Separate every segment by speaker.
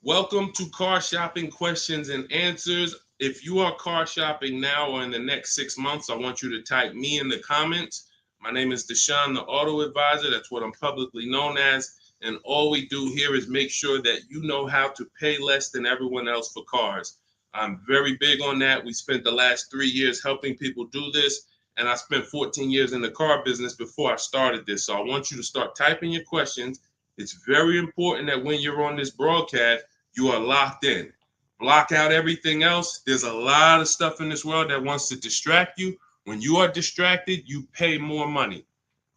Speaker 1: Welcome to Car Shopping Questions and Answers. If you are car shopping now or in the next 6 months, I want you to type me in the comments. My name is Deshone the Auto Advisor. That's what I'm publicly known as. And all we do here is make sure that you know how to pay less than everyone else for cars. I'm very big on that. We spent the last 3 years helping people do this. And I spent 14 years in the car business before I started this. So I want you to start typing your questions. It's very important that when you're on this broadcast, you are locked in. Block out everything else. There's a lot of stuff in this world that wants to distract you. When you are distracted, you pay more money.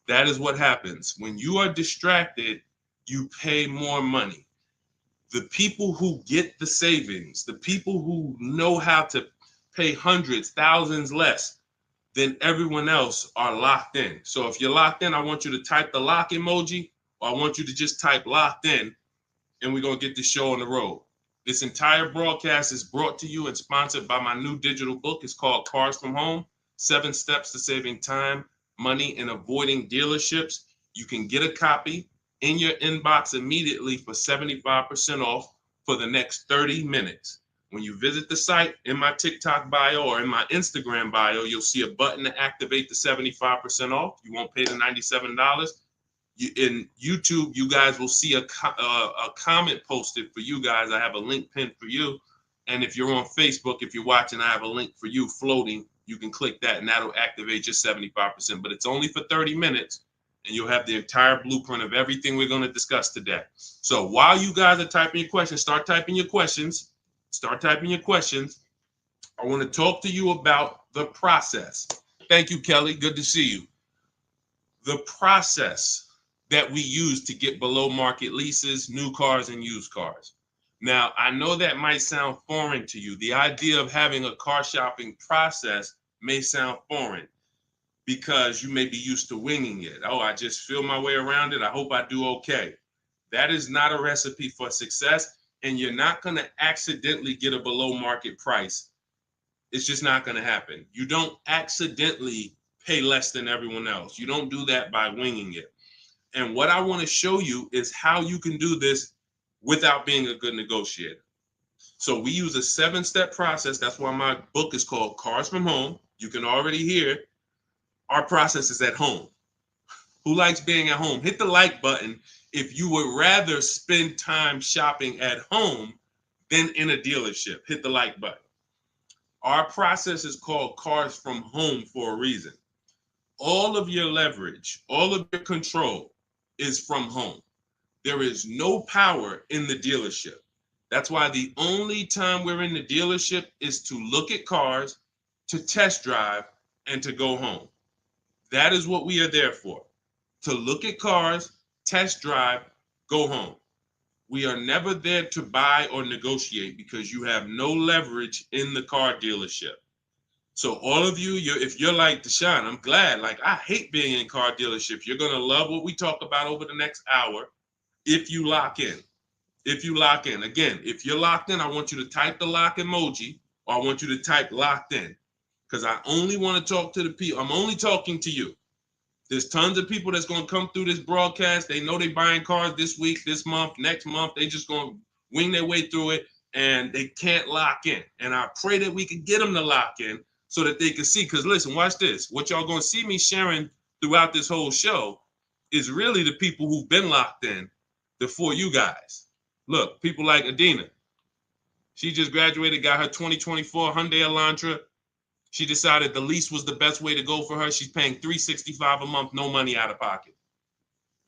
Speaker 1: That is what happens. When you are distracted, you pay more money. The people who get the savings, the people who know how to pay hundreds, thousands less than everyone else are locked in. So if you're locked in, I want you to type the lock emoji, or I want you to just type locked in, and we're going to get this show on the road. This entire broadcast is brought to you and sponsored by my new digital book. It's called Cars from Home, 7 Steps to Saving Time, Money, and Avoiding Dealerships. You can get a copy in your inbox immediately for 75% off for the next 30 minutes. When you visit the site, in my TikTok bio or in my Instagram bio, you'll see a button to activate the 75% off. You won't pay the $97. In YouTube, you guys will see a comment posted for you guys. I have a link pinned for you. And if you're on Facebook, if you're watching, I have a link for you floating. You can click that and that'll activate your 75%. But it's only for 30 minutes and you'll have the entire blueprint of everything we're going to discuss today. So while you guys are typing your questions, start typing your questions. Start typing your questions. I want to talk to you about the process. Thank you, Kelly. Good to see you. The process that we use to get below market leases, new cars, and used cars. Now, I know that might sound foreign to you. The idea of having a car shopping process may sound foreign because you may be used to winging it. Oh, I just feel my way around it. I hope I do okay. That is not a recipe for success, and you're not going to accidentally get a below market price. It's just not going to happen. You don't accidentally pay less than everyone else. You don't do that by winging it. And what I want to show you is how you can do this without being a good negotiator. So we use a 7-step process. That's why my book is called Cars from Home. You can already hear our process is at home. Who likes being at home? Hit the like button if you would rather spend time shopping at home than in a dealership. Hit the like button. Our process is called Cars from Home for a reason. All of your leverage, all of your control is from home. There is no power in the dealership. That's why the only time we're in the dealership is to look at cars, to test drive, and to go home. That is what we are there for. To look at cars, test drive, go home. We are never there to buy or negotiate because you have no leverage in the car dealership. So all of you, if you're like Deshone, I'm glad. Like, I hate being in car dealerships. You're going to love what we talk about over the next hour if you lock in. If you lock in. Again, if you're locked in, I want you to type the lock emoji, or I want you to type locked in, because I only want to talk to the people. I'm only talking to you. There's tons of people that's going to come through this broadcast. They know they're buying cars this week, this month, next month. They just going to wing their way through it, and they can't lock in. And I pray that we can get them to lock in so that they can see. Because listen, watch this. What y'all going to see me sharing throughout this whole show is really the people who've been locked in before you guys. Look, people like Adina. She just graduated, got her 2024 Hyundai Elantra. She decided the lease was the best way to go for her. She's paying $365 a month, no money out of pocket.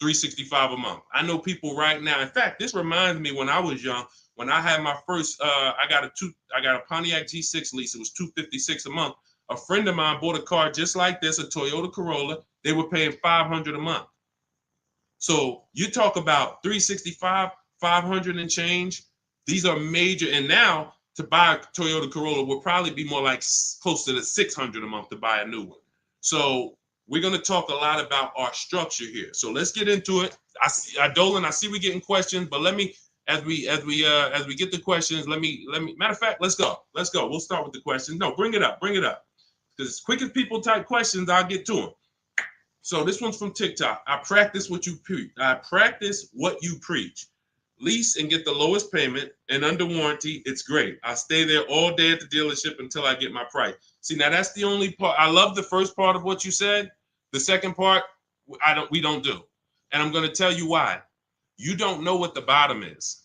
Speaker 1: $365 a month. I know people right now. In fact, this reminds me when I was young, when I had my first, I got a Pontiac G6 lease. It was $256 a month. A friend of mine bought a car just like this, a Toyota Corolla. They were paying $500 a month. So you talk about 365, 500 and change. These are major. And now to buy a Toyota Corolla will probably be more like close to the $600 a month to buy a new one. So we're going to talk a lot about our structure here. So let's get into it. Dolan, I see we getting questions, but let me, as we get the questions, let me, matter of fact, let's go. We'll start with the questions. No, bring it up. Because as quick as people type questions, I'll get to them. So this one's from TikTok. I practice what you preach. lease and get the lowest payment and under warranty, it's great. I stay there all day at the dealership until I get my price. See, now that's the only part. I love the first part of what you said. The second part, we don't do. And I'm going to tell you why. You don't know what the bottom is.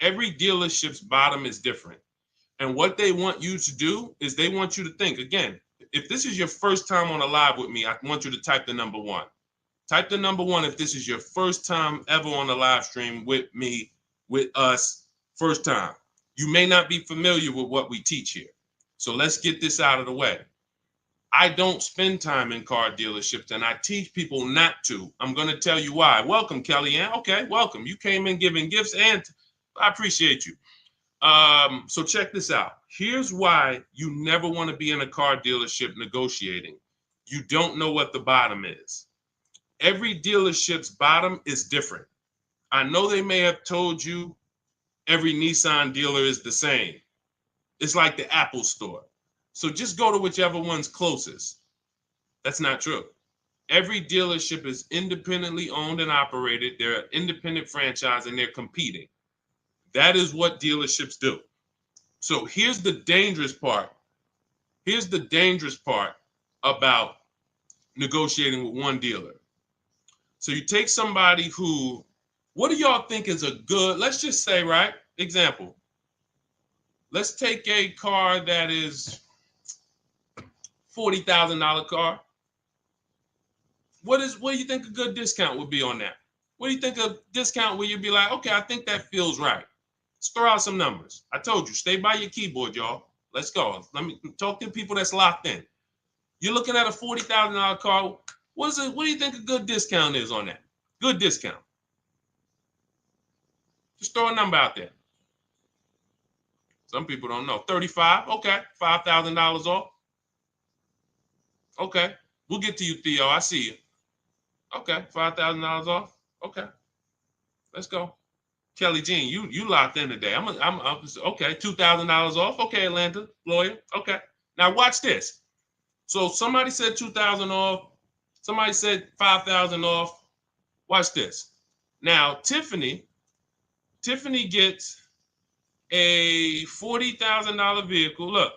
Speaker 1: Every dealership's bottom is different. And what they want you to do is they want you to think, again, if this is your first time on a live with me, I want you to type the number 1. Type the number 1 if this is your first time ever on a live stream with me, with us, first time. You may not be familiar with what we teach here. So let's get this out of the way. I don't spend time in car dealerships, and I teach people not to. I'm going to tell you why. Welcome, Kellyanne. Okay, welcome. You came in giving gifts, and I appreciate you. So check this out. Here's why you never want to be in a car dealership negotiating. You don't know what the bottom is. Every dealership's bottom is different. I know they may have told you every Nissan dealer is the same. It's like the Apple store. So just go to whichever one's closest. That's not true. Every dealership is independently owned and operated. They're an independent franchise and they're competing. That is what dealerships do. So here's the dangerous part. Here's the dangerous part about negotiating with one dealer. So you take somebody who, what do y'all think is a good, let's just say, right? Example. Let's take a car that is $40,000 car. What do you think a good discount would be on that? What do you think a discount where you'd be like, okay, I think that feels right. Let's throw out some numbers. I told you, stay by your keyboard, y'all. Let's go. Let me talk to people that's locked in. You're looking at a $40,000 car. What do you think a good discount is on that? Good discount. Just throw a number out there. Some people don't know. 35, okay. $5,000 off. Okay. We'll get to you, Theo. I see you. Okay. $5,000 off. Okay. Let's go. Kelly Jean, you locked in today. I'm okay. $2,000 off. Okay, Atlanta lawyer. Okay. Now watch this. So somebody said 2,000 off. Somebody said 5,000 off. Watch this. Now Tiffany gets a $40,000 vehicle. Look,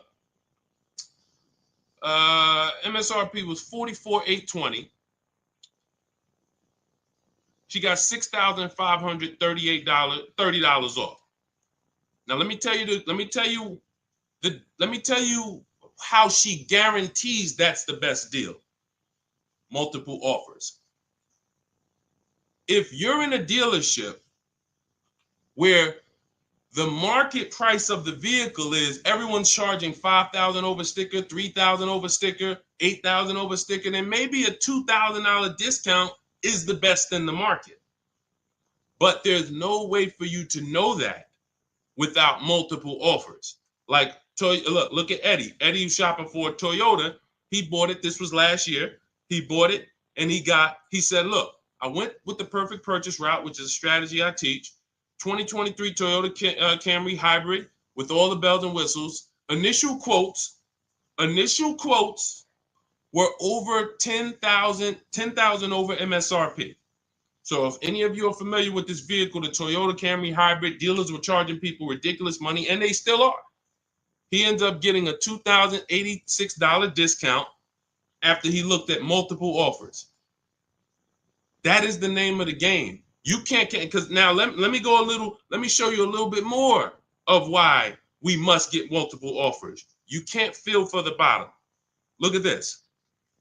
Speaker 1: MSRP was $44,820. She got $6,538, $30 off. Now let me tell you how she guarantees that's the best deal. Multiple offers. If you're in a dealership where the market price of the vehicle is everyone's charging $5,000 over sticker, $3,000 over sticker, $8,000 over sticker, then maybe a $2,000 discount is the best in the market. But there's no way for you to know that without multiple offers. Like, look at Eddie. Eddie's shopping for a Toyota. He bought it. This was last year. He bought it and he said, look, I went with the perfect purchase route, which is a strategy I teach. 2023 Toyota Camry hybrid with all the bells and whistles. Initial quotes were over 10,000 over MSRP. So if any of you are familiar with this vehicle, the Toyota Camry hybrid, dealers were charging people ridiculous money, and they still are. He ends up getting a $2,086 discount after he looked at multiple offers. That is the name of the game. You can't, because now let me show you a little bit more of why we must get multiple offers. You can't feel for the bottom. Look at this.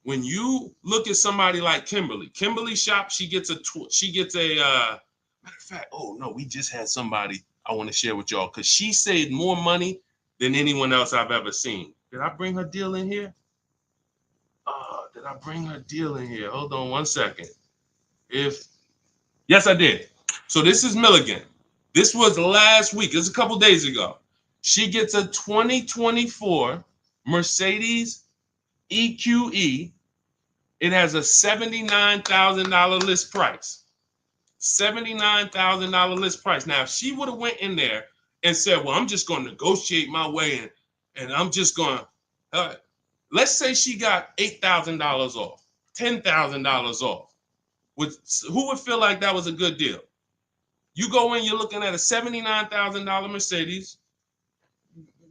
Speaker 1: When you look at somebody like Kimberly shop, she gets a matter of fact, oh no, we just had somebody I want to share with y'all because she saved more money than anyone else I've ever seen. Did I bring her deal in here? Did I bring her deal in here? Hold on one second. Yes, I did. So this is Milligan. This was last week. It was a couple days ago. She gets a 2024 Mercedes EQE. It has a $79,000 list price. $79,000 list price. Now, if she would have went in there and said, well, I'm just going to negotiate my way in, and I'm just going to, let's say she got $8,000 off, $10,000 off. Who would feel like that was a good deal? You go in, you're looking at a $79,000 Mercedes.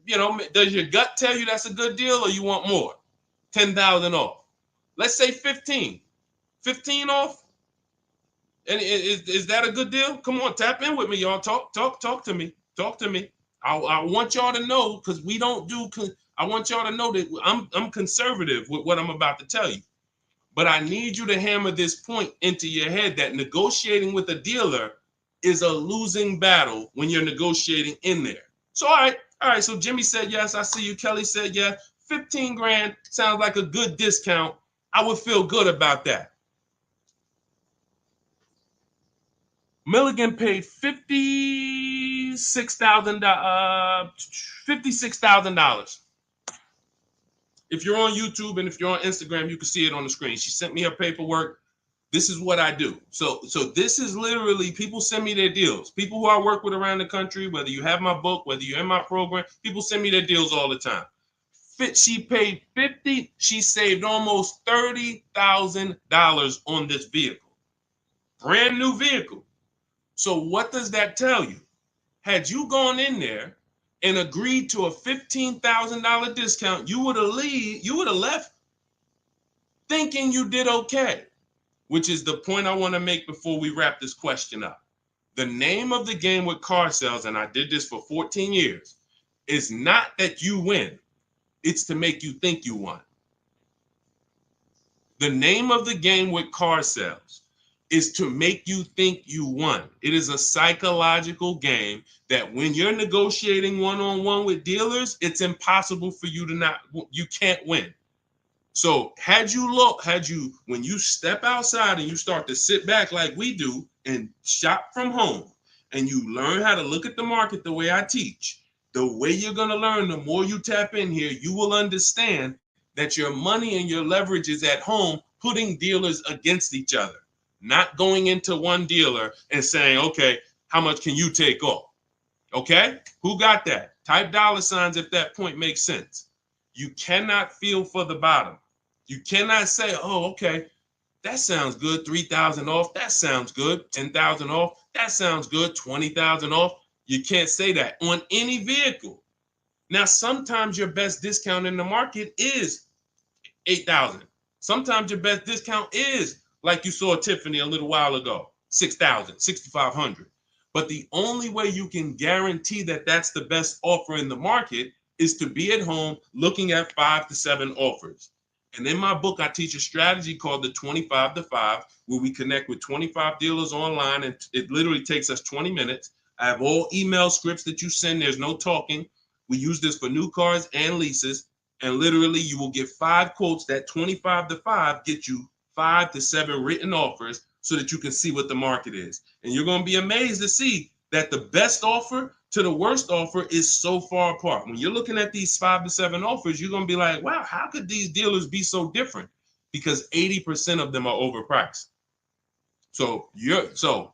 Speaker 1: You know, does your gut tell you that's a good deal, or you want more? 10,000 off. Let's say 15. 15 off. And is that a good deal? Come on, tap in with me, y'all. Talk to me. Talk to me. I want y'all to know, because we don't do. I want y'all to know that I'm conservative with what I'm about to tell you. But I need you to hammer this point into your head that negotiating with a dealer is a losing battle when you're negotiating in there. So all right. So Jimmy said yes. I see you. Kelly said yes. 15 grand sounds like a good discount. I would feel good about that. Milligan paid $56,000. If you're on YouTube and if you're on Instagram, you can see it on the screen. She sent me her paperwork. This is what I do. So this is literally, people send me their deals. People who I work with around the country, whether you have my book, whether you're in my program, people send me their deals all the time. She paid 50. She saved almost $30,000 on this vehicle. Brand new vehicle. So what does that tell you? Had you gone in there and agreed to a $15,000 discount, you would have left thinking you did okay, which is the point I want to make before we wrap this question up. The name of the game with car sales, and I did this for 14 years, is not that you win. It's to make you think you won. The name of the game with car sales is to make you think you won. It is a psychological game that when you're negotiating one-on-one with dealers, it's impossible for you to you can't win. So when you step outside and you start to sit back like we do and shop from home, and you learn how to look at the market the way I teach, the way you're going to learn, the more you tap in here, you will understand that your money and your leverage is at home, putting dealers against each other. Not going into one dealer and saying, okay, how much can you take off? Okay, who got that? Type $ if that point makes sense. You cannot feel for the bottom. You cannot say, oh, okay, that sounds good. 3,000 off. That sounds good. 10,000 off. That sounds good. 20,000 off. You can't say that on any vehicle. Now, sometimes your best discount in the market is 8,000. Sometimes your best discount is, like you saw Tiffany a little while ago, 6,000, 6,500. But the only way you can guarantee that that's the best offer in the market is to be at home looking at 5 to 7 offers. And in my book, I teach a strategy called the 25 to 5, where we connect with 25 dealers online, and it literally takes us 20 minutes. I have all email scripts that you send. There's no talking. We use this for new cars and leases. And literally, you will get 5 quotes. That 25 to 5 get you 5 to 7 written offers so that you can see what the market is. And you're going to be amazed to see that the best offer to the worst offer is so far apart. When you're looking at these 5 to 7 offers, you're going to be like, wow, how could these dealers be so different? Because 80% of them are overpriced. So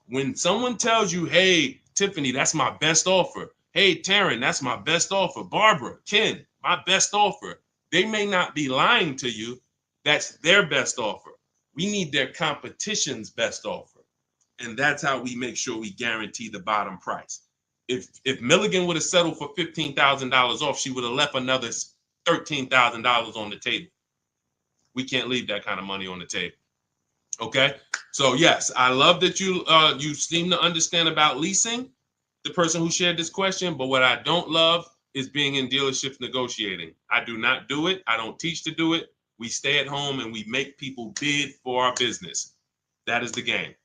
Speaker 1: when someone tells you, hey, Tiffany, that's my best offer. Hey, Taryn, that's my best offer. Barbara, Ken, my best offer. They may not be lying to you. That's their best offer. We need their competition's best offer. And that's how we make sure we guarantee the bottom price. If Milligan would have settled for $15,000 off, she would have left another $13,000 on the table. We can't leave that kind of money on the table. Okay? So yes, I love that you seem to understand about leasing, the person who shared this question, but what I don't love is being in dealerships negotiating. I do not do it. I don't teach to do it. We stay at home and we make people bid for our business. That is the game.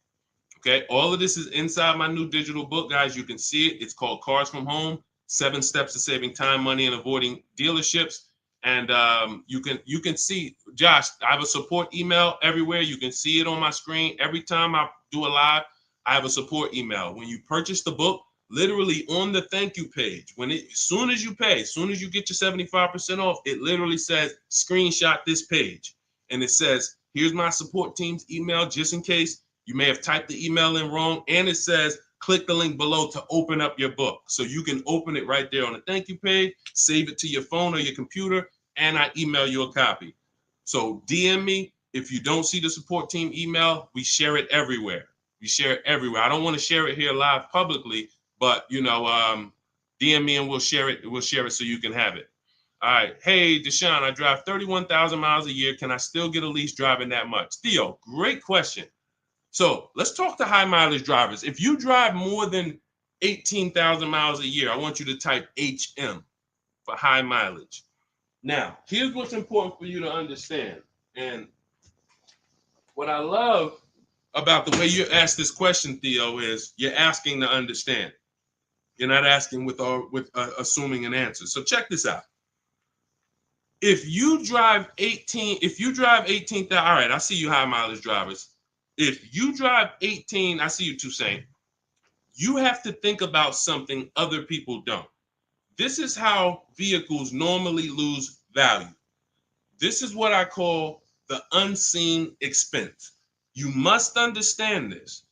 Speaker 1: Okay, all of this is inside my new digital book, guys. You can see it. It's called Cars from Home: 7 Steps to Saving Time, Money, and Avoiding Dealerships. And you can see, Josh, I have a support email everywhere. You can see it on my screen. Every time I do a live, I have a support email. When you purchase the book, literally on the thank you page, as soon as you pay, as soon as you get your 75% off, it literally says, screenshot this page. And it says, here's my support team's email, just in case you may have typed the email in wrong. And it says, click the link below to open up your book. So you can open it right there on the thank you page, save it to your phone or your computer, and I email you a copy. So DM me. If you don't see the support team email, we share it everywhere. We share it everywhere. I don't want to share it here live publicly, but DM me and we'll share it. We'll share it so you can have it. All right. Hey, Deshone, I drive 31,000 miles a year. Can I still get a lease driving that much? Theo, great question. So let's talk to high mileage drivers. If you drive more than 18,000 miles a year, I want you to type HM for high mileage. Now, here's what's important for you to understand. And what I love about the way you ask this question, Theo, is you're asking to understand. You're not asking with assuming an answer. So check this out. If you drive 18,000, all right, I see you high mileage drivers. If you drive 18, I see you Toussaint. You have to think about something other people don't. This is how vehicles normally lose value. This is what I call the unseen expense. You must understand this.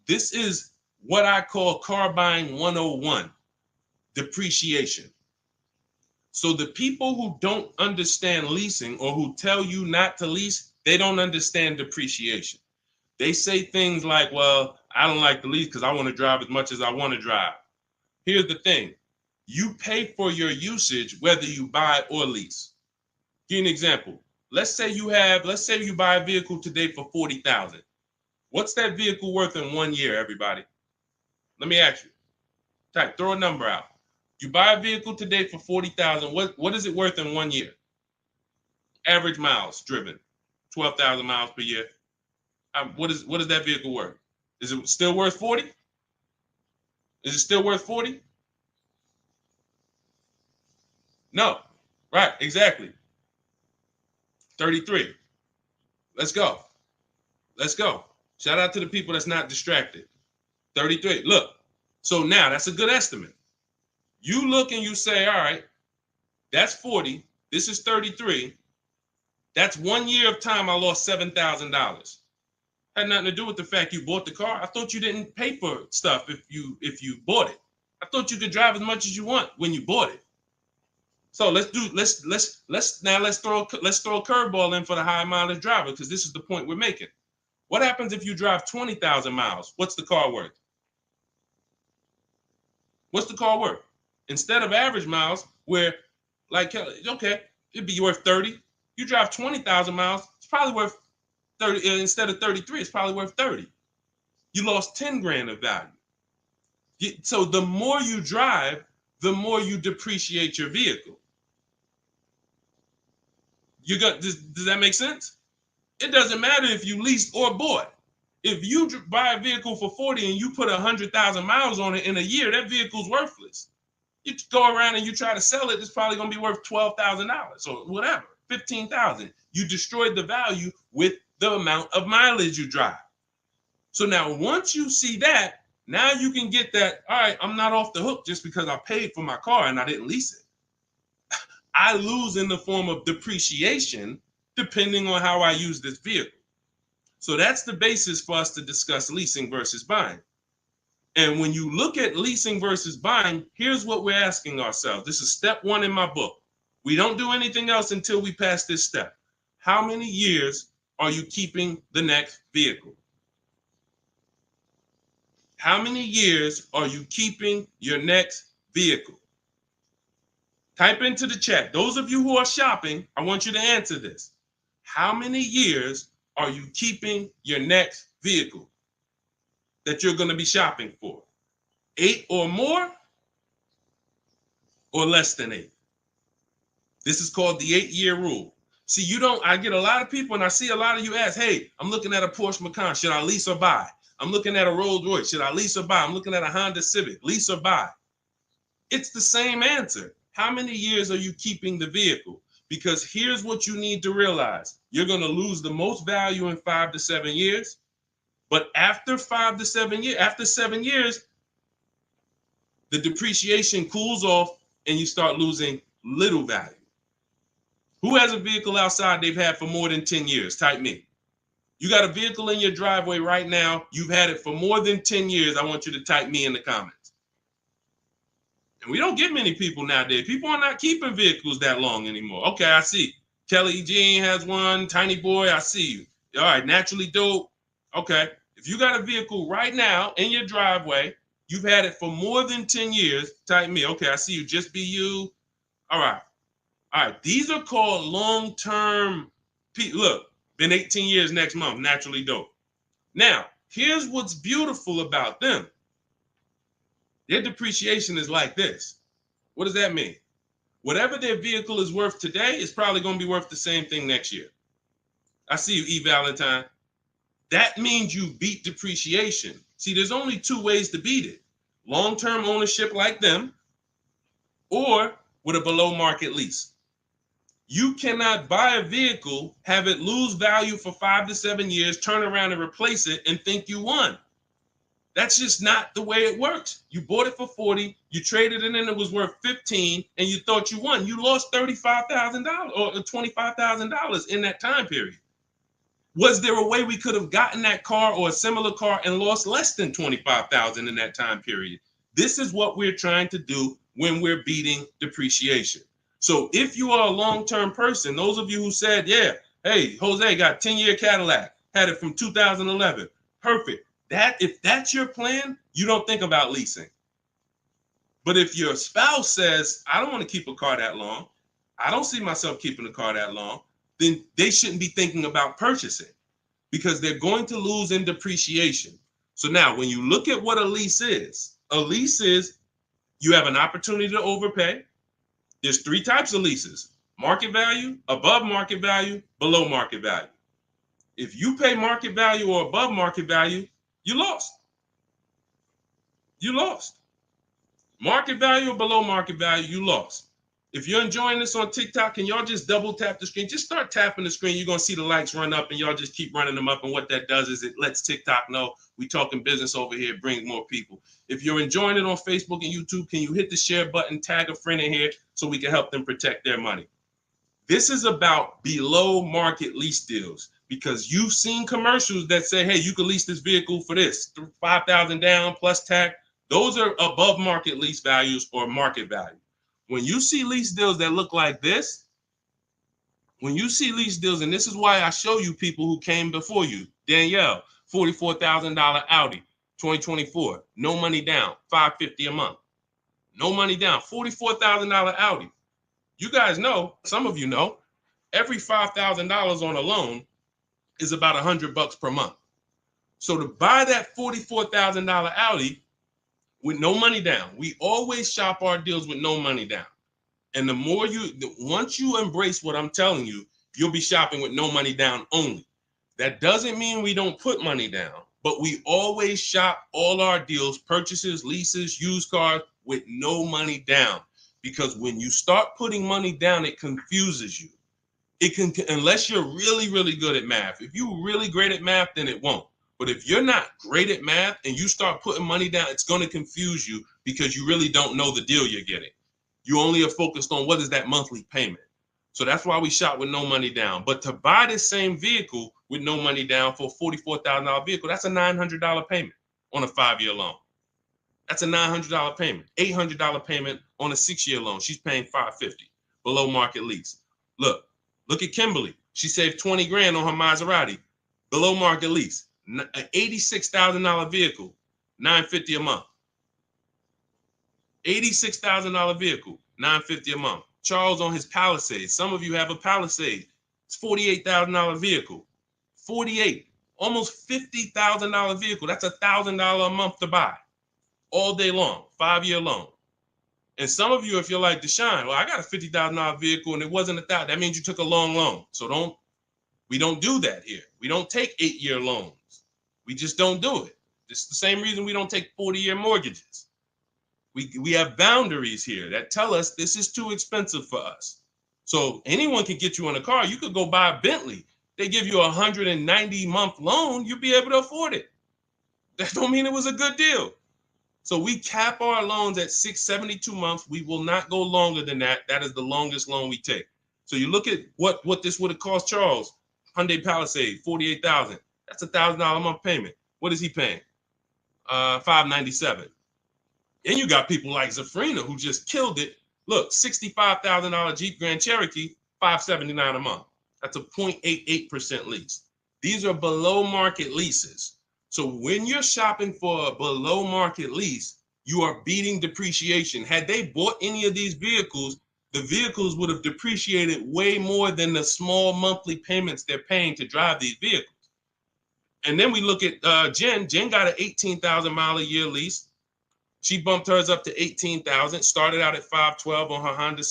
Speaker 1: This is what I call car buying 101, depreciation. So the people who don't understand leasing or who tell you not to lease, they don't understand depreciation. They say things like, well, I don't like to lease because I want to drive as much as I want to drive. Here's the thing. You pay for your usage whether you buy or lease. Give you an example. Let's say you buy a vehicle today for $40,000. What's that vehicle worth in 1 year, everybody? Let me ask you. Throw a number out. You buy a vehicle today for $40,000. What is it worth in 1 year? Average miles driven, 12,000 miles per year. What is that vehicle worth? Is it still worth 40? Is it still worth 40? No. Right, exactly. 33. Let's go. Let's go. Shout out to the people that's not distracted. 33. Look. So now that's a good estimate. You look and you say, all right, that's 40. This is 33. That's 1 year of time I lost $7,000. Had nothing to do with the fact you bought the car. I thought you didn't pay for stuff if you bought it. I thought you could drive as much as you want when you bought it. So let's throw a curveball in for the high mileage driver, because this is the point we're making. What happens if you drive 20,000 miles? What's the car worth? What's the car worth? Instead of average miles, where like, okay, it'd be worth 30. You drive 20,000 miles, it's probably worth 30. Instead of 33, it's probably worth 30. You lost 10 grand of value. So the more you drive, the more you depreciate your vehicle. Does that make sense? It doesn't matter if you leased or bought. If you buy a vehicle for 40 and you put 100,000 miles on it in a year, that vehicle's worthless. You go around and you try to sell it, it's probably going to be worth $12,000 or whatever, $15,000. You destroyed the value with the amount of mileage you drive. So now once you see that, now you can get that, all right, I'm not off the hook just because I paid for my car and I didn't lease it. I lose in the form of depreciation depending on how I use this vehicle. So that's the basis for us to discuss leasing versus buying. And when you look at leasing versus buying, here's what we're asking ourselves. This is step one in my book. We don't do anything else until we pass this step. How many years are you keeping the next vehicle? How many years are you keeping your next vehicle? Type into the chat. Those of you who are shopping, I want you to answer this. How many years are you keeping your next vehicle that you're going to be shopping for? 8 or more, or less than 8? This is called the 8-year rule. See, I get a lot of people, and I see a lot of you ask, hey, I'm looking at a Porsche Macan. Should I lease or buy? I'm looking at a Rolls Royce. Should I lease or buy? I'm looking at a Honda Civic. Lease or buy? It's the same answer. How many years are you keeping the vehicle? Because here's what you need to realize. You're going to lose the most value in 5 to 7 years. But after 5 to 7 years, after 7 years, the depreciation cools off and you start losing little value. Who has a vehicle outside they've had for more than 10 years? Type me. You got a vehicle in your driveway right now. You've had it for more than 10 years. I want you to type me in the comments. And we don't get many people nowadays. People are not keeping vehicles that long anymore. Okay, I see. Kelly Jean has one. Tiny Boy, I see you. All right, Naturally Dope. Okay. If you got a vehicle right now in your driveway, you've had it for more than 10 years, type me. Okay, I see you, just be you. All right. All right. These are called long-term. Look, been 18 years next month, naturally dope. Now, here's what's beautiful about them. Their depreciation is like this. What does that mean? Whatever their vehicle is worth today is probably going to be worth the same thing next year. I see you, E. Valentine. That means you beat depreciation. See, there's only two ways to beat it. Long-term ownership like them, or with a below market lease. You cannot buy a vehicle, have it lose value for 5 to 7 years, turn around and replace it and think you won. That's just not the way it works. You bought it for 40, you traded it in, it was worth 15, and you thought you won. You lost $35,000 or $25,000 in that time period. Was there a way we could have gotten that car or a similar car and lost less than $25,000 in that time period? This is what we're trying to do when we're beating depreciation. So if you are a long-term person, those of you who said, yeah, hey, Jose got 10-year Cadillac, had it from 2011, perfect. If that's your plan, you don't think about leasing. But if your spouse says, I don't want to keep a car that long, I don't see myself keeping a car that long, then they shouldn't be thinking about purchasing because they're going to lose in depreciation. So now when you look at what a lease is you have an opportunity to overpay. There's 3 types of leases: market value, above market value, below market value. If you pay market value or above market value, you lost. You lost. Market value or below market value, you lost. If you're enjoying this on TikTok, can y'all just double tap the screen? Just start tapping the screen. You're going to see the likes run up, and y'all just keep running them up. And what that does is it lets TikTok know we talking business over here, bring more people. If you're enjoying it on Facebook and YouTube, can you hit the share button, tag a friend in here so we can help them protect their money? This is about below market lease deals because you've seen commercials that say, hey, you can lease this vehicle for this, $5,000 down plus tax. Those are above market lease values or market value. When you see lease deals that look like this, and this is why I show you people who came before you. Danielle, $44,000 Audi, 2024, no money down, $550 a month. No money down, $44,000 Audi. You guys know, some of you know, every $5,000 on a loan is about $100 per month. So to buy that $44,000 Audi with no money down, we always shop our deals with no money down. And once you embrace what I'm telling you, you'll be shopping with no money down only. That doesn't mean we don't put money down, but we always shop all our deals, purchases, leases, used cars with no money down. Because when you start putting money down, it confuses you. Unless you're really, really good at math. If you're really great at math, then it won't. But if you're not great at math and you start putting money down, it's going to confuse you because you really don't know the deal you're getting. You only are focused on what is that monthly payment. So that's why we shop with no money down. But to buy this same vehicle with no money down for a $44,000 vehicle, that's a $900 payment on a 5-year loan. That's a $900 payment, $800 payment on a 6-year loan. She's paying $550 below market lease. Look at Kimberly. She saved 20 grand on her Maserati, below market lease, an $86,000 vehicle, $950 a month. $86,000 vehicle, $950 a month. Charles on his Palisade. Some of you have a Palisade. It's $48,000 vehicle. 48, almost $50,000 vehicle. That's $1,000 a month to buy. All day long, 5-year loan. And some of you, if you're like Deshone, well, I got a $50,000 vehicle and it wasn't $1,000. That means you took a long loan. So we don't do that here. We don't take 8-year loans. We just don't do it. It's the same reason we don't take 40-year mortgages. We have boundaries here that tell us this is too expensive for us. So anyone can get you in a car. You could go buy a Bentley. They give you a 190-month loan. You'll be able to afford it. That don't mean it was a good deal. So we cap our loans at 672 months. We will not go longer than that. That is the longest loan we take. So you look at what this would have cost Charles. Hyundai Palisade, $48,000. That's $1,000 a month payment. What is he paying? $597. And you got people like Zafrina who just killed it. Look, $65,000 Jeep Grand Cherokee, $579 a month. That's a 0.88% lease. These are below market leases. So when you're shopping for a below market lease, you are beating depreciation. Had they bought any of these vehicles, the vehicles would have depreciated way more than the small monthly payments they're paying to drive these vehicles. And then we look at Jen. Jen got an 18,000 mile a year lease. She bumped hers up to 18,000. Started out at 512 on her Honda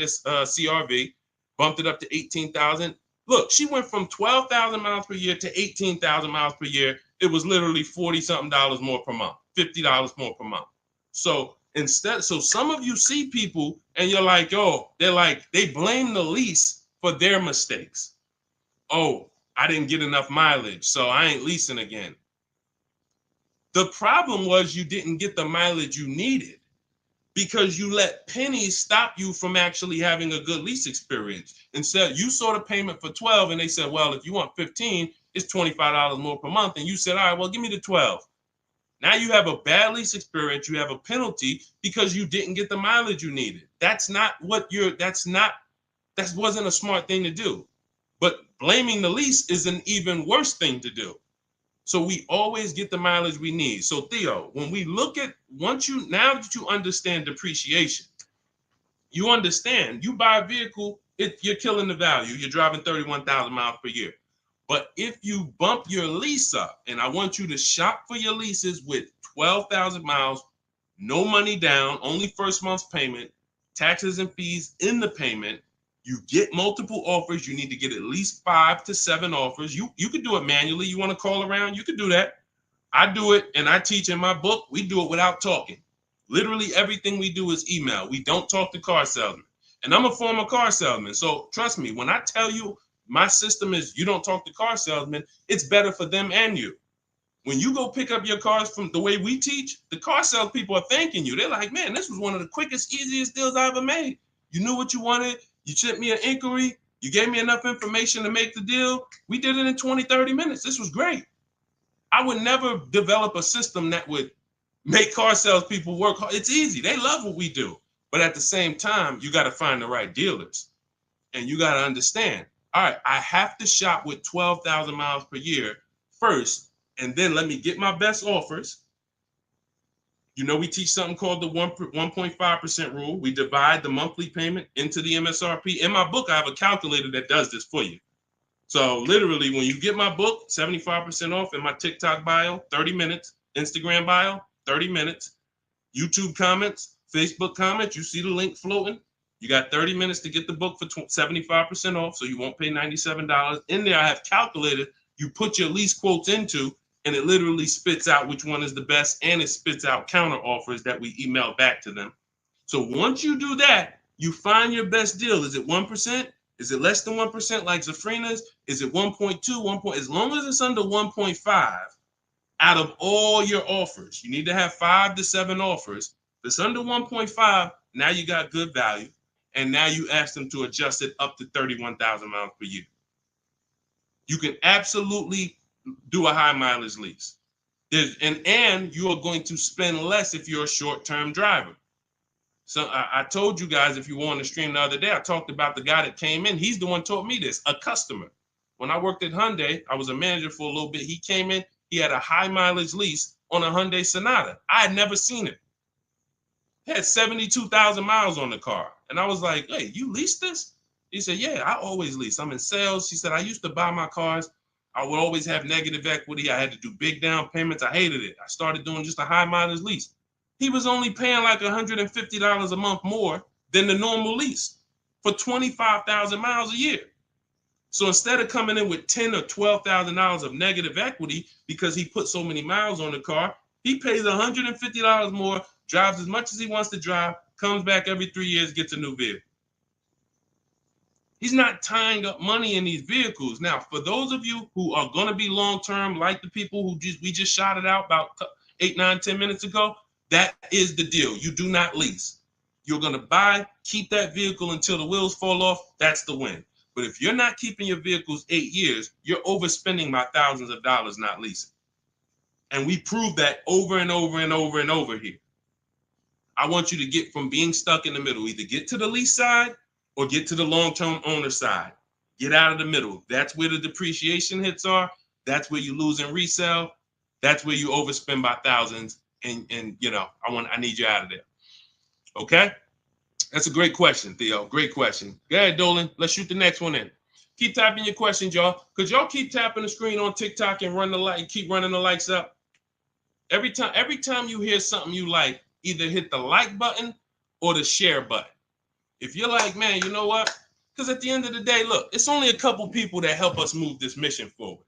Speaker 1: CRV. Bumped it up to 18,000. Look, she went from 12,000 miles per year to 18,000 miles per year. It was literally 40 something dollars more per month, $50 more per month. So some of you see people and you're like, oh, they blame the lease for their mistakes. Oh, I didn't get enough mileage, so I ain't leasing again. The problem was you didn't get the mileage you needed because you let pennies stop you from actually having a good lease experience. Instead, you saw the payment for 12 and they said, well, if you want 15, it's $25 more per month. And you said, all right, well, give me the 12. Now you have a bad lease experience. You have a penalty because you didn't get the mileage you needed. That wasn't a smart thing to do. But blaming the lease is an even worse thing to do. So we always get the mileage we need. So Theo, when we look at now that you understand depreciation, you understand you buy a vehicle, you're killing the value. You're driving 31,000 miles per year. But if you bump your lease up, and I want you to shop for your leases with 12,000 miles, no money down, only first month's payment, taxes and fees in the payment. You get multiple offers. You need to get at least 5 to 7 offers. You could do it manually. You want to call around? You could do that. I do it, and I teach in my book. We do it without talking. Literally everything we do is email. We don't talk to car salesmen. And I'm a former car salesman. So trust me, when I tell you my system is you don't talk to car salesmen, it's better for them and you. When you go pick up your cars from the way we teach, the car sales people are thanking you. They're like, man, this was one of the quickest, easiest deals I ever made. You knew what you wanted. You sent me an inquiry. You gave me enough information to make the deal. We did it in 20, 30 minutes. This was great. I would never develop a system that would make car sales people work hard. It's easy. They love what we do. But at the same time, you got to find the right dealers. And you got to understand, all right, I have to shop with 12,000 miles per year first, and then let me get my best offers. You know, we teach something called the 1.5% rule. We divide the monthly payment into the MSRP. In my book, I have a calculator that does this for you. So literally, when you get my book, 75% off in my TikTok bio, 30 minutes, Instagram bio, 30 minutes, YouTube comments, Facebook comments, you see the link floating. You got 30 minutes to get the book for 75% off, so you won't pay $97. In there, I have calculated, you put your lease quotes into, and it literally spits out which one is the best, and it spits out counter offers that we email back to them. So once you do that, you find your best deal. Is it 1%? Is it less than 1% like Zafrina's? Is it 1.2, 1. As long as it's under 1.5, out of all your offers, you need to have 5 to 7 offers. If it's under 1.5, now you got good value. And now you ask them to adjust it up to 31,000 miles per year. You can absolutely do a high mileage lease. And you are going to spend less if you're a short-term driver. So I told you guys, if you were on the stream the other day, I talked about the guy that came in. He's the one taught me this, a customer. When I worked at Hyundai, I was a manager for a little bit. He came in, he had a high mileage lease on a Hyundai Sonata. I had never seen it. He had 72,000 miles on the car. And I was like, hey, you leased this? He said, yeah, I always lease. I'm in sales. He said, I used to buy my cars. I would always have negative equity. I had to do big down payments. I hated it. I started doing just a high mileage lease. He was only paying like $150 a month more than the normal lease for 25,000 miles a year. So instead of coming in with $10,000 or $12,000 of negative equity because he put so many miles on the car, he pays $150 more, drives as much as he wants to drive, comes back every 3 years, gets a new vehicle. He's not tying up money in these vehicles. Now, for those of you who are going to be long-term, like the people who we just shouted out about 8, 9, 10 minutes ago, that is the deal. You do not lease. You're going to buy, keep that vehicle until the wheels fall off. That's the win. But if you're not keeping your vehicles 8 years, you're overspending by thousands of dollars not leasing. And we prove that over and over and over and over here. I want you to get from being stuck in the middle, either get to the lease side or get to the long-term owner side. Get out of the middle. That's where the depreciation hits are. That's where you lose in resale. That's where you overspend by thousands, and I need you out of there. Okay, that's a great question, Theo. Great question. Go ahead, Dolan. Let's shoot the next one in. Keep typing your questions, y'all. Could y'all keep tapping the screen on TikTok and keep running the likes up? Every time you hear something you like, either hit the like button or the share button. If you're like, man, you know what? Because at the end of the day, look, it's only a couple people that help us move this mission forward.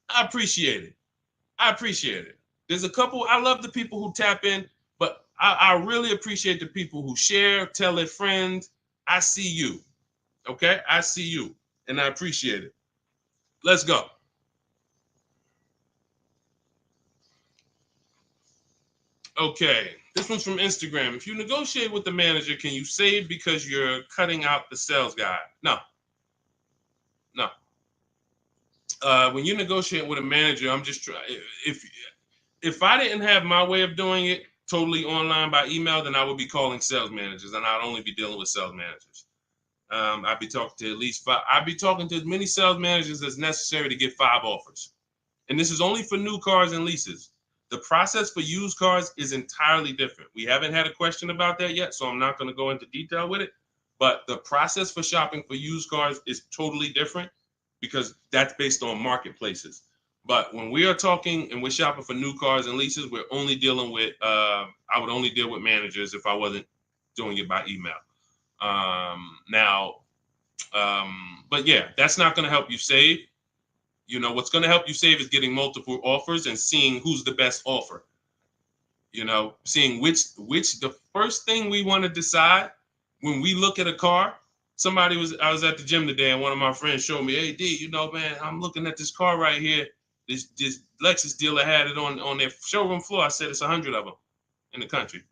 Speaker 1: I appreciate it. There's a couple. I love the people who tap in, but I really appreciate the people who share, tell their friends. I see you. Okay? I see you, and I appreciate it. Let's go. Okay, this one's from Instagram. If you negotiate with the manager, can you save because you're cutting out the sales guy? No. When you negotiate with a manager, I'm just trying. If I didn't have my way of doing it totally online by email, then I would be calling sales managers, and I'd only be dealing with sales managers. I'd be talking to at least 5. I'd be talking to as many sales managers as necessary to get 5 offers. And this is only for new cars and leases. The process for used cars is entirely different. We haven't had a question about that yet, so I'm not going to go into detail with it. But the process for shopping for used cars is totally different because that's based on marketplaces. But when we are talking and we're shopping for new cars and leases, we're only dealing with, I would only deal with managers if I wasn't doing it by email. But yeah, that's not going to help you save. What's going to help you save is getting multiple offers and seeing who's the best offer. Seeing which the first thing we want to decide when we look at a car. I was at the gym today and one of my friends showed me, hey, D, man, I'm looking at this car right here. This Lexus dealer had it on their showroom floor. I said it's 100 of them in the country.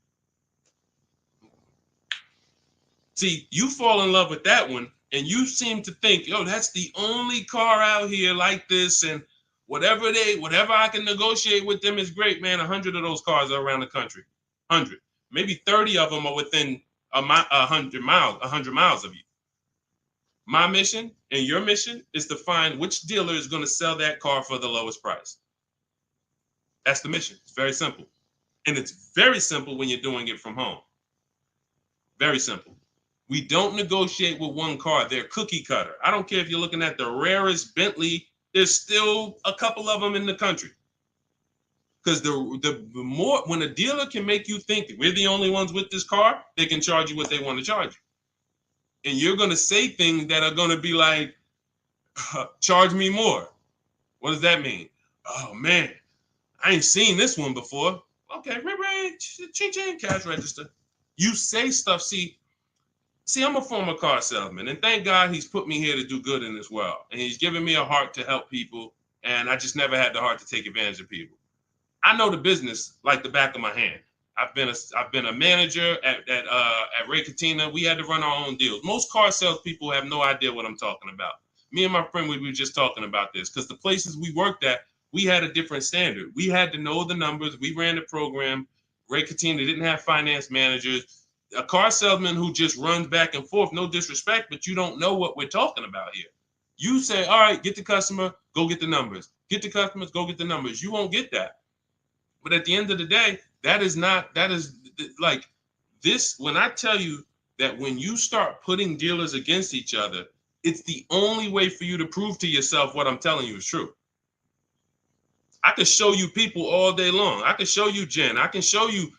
Speaker 1: See, you fall in love with that one. And you seem to think, that's the only car out here like this, and whatever I can negotiate with them is great, man. 100 of those cars are around the country. 100, maybe 30 of them are within 100 miles of you. My mission and your mission is to find which dealer is going to sell that car for the lowest price. That's the mission. It's very simple, and it's very simple when you're doing it from home. Very simple. We don't negotiate with one car. They're cookie cutter. I don't care if you're looking at the rarest Bentley. There's still a couple of them in the country. Because the more, when a dealer can make you think we're the only ones with this car, they can charge you what they want to charge you. And you're going to say things that are going to be like, charge me more. What does that mean? Oh, man, I ain't seen this one before. Okay, ching, cash register. You say stuff, See, I'm a former car salesman, and thank God he's put me here to do good in this world. And he's given me a heart to help people, and I just never had the heart to take advantage of people. I know the business like the back of my hand. I've been a manager at Ray Katina. We had to run our own deals. Most car salespeople have no idea what I'm talking about. Me and my friend, we were just talking about this because the places we worked at, we had a different standard. We had to know the numbers. We ran the program. Ray Katina didn't have finance managers. A car salesman who just runs back and forth, no disrespect, but you don't know what we're talking about here. You say, all right, get the customer, go get the numbers. Get the customers, go get the numbers. You won't get that. But at the end of the day, that is like this. When I tell you that when you start putting dealers against each other, it's the only way for you to prove to yourself what I'm telling you is true. I can show you people all day long. I can show you Jen. I can show you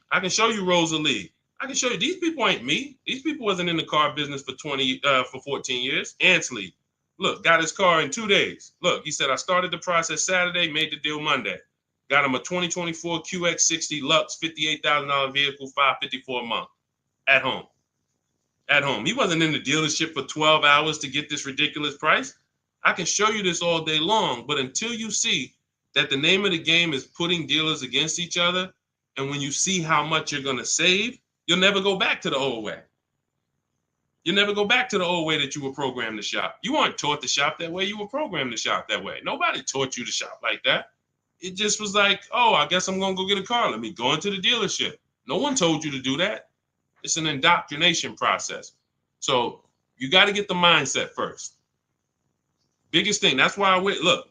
Speaker 1: Rosalie. I can show you these people ain't me. These people wasn't in the car business for 14 years. Ansley, look, got his car in 2 days. Look, he said, I started the process Saturday, made the deal Monday. Got him a 2024 QX60 Lux, $58,000 vehicle, $554 a month at home. At home. He wasn't in the dealership for 12 hours to get this ridiculous price. I can show you this all day long, but until you see that the name of the game is putting dealers against each other, and when you see how much you're going to save, you'll never go back to the old way. You'll never go back to the old way that you were programmed to shop. You weren't taught to shop that way. You were programmed to shop that way. Nobody taught you to shop like that. It just was like, oh, I guess I'm going to go get a car. Let me go into the dealership. No one told you to do that. It's an indoctrination process. So you got to get the mindset first. Biggest thing. That's why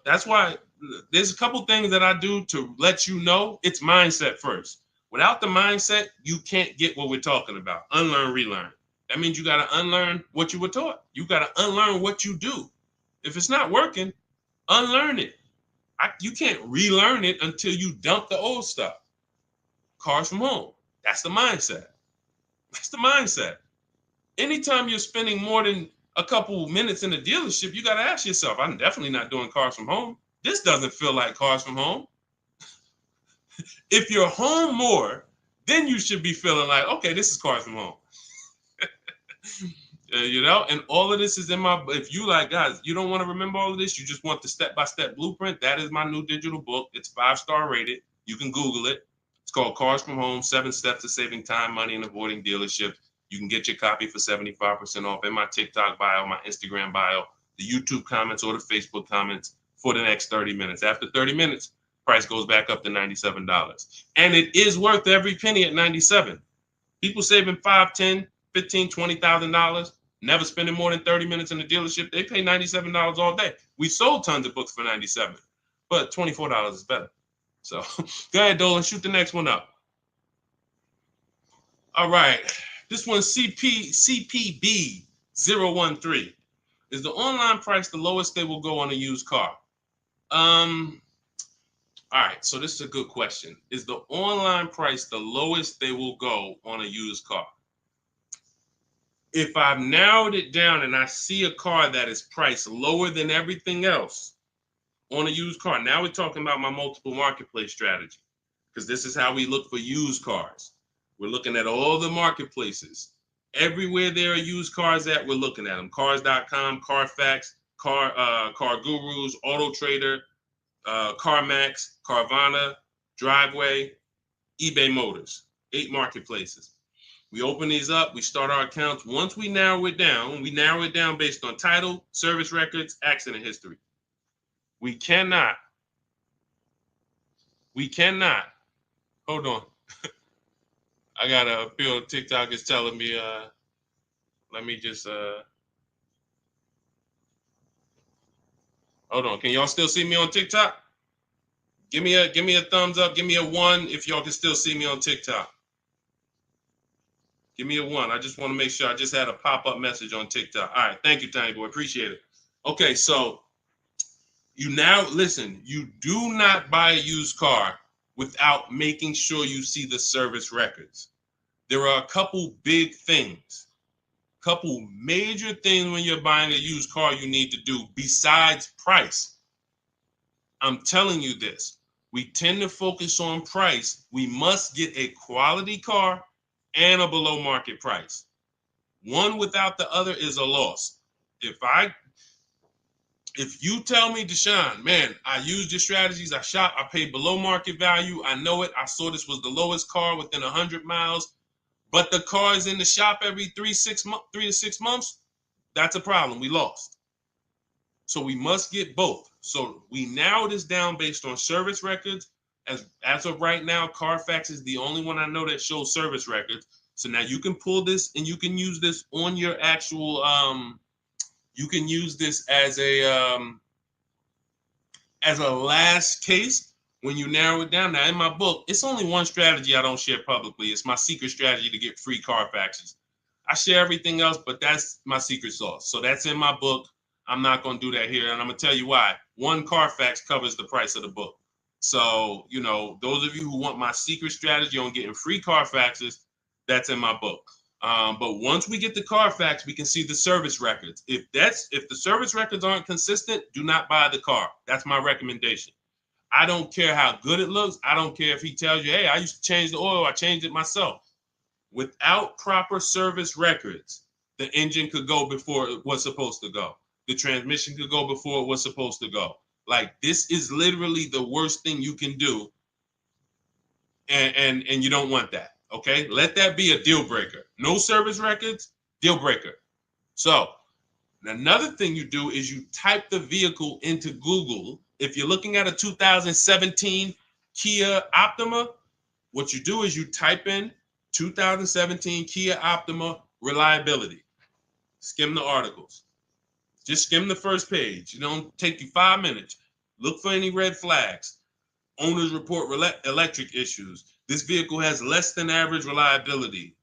Speaker 1: that's why there's a couple things that I do to let you know it's mindset first. Without the mindset, you can't get what we're talking about. Unlearn, relearn. That means you got to unlearn what you were taught. You got to unlearn what you do. If it's not working, unlearn it. You can't relearn it until you dump the old stuff. Cars from home. That's the mindset. That's the mindset. Anytime you're spending more than a couple minutes in the dealership, you got to ask yourself, I'm definitely not doing cars from home. This doesn't feel like cars from home. If you're home more, then you should be feeling like, okay, this is cars from home. And all of this is in my, if you like, guys, you don't want to remember all of this, you just want the step-by-step blueprint, that is my new digital book. It's 5-star rated. You can Google it. It's called Cars from Home, 7 Steps to Saving Time, Money, and Avoiding Dealerships. You can get your copy for 75% off in my TikTok bio, my Instagram bio, the YouTube comments, or the Facebook comments for the next 30 minutes. After 30 minutes, price goes back up to $97. And it is worth every penny at $97. People saving $5, $10, $15, $20,000, never spending more than 30 minutes in the dealership. They pay $97 all day. We sold tons of books for $97, but $24 is better. So go ahead, Dolan, shoot the next one up. All right. This one's CPB013. Is the online price the lowest they will go on a used car? All right, so this is a good question. Is the online price the lowest they will go on a used car? If I've narrowed it down and I see a car that is priced lower than everything else on a used car, now we're talking about my multiple marketplace strategy, because this is how we look for used cars. We're looking at all the marketplaces. Everywhere there are used cars at, we're looking at them. Cars.com, Carfax, Car Gurus, Auto Trader, CarMax, Carvana, Driveway, eBay Motors. 8 marketplaces. We open these up, we start our accounts. Once we narrow it down based on title, service records, accident history. We cannot, hold on. I got a feel TikTok is telling me, let me just, hold on. Can y'all still see me on TikTok? Give me a thumbs up. Give me a 1 if y'all can still see me on TikTok. Give me a 1. I just want to make sure. I just had a pop-up message on TikTok. All right. Thank you, Tiny Boy. Appreciate it. Okay, so you do not buy a used car without making sure you see the service records. There are a couple big things, couple major things when you're buying a used car you need to do besides price. I'm telling you this. We tend to focus on price. We must get a quality car and a below market price. One without the other is a loss. If you tell me, Deshone, man, I used your strategies, I shop, I paid below market value, I know it, I saw this was the lowest car within 100 miles, but the car is in the shop every 3 to 6 months, that's a problem. We lost. So we must get both. So we narrow this down based on service records. As of right now, Carfax is the only one I know that shows service records. So now you can pull this and you can use this on your actual, you can use this as a last case when you narrow it down. Now in my book, it's only one strategy I don't share publicly. It's my secret strategy to get free Carfaxes. I share everything else, but that's my secret sauce. So that's in my book. I'm not going to do that here. And I'm going to tell you why. One Carfax covers the price of the book. So, those of you who want my secret strategy on getting free Carfaxes, that's in my book. But once we get the Carfax, we can see the service records. If the service records aren't consistent, do not buy the car. That's my recommendation. I don't care how good it looks. I don't care if he tells you, hey, I used to change the oil. I changed it myself. Without proper service records, the engine could go before it was supposed to go. The transmission could go before it was supposed to go. Like, this is literally the worst thing you can do. And you don't want that. Okay, let that be a deal breaker. No service records, deal breaker. So another thing you do is you type the vehicle into Google. If you're looking at a 2017 Kia Optima, what you do is you type in 2017 Kia Optima reliability. Skim the articles. Just skim the first page. It don't take you 5 minutes. Look for any red flags. Owners report electric issues. This vehicle has less than average reliability.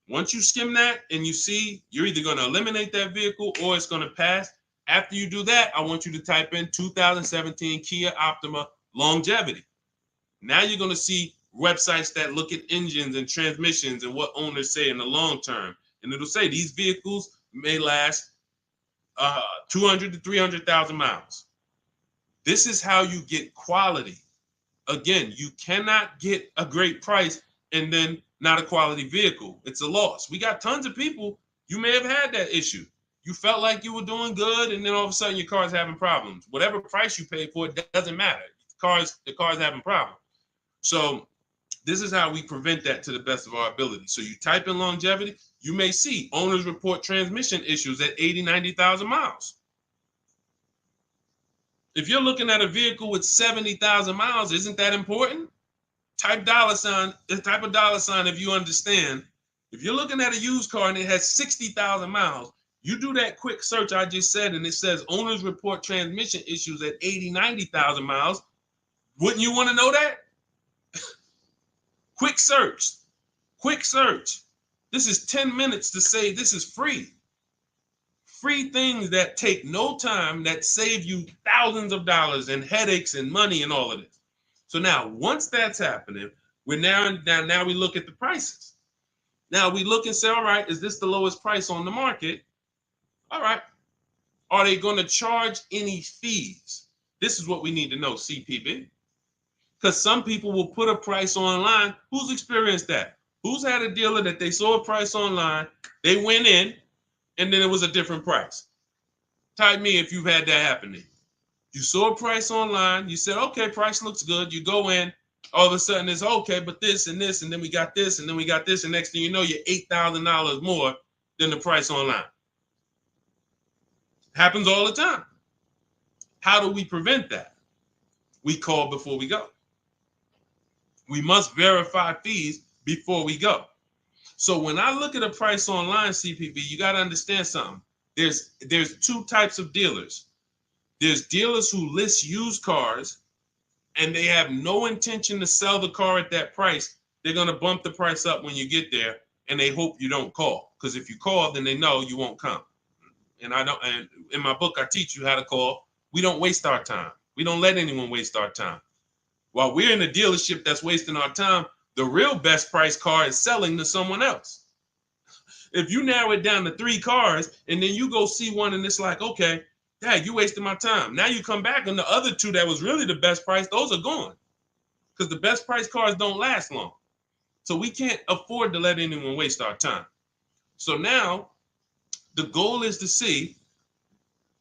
Speaker 1: Once you skim that and you see you're either going to eliminate that vehicle or it's going to pass, after you do that, I want you to type in 2017 Kia Optima longevity. Now you're going to see websites that look at engines and transmissions and what owners say in the long term. And it'll say these vehicles may last 200 to 300,000 miles. This is how you get quality. Again, you cannot get a great price and then not a quality vehicle. It's a loss. We got tons of people, you may have had that issue. You felt like you were doing good, and then all of a sudden your car's having problems. Whatever price you paid for it doesn't matter. The car's having problems. So this is how we prevent that to the best of our ability. So you type in longevity, you may see owners report transmission issues at 80, 90,000 miles. If you're looking at a vehicle with 70,000 miles, isn't that important? Type dollar sign if you understand. If you're looking at a used car and it has 60,000 miles, you do that quick search I just said, and it says owners report transmission issues at 80, 90,000 miles. Wouldn't you want to know that? Quick search. This is 10 minutes to say this is free. Free things that take no time, that save you thousands of dollars and headaches and money and all of this. So now, once that's happening, we look at the prices. Now we look and say, all right, is this the lowest price on the market? All right. Are they going to charge any fees? This is what we need to know, CPB. Because some people will put a price online. Who's experienced that? Who's had a dealer that they saw a price online, they went in, and then it was a different price? Type me if you've had that happen to you. You saw a price online, you said, okay, price looks good. You go in, all of a sudden it's okay, but this and this, and then we got this, and then we got this, and next thing you know, you're $8,000 more than the price online. Happens all the time. How do we prevent that? We call before we go. We must verify fees before we go. So when I look at a price online, CPV, you got to understand something. There's two types of dealers. There's dealers who list used cars and they have no intention to sell the car at that price. They're going to bump the price up when you get there, and they hope you don't call. Because if you call, then they know you won't come. And in my book, I teach you how to call. We don't waste our time. We don't let anyone waste our time. While we're in a dealership that's wasting our time, the real best price car is selling to someone else. If you narrow it down to 3 cars and then you go see one and it's like, okay, Dad, you wasted my time. Now you come back and the other 2 that was really the best price, those are gone. Because the best price cars don't last long. So we can't afford to let anyone waste our time. So now the goal is to see,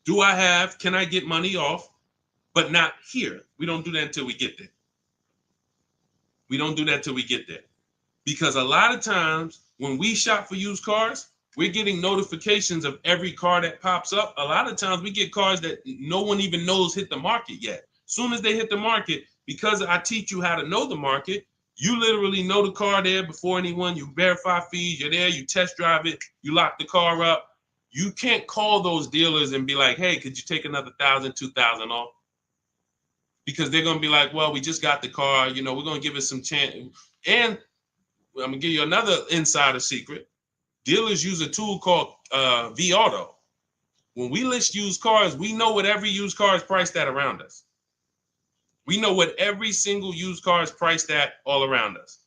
Speaker 1: can I get money off, but not here. We don't do that until we get there. Because a lot of times when we shop for used cars, we're getting notifications of every car that pops up. A lot of times we get cars that no one even knows hit the market yet. Soon as they hit the market, because I teach you how to know the market, you literally know the car there before anyone. You verify fees, you're there, you test drive it, you lock the car up. You can't call those dealers and be like, hey, could you take another $1,000, $2,000 off? Because they're going to be like, well, we just got the car. We're going to give it some chance. And I'm going to give you another insider secret. Dealers use a tool called V-Auto. When we list used cars, we know what every used car is priced at around us. We know what every single used car is priced at all around us.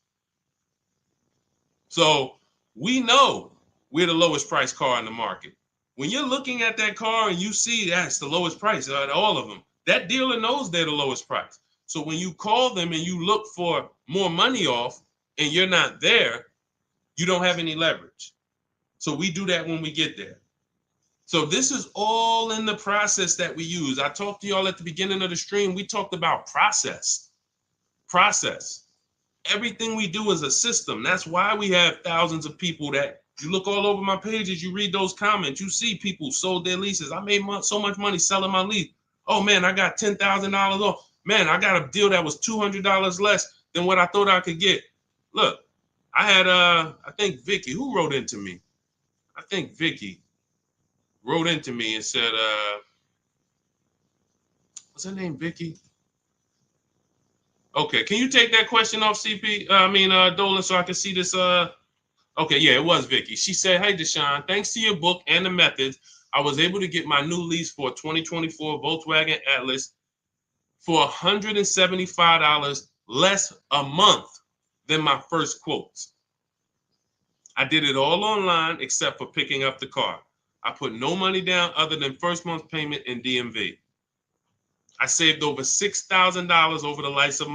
Speaker 1: So we know we're the lowest priced car in the market. When you're looking at that car and you see that's the lowest price out of all of them, that dealer knows they're the lowest price. So when you call them and you look for more money off and you're not there, you don't have any leverage. So we do that when we get there. So this is all in the process that we use. I talked to y'all at the beginning of the stream. We talked about process. Everything we do is a system. That's why we have thousands of people that you look all over my pages, you read those comments, you see people sold their leases. I made so much money selling my lease. Oh man, I got $10,000 off. Man, I got a deal that was $200 less than what I thought I could get. Look, I had, I think Vicky, who wrote into me? I think Vicky wrote into me and said, What's her name, Vicky? Okay, can you take that question off, CP? Dolan, so I can see this. Okay, yeah, it was Vicky. She said, "Hey, Deshone, thanks to your book and the methods, I was able to get my new lease for a 2024 Volkswagen Atlas for $175 less a month than my first quotes. I did it all online except for picking up the car. I put no money down other than first month's payment and DMV. I saved over $6,000 over the life of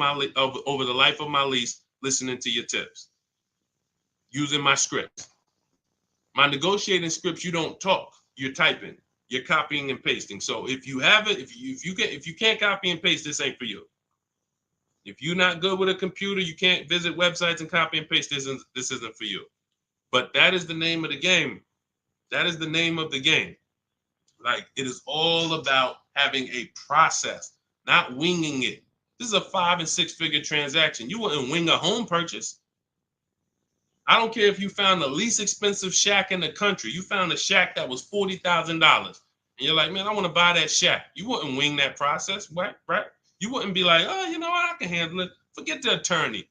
Speaker 1: my lease listening to your tips, using my scripts. My negotiating scripts, you don't talk, you're typing, you're copying and pasting. So if you have it, if you can't copy and paste, this ain't for you. If you're not good with a computer, you can't visit websites and copy and paste. This isn't for you. But that is the name of the game. That is the name of the game. Like, it is all about having a process, not winging it. This is a 5 and 6 figure transaction. You wouldn't wing a home purchase. I don't care if you found the least expensive shack in the country. You found a shack that was $40,000. And you're like, man, I want to buy that shack. You wouldn't wing that process, right? You wouldn't be like, oh, you know what? I can handle it. Forget the attorney.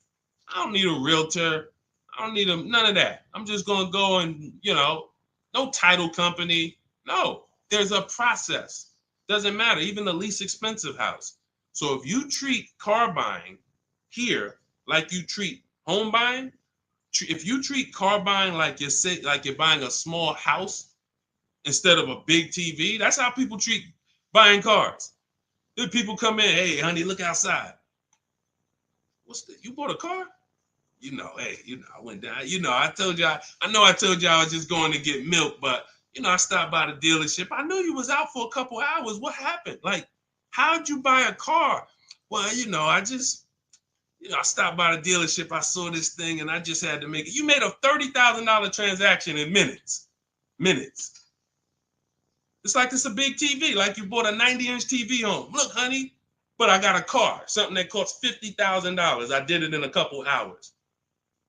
Speaker 1: I don't need a realtor. I don't need none of that. I'm just going to go and, no title company. No, there's a process. Doesn't matter. Even the least expensive house. So if you treat car buying here like you treat home buying, if you treat car buying like you're buying a small house instead of a big TV, that's how people treat buying cars. Then people come in, hey, honey, look outside. You bought a car? Hey, I went down. I told you, I told you I was just going to get milk, but I stopped by the dealership. I knew you was out for a couple hours. What happened? Like, how'd you buy a car? Well, I stopped by the dealership. I saw this thing and I just had to make it. You made a $30,000 transaction in minutes. It's like it's a big TV, like you bought a 90-inch TV home. Look, honey, but I got a car, something that costs $50,000. I did it in a couple hours.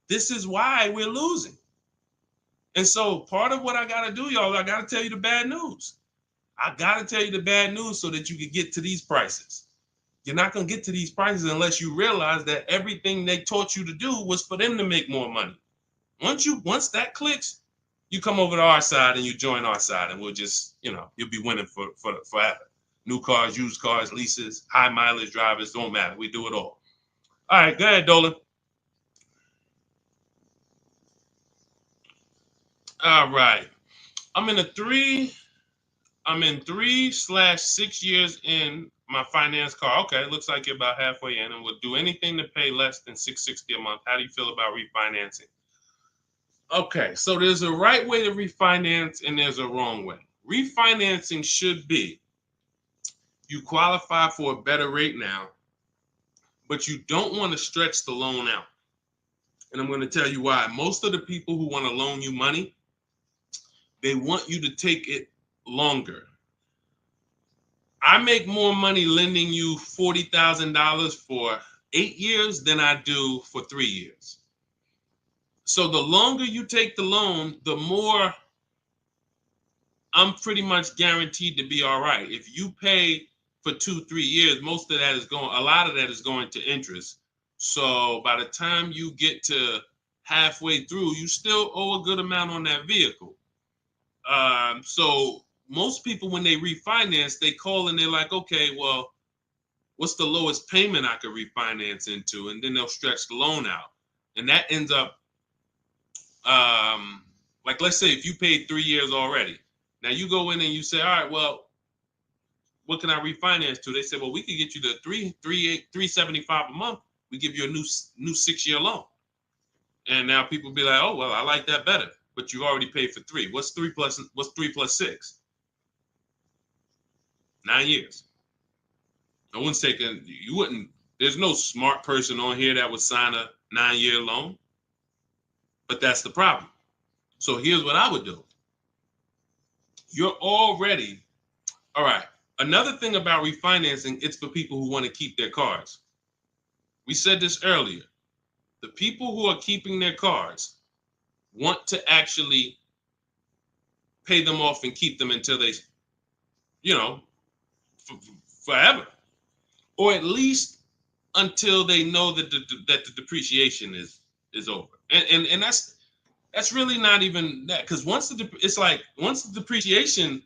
Speaker 1: This is why we're losing. And so part of what I got to do, y'all, I got to tell you the bad news. I got to tell you the bad news so that you can get to these prices. You're not going to get to these prices unless you realize that everything they taught you to do was for them to make more money. Once that clicks, you come over to our side and you join our side, and we'll just, you'll be winning for forever. New cars, used cars, leases, high mileage drivers, don't matter. We do it all. All right, go ahead, Dolan. All right. I'm in 3/6 years in my finance car. Okay, it looks like you're about halfway in, and would do anything to pay less than $660 a month. How do you feel about refinancing? Okay, so there's a right way to refinance and there's a wrong way. Refinancing should be you qualify for a better rate now, but you don't want to stretch the loan out. And I'm going to tell you why. Most of the people who want to loan you money, they want you to take it longer. I make more money lending you $40,000 for 8 years than I do for 3 years. So the longer you take the loan, the more I'm pretty much guaranteed to be all right. If you pay for 2-3 years, a lot of that is going to interest. So by the time you get to halfway through, you still owe a good amount on that vehicle. So most people, when they refinance, they call and they're like, okay, well, what's the lowest payment I could refinance into? And then they'll stretch the loan out. And that ends up, like, let's say if you paid 3 years already. Now you go in and you say, all right, well, what can I refinance to? They say, well, we could get you the $375 a month. We give you a new 6-year loan. And now people be like, oh, well, I like that better. But you already paid for 3. What's 3 plus 6? 9 years. No one's taking, there's no smart person on here that would sign a 9-year loan. But that's the problem. So here's what I would do. You're already, all right. Another thing about refinancing, it's for people who want to keep their cars. We said this earlier. The people who are keeping their cars want to actually pay them off and keep them until they, forever. or at least until they know that the depreciation is over. And that's really not even that, because once the depreciation,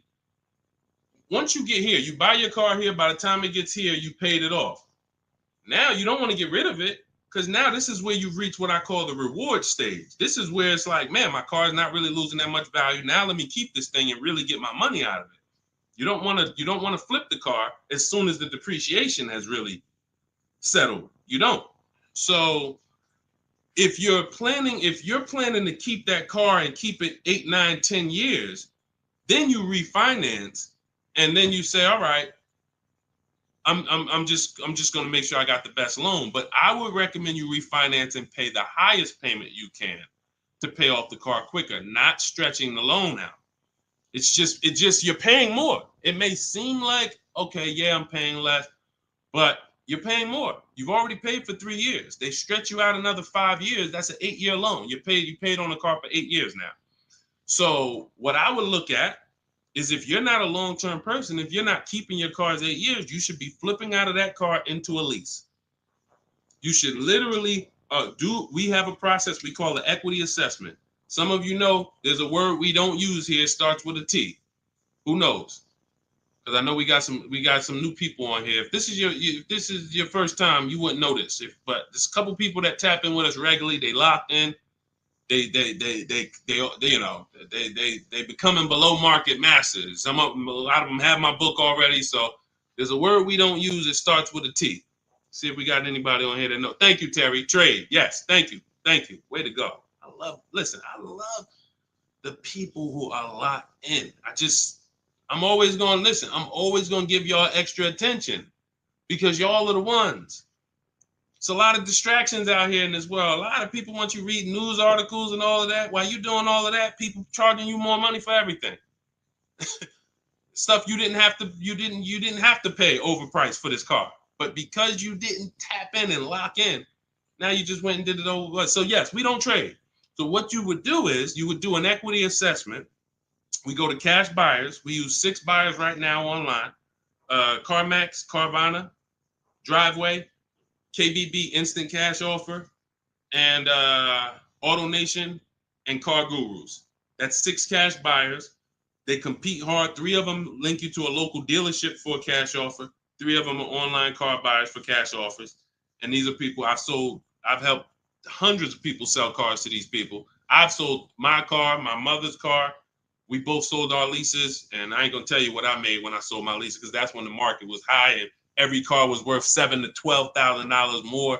Speaker 1: once you get here, you buy your car here, by the time it gets here, you paid it off. Now you don't want to get rid of it, because now this is where you've reached what I call the reward stage. This is where it's like, man, my car is not really losing that much value. Now let me keep this thing and really get my money out of it. You don't want to flip the car as soon as the depreciation has really settled. You don't. So if you're planning to keep that car and keep it 8, 9, 10 years, then you refinance, and then you say, all right, I'm just going to make sure I got the best loan. But I would recommend you refinance and pay the highest payment you can to pay off the car quicker, not stretching the loan out. It's just you're paying more. It may seem like, okay, yeah, I'm paying less, but you're paying more. You've already paid for 3 years. They stretch you out another 5 years. That's an 8-year loan. You paid on the car for 8 years now. So what I would look at is, if you're not a long-term person, if you're not keeping your cars 8 years, you should be flipping out of that car into a lease. You should literally we have a process we call the equity assessment. Some of you know there's a word we don't use here. It starts with a T. Who knows? Because I know we got some new people on here. If this is your first time, you wouldn't know this. But there's a couple people that tap in with us regularly. They locked in. They becoming below market masters. A lot of them have my book already. So there's a word we don't use. It starts with a T. See if we got anybody on here that know. Thank you, Terry. Trade. Yes. Thank you. Way to go. I love the people who are locked in. I'm always going to listen. I'm always going to give y'all extra attention, because y'all are the ones. It's a lot of distractions out here in this world. A lot of people want you reading news articles and all of that. While you doing all of that, people charging you more money for everything. Stuff you didn't have to pay overpriced for this car. But because you didn't tap in and lock in, now you just went and did it over. So yes, we don't trade. So what you would do is you would do an equity assessment. We go to cash buyers. We use 6 buyers right now online. CarMax, Carvana, Driveway, KBB Instant Cash Offer, and AutoNation and Car Gurus. That's 6 cash buyers. They compete hard. 3 of them link you to a local dealership for a cash offer. 3 of them are online car buyers for cash offers. And these are people I've helped hundreds of people sell cars to these people. I've sold my car, my mother's car. We both sold our leases, and I ain't gonna tell you what I made when I sold my leases, because that's when the market was high and every car was worth $7,000 to $12,000 more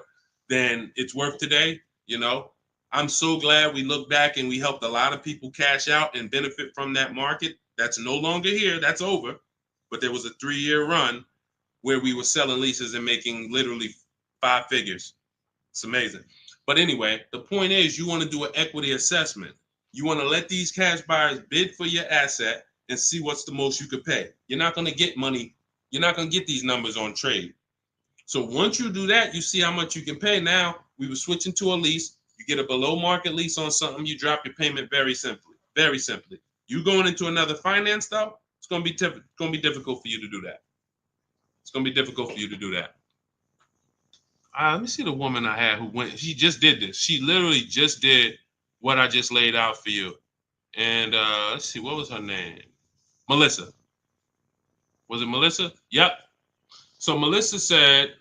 Speaker 1: than it's worth today. You know, I'm so glad we look back and we helped a lot of people cash out and benefit from that market. That's no longer here. That's over. But there was a 3-year run where we were selling leases and making literally 5 figures. It's amazing. But anyway, the point is, you want to do an equity assessment. You want to let these cash buyers bid for your asset and see what's the most you could pay. You're not going to get money. You're not going to get these numbers on trade. So once you do that, you see how much you can pay. Now, we were switching to a lease. You get a below market lease on something, you drop your payment very simply. Very simply. You going into another finance though, it's going to be difficult for you to do that. It's going to be difficult for you to do that. Let me see the woman I had who went. She just did this. She literally just did what I just laid out for you. And let's see, what was her name? Melissa. Was it Melissa? Yep. So Melissa said,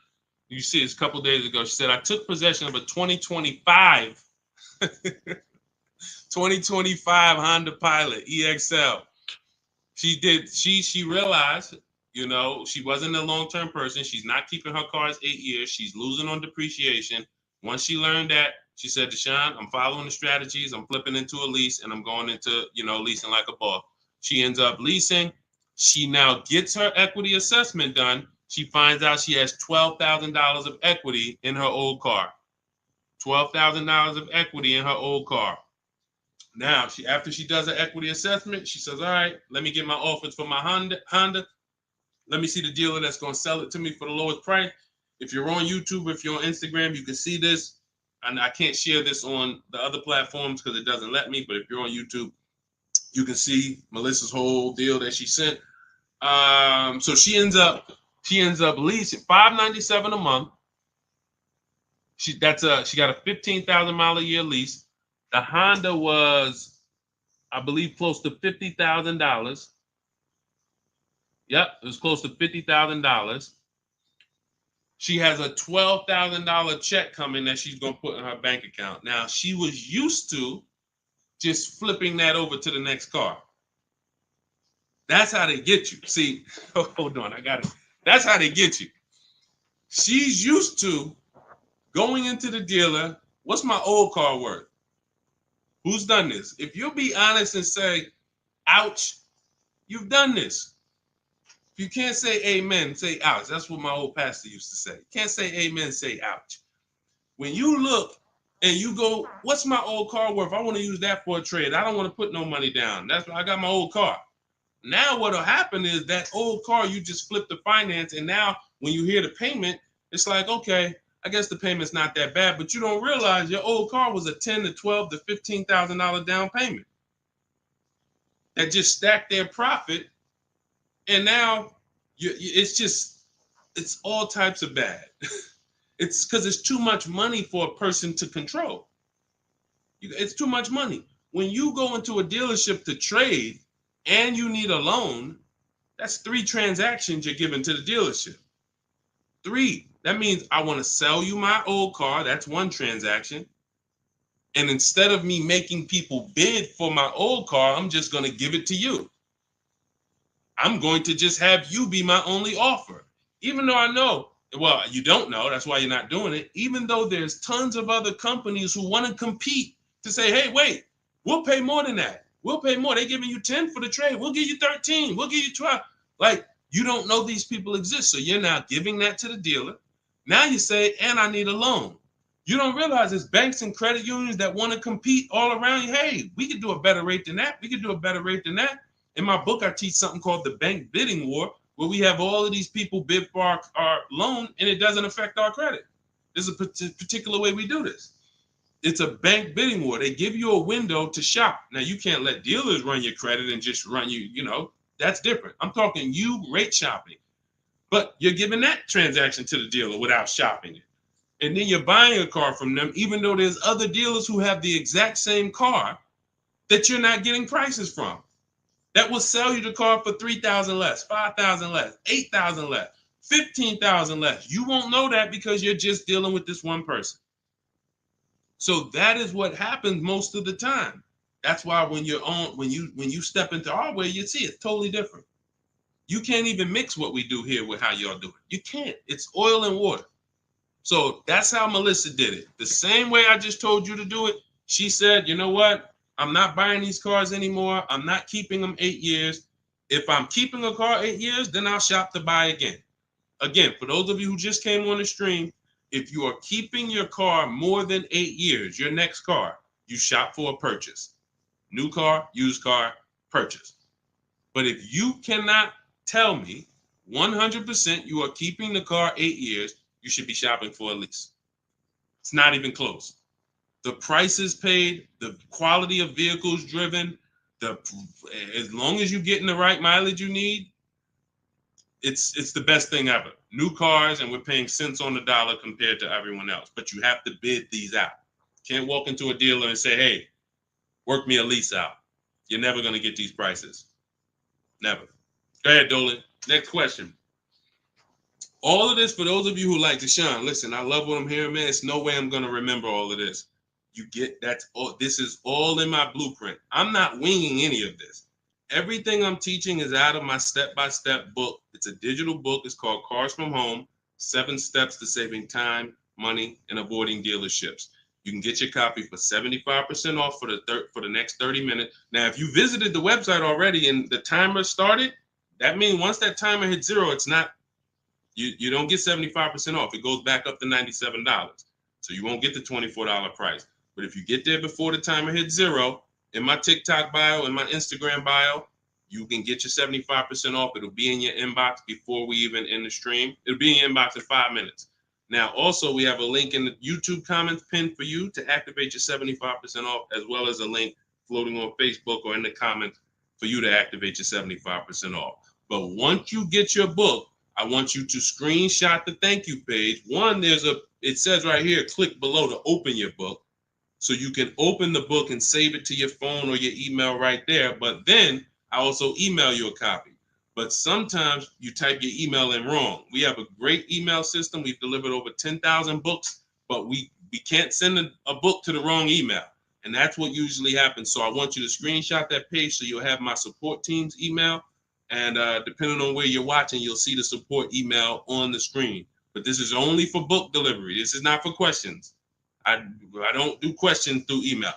Speaker 1: you see this a couple days ago, she said, I took possession of a 2025 Honda Pilot EXL. She realized, you know, she wasn't a long-term person. She's not keeping her cars 8 years. She's losing on depreciation. Once she learned that, she said, Deshone, I'm following the strategies. I'm flipping into a lease and I'm going into, leasing like a boss. She ends up leasing. She now gets her equity assessment done. She finds out she has $12,000 of equity in her old car. $12,000 of equity in her old car. Now, after she does her equity assessment, she says, all right, let me get my offers for my Honda. Let me see the dealer that's going to sell it to me for the lowest price. If you're on YouTube, if you're on Instagram, you can see this. And I can't share this on the other platforms because it doesn't let me. But if you're on YouTube, you can see Melissa's whole deal that she sent. So she ends up She ends up leasing $597 a month. She got a 15,000 mile a year lease. The Honda was, I believe, close to $50,000. Yep, it was close to $50,000. She has a $12,000 check coming that she's gonna put in her bank account. Now she was used to just flipping that over to the next car. That's how they get you. See, hold on, I got it. That's how they get you. She's used to going into the dealer. What's my old car worth? Who's done this? If you'll be honest and say, ouch, you've done this. If you can't say amen, say ouch. That's what my old pastor used to say. Can't say amen, say ouch. When you look and you go, what's my old car worth? I want to use that for a trade. I don't want to put no money down. That's why I got my old car. Now what'll happen is that old car, you just flip the finance, and now when you hear the payment, it's like, okay, I guess the payment's not that bad, but you don't realize your old car was a $10,000 to $12,000 to $15,000 down payment that just stacked their profit, and now it's all types of bad. It's because it's too much money for a person to control. It's too much money. When you go into a dealership to trade and you need a loan, that's 3 transactions you're giving to the dealership. 3. That means I want to sell you my old car. That's 1 transaction. And instead of me making people bid for my old car, I'm just going to give it to you. I'm going to just have you be my only offer. Even though I know, well, you don't know, that's why you're not doing it. Even though there's tons of other companies who want to compete to say, hey, wait, we'll pay more than that. We'll pay more. They're giving you 10 for the trade. We'll give you 13. We'll give you 12. Like, you don't know these people exist. So you're now giving that to the dealer. Now you say, and I need a loan. You don't realize there's banks and credit unions that want to compete all around you. Hey, we could do a better rate than that. We could do a better rate than that. In my book, I teach something called the bank bidding war, where we have all of these people bid for our loan, and it doesn't affect our credit. There's a particular way we do this. It's a bank bidding war. They give you a window to shop. Now, you can't let dealers run your credit and just run you, that's different. I'm talking you rate shopping. But you're giving that transaction to the dealer without shopping it. And then you're buying a car from them, even though there's other dealers who have the exact same car that you're not getting prices from. That will sell you the car for $3,000 less, $5,000 less, $8,000 less, $15,000 less. You won't know that because you're just dealing with this one person. So that is what happens most of the time. That's why when you step into our way, you see it's totally different. You can't even mix what we do here with how y'all do it. You can't. It's oil and water. So that's how Melissa did it. The same way I just told you to do it. She said, you know what? I'm not buying these cars anymore. I'm not keeping them 8 years. If I'm keeping a car 8 years, then I'll shop to buy again. Again, for those of you who just came on the stream, if you are keeping your car more than 8 years, your next car, you shop for a purchase. New car, used car, purchase. But if you cannot tell me 100% you are keeping the car 8 years, you should be shopping for a lease. It's not even close. The prices paid, the quality of vehicles driven, as long as you're getting the right mileage you need, it's the best thing ever. New cars, and we're paying cents on the dollar compared to everyone else. But you have to bid these out. Can't walk into a dealer and say, hey, work me a lease out. You're never going to get these prices. Never. Go ahead, Dolan. Next question. All of this, for those of you who like Deshone, listen, I love what I'm hearing, man. It's no way I'm going to remember all of this. You get that's all. This is all in my blueprint. I'm not winging any of this. Everything I'm teaching is out of my step-by-step book. It's a digital book. It's called Cars from Home, 7 Steps to Saving Time, Money, and Avoiding Dealerships. You can get your copy for 75% off for the next 30 minutes. Now, if you visited the website already and the timer started, that means once that timer hits 0, it's not, you don't get 75% off. It goes back up to $97. So you won't get the $24 price. But if you get there before the timer hits 0, in my TikTok bio, in my Instagram bio, you can get your 75% off. It'll be in your inbox before we even end the stream. It'll be in your inbox in 5 minutes. Now, also, we have a link in the YouTube comments pinned for you to activate your 75% off, as well as a link floating on Facebook or in the comments for you to activate your 75% off. But once you get your book, I want you to screenshot the thank you page. One, it says right here, click below to open your book. So you can open the book and save it to your phone or your email right there. But then I also email you a copy. But sometimes you type your email in wrong. We have a great email system. We've delivered over 10,000 books, but we can't send a book to the wrong email. And that's what usually happens. So I want you to screenshot that page so you'll have my support team's email. And depending on where you're watching, you'll see the support email on the screen. But this is only for book delivery. This is not for questions. I don't do questions through email.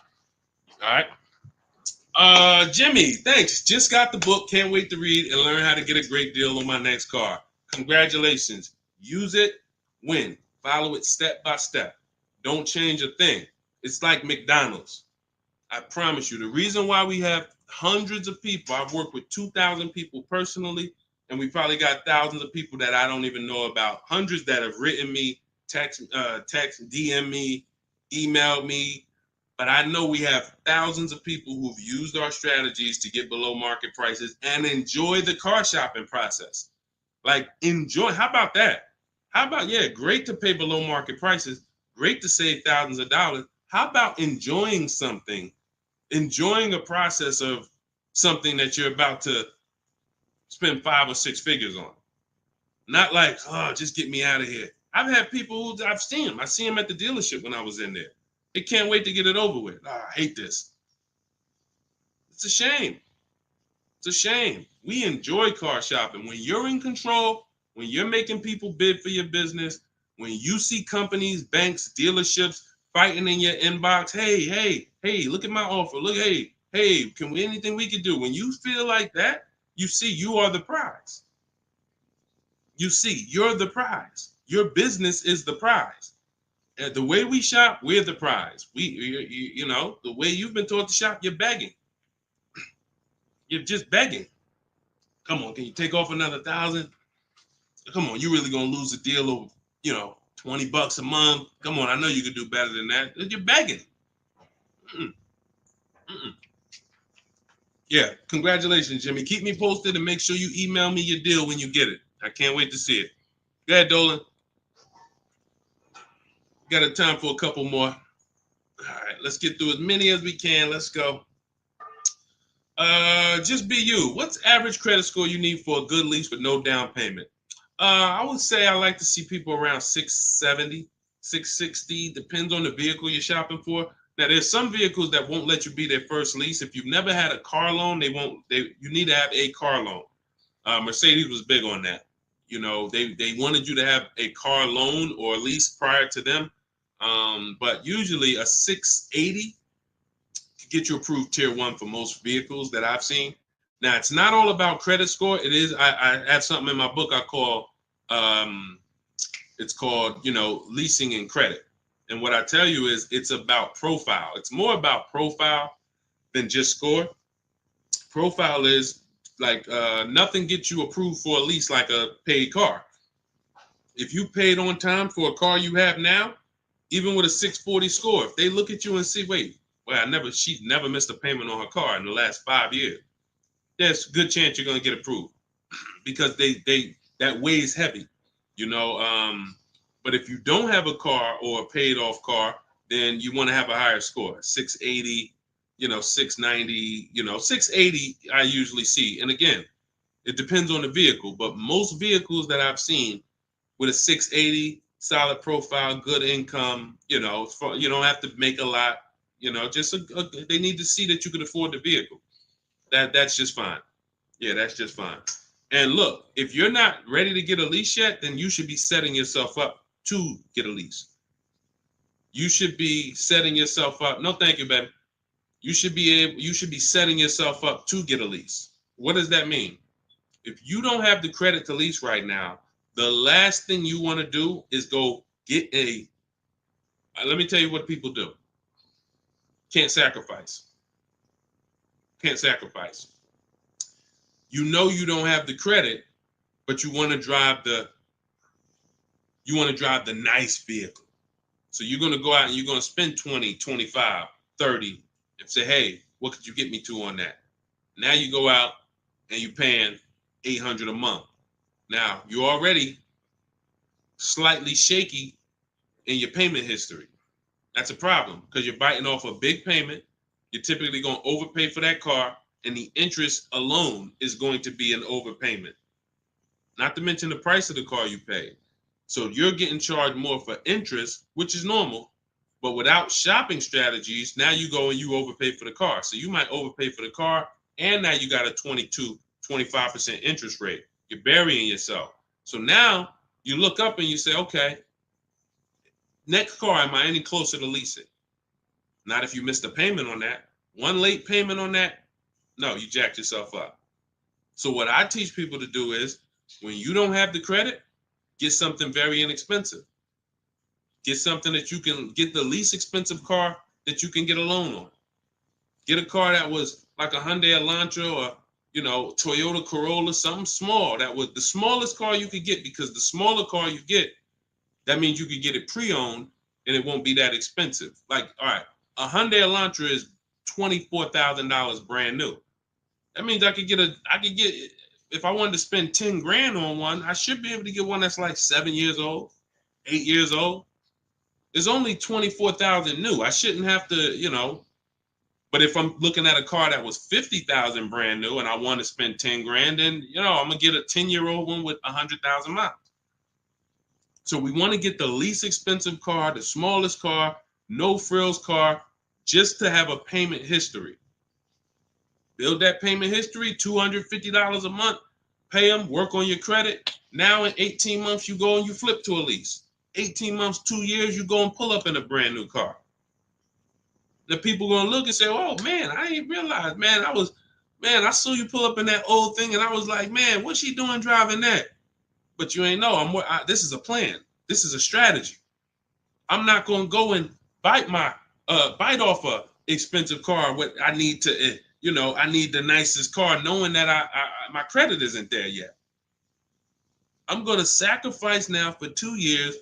Speaker 1: All right. Jimmy, thanks. Just got the book. Can't wait to read and learn how to get a great deal on my next car. Congratulations. Use it, win. Follow it step by step. Don't change a thing. It's like McDonald's. I promise you. The reason why we have hundreds of people, I've worked with 2,000 people personally, and we probably got thousands of people that I don't even know about. Hundreds that have written me, text, DM me, emailed me. But I know we have thousands of people who've used our strategies to get below market prices and enjoy the car shopping process. Like, enjoy. How about that? How about, yeah, great to pay below market prices, great to save thousands of dollars. How about enjoying something, enjoying a process of something that you're about to spend 5 or 6 figures on? Not like, oh, just get me out of here. I've had people who I've seen them. I see them at the dealership when I was in there. They can't wait to get it over with. Oh, I hate this. It's a shame. It's a shame. We enjoy car shopping. When you're in control, when you're making people bid for your business, when you see companies, banks, dealerships fighting in your inbox, hey, look at my offer. Look, hey, can we anything we can do? When you feel like that, you see you are the prize. You see, you're the prize. Your business is the prize. The way we shop, we're the prize. You know, the way you've been taught to shop, you're begging. You're just begging. Come on, can you take off another 1,000? Come on, you really gonna lose a deal over, $20 a month? Come on, I know you could do better than that. You're begging. Mm-mm. Mm-mm. Yeah, congratulations, Jimmy. Keep me posted and make sure you email me your deal when you get it. I can't wait to see it. Go ahead, Dolan. Got a time for a couple more. All right, let's get through as many as we can. Let's go. Just be you. What's average credit score you need for a good lease with no down payment? I would say I like to see people around 670, 660. Depends on the vehicle you're shopping for. Now, there's some vehicles that won't let you be their first lease. If you've never had a car loan, you need to have a car loan. Mercedes was big on that. They wanted you to have a car loan or lease prior to them. But usually a 680 can get you approved tier 1 for most vehicles that I've seen. Now, it's not all about credit score. It is. I have something in my book I call, it's called, leasing and credit. And what I tell you is it's about profile. It's more about profile than just score. Profile is like nothing gets you approved for a lease like a paid car. If you paid on time for a car you have now, even with a 640 score, if they look at you and see, wait, well, she's never missed a payment on her car in the last 5 years. There's a good chance you're going to get approved because that weighs heavy, But if you don't have a car or a paid off car, then you want to have a higher score, 680, 690, 680 I usually see. And again, it depends on the vehicle, but most vehicles that I've seen with a 680, solid profile, good income, you don't have to make a lot, they need to see that you can afford the vehicle. That's just fine. Yeah, that's just fine. And look, if you're not ready to get a lease yet, then you should be setting yourself up to get a lease. You should be setting yourself up. No, thank you, baby. You should be setting yourself up to get a lease. What does that mean? If you don't have the credit to lease right now, the last thing you want to do is go get let me tell you what people do. Can't sacrifice. Can't sacrifice. You don't have the credit, but you want to drive the nice vehicle. So you're going to go out and you're going to spend 20, 25, 30 and say, hey, what could you get me to on that? Now you go out and you're paying $800 a month. Now, you're already slightly shaky in your payment history. That's a problem because you're biting off a big payment. You're typically going to overpay for that car, and the interest alone is going to be an overpayment. Not to mention the price of the car you pay. So you're getting charged more for interest, which is normal. But without shopping strategies, now you go and you overpay for the car. So you might overpay for the car, and now you got a 25% interest rate. You're burying yourself. So now you look up and you say, okay, next car, am I any closer to leasing? Not if you missed a payment on that. One late payment on that, no, you jacked yourself up. So what I teach people to do is, when you don't have the credit, get something very inexpensive. Get something that you can get, the least expensive car that you can get a loan on. Get a car that was like a Hyundai Elantra or, Toyota Corolla, something small. That was the smallest car you could get, because the smaller car you get, that means you could get it pre-owned and it won't be that expensive. Like, all right, a Hyundai Elantra is $24,000 brand new. That means I could get, if I wanted to spend 10 grand on one, I should be able to get one that's like 7 years old, 8 years old. It's only 24,000 new. I shouldn't have to, but if I'm looking at a car that was 50,000 brand new and I want to spend 10 grand, then, I'm going to get a 10-year-old one with 100,000 miles. So we want to get the least expensive car, the smallest car, no frills car, just to have a payment history. Build that payment history, $250 a month, pay them, work on your credit. Now in 18 months, you go and you flip to a lease. 18 months, 2 years, you go and pull up in a brand new car. The people going to look and say, oh, man, I ain't realized, man, I saw you pull up in that old thing, and I was like, man, what's she doing driving that? But you ain't know, this is a plan. This is a strategy. I'm not going to go and bite off a expensive car. What I need to, I need the nicest car, knowing that my credit isn't there yet. I'm going to sacrifice now for 2 years,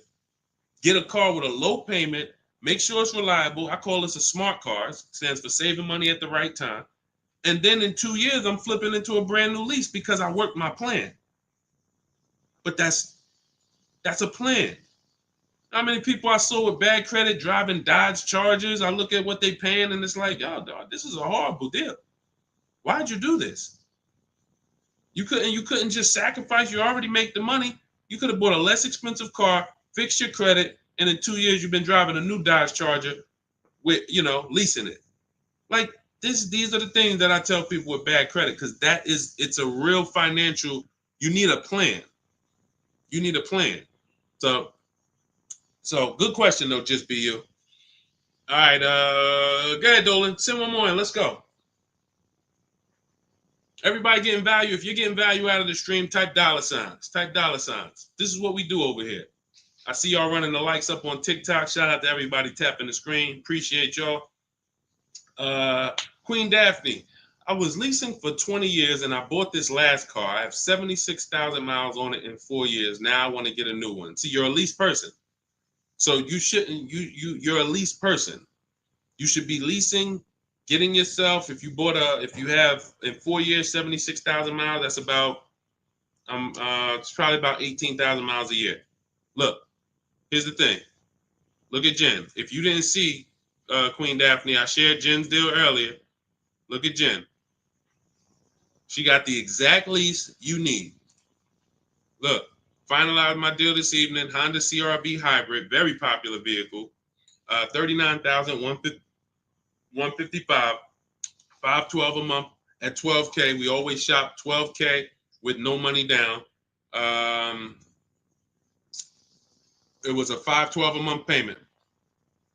Speaker 1: get a car with a low payment, make sure it's reliable. I call this a smart car. It stands for saving money at the right time. And then in 2 years, I'm flipping into a brand new lease because I worked my plan. But that's a plan. How many people I saw with bad credit driving Dodge Chargers? I look at what they paying and it's like, yo, dog, this is a horrible deal. Why'd you do this? You couldn't just sacrifice. You already make the money. You could have bought a less expensive car, fixed your credit, and in 2 years you've been driving a new Dodge Charger with, leasing it. Like these are the things that I tell people with bad credit, because it's a real financial, you need a plan. You need a plan. So good question though, just be you. All right, go ahead, Dolan. Send one more in. Let's go. Everybody getting value. If you're getting value out of the stream, type dollar signs. Type dollar signs. This is what we do over here. I see y'all running the likes up on TikTok. Shout out to everybody tapping the screen. Appreciate y'all. Queen Daphne, I was leasing for 20 years and I bought this last car. I have 76,000 miles on it in 4 years. Now I want to get a new one. See, you're a lease person. So you shouldn't, you're a lease person. You should be leasing, getting yourself, if you have in 4 years, 76,000 miles, that's about, it's probably about 18,000 miles a year. Look, here's the thing. Look at Jen. If you didn't see Queen Daphne, I shared Jen's deal earlier. Look at Jen. She got the exact lease you need. Look, finalized my deal this evening. Honda CR-V hybrid, very popular vehicle. 39,155, 512 a month at 12K. We always shop 12K with no money down. It was a 512 a month payment.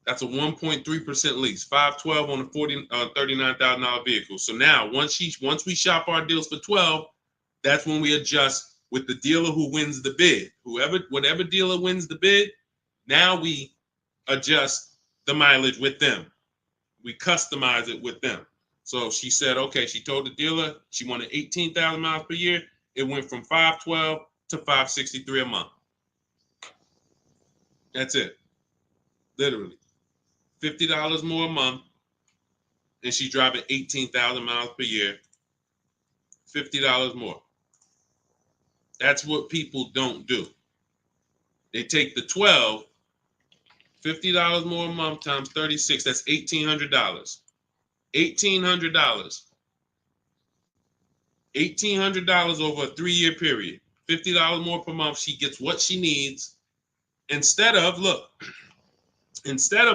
Speaker 1: That's a 1.3% lease. 512 on a $39,000 vehicle. So now once we shop our deals for 12, that's when we adjust with the dealer who wins the bid. Whatever dealer wins the bid, now we adjust the mileage with them. We customize it with them. So she said, okay, she told the dealer she wanted 18,000 miles per year. It went from 512 to 563 a month. That's it. Literally. $50 more a month. And she's driving 18,000 miles per year. $50 more. That's what people don't do. They take the 12, $50 more a month times 36, that's $1,800. $1,800. $1,800 over a 3-year period. $50 more per month. She gets what she needs instead of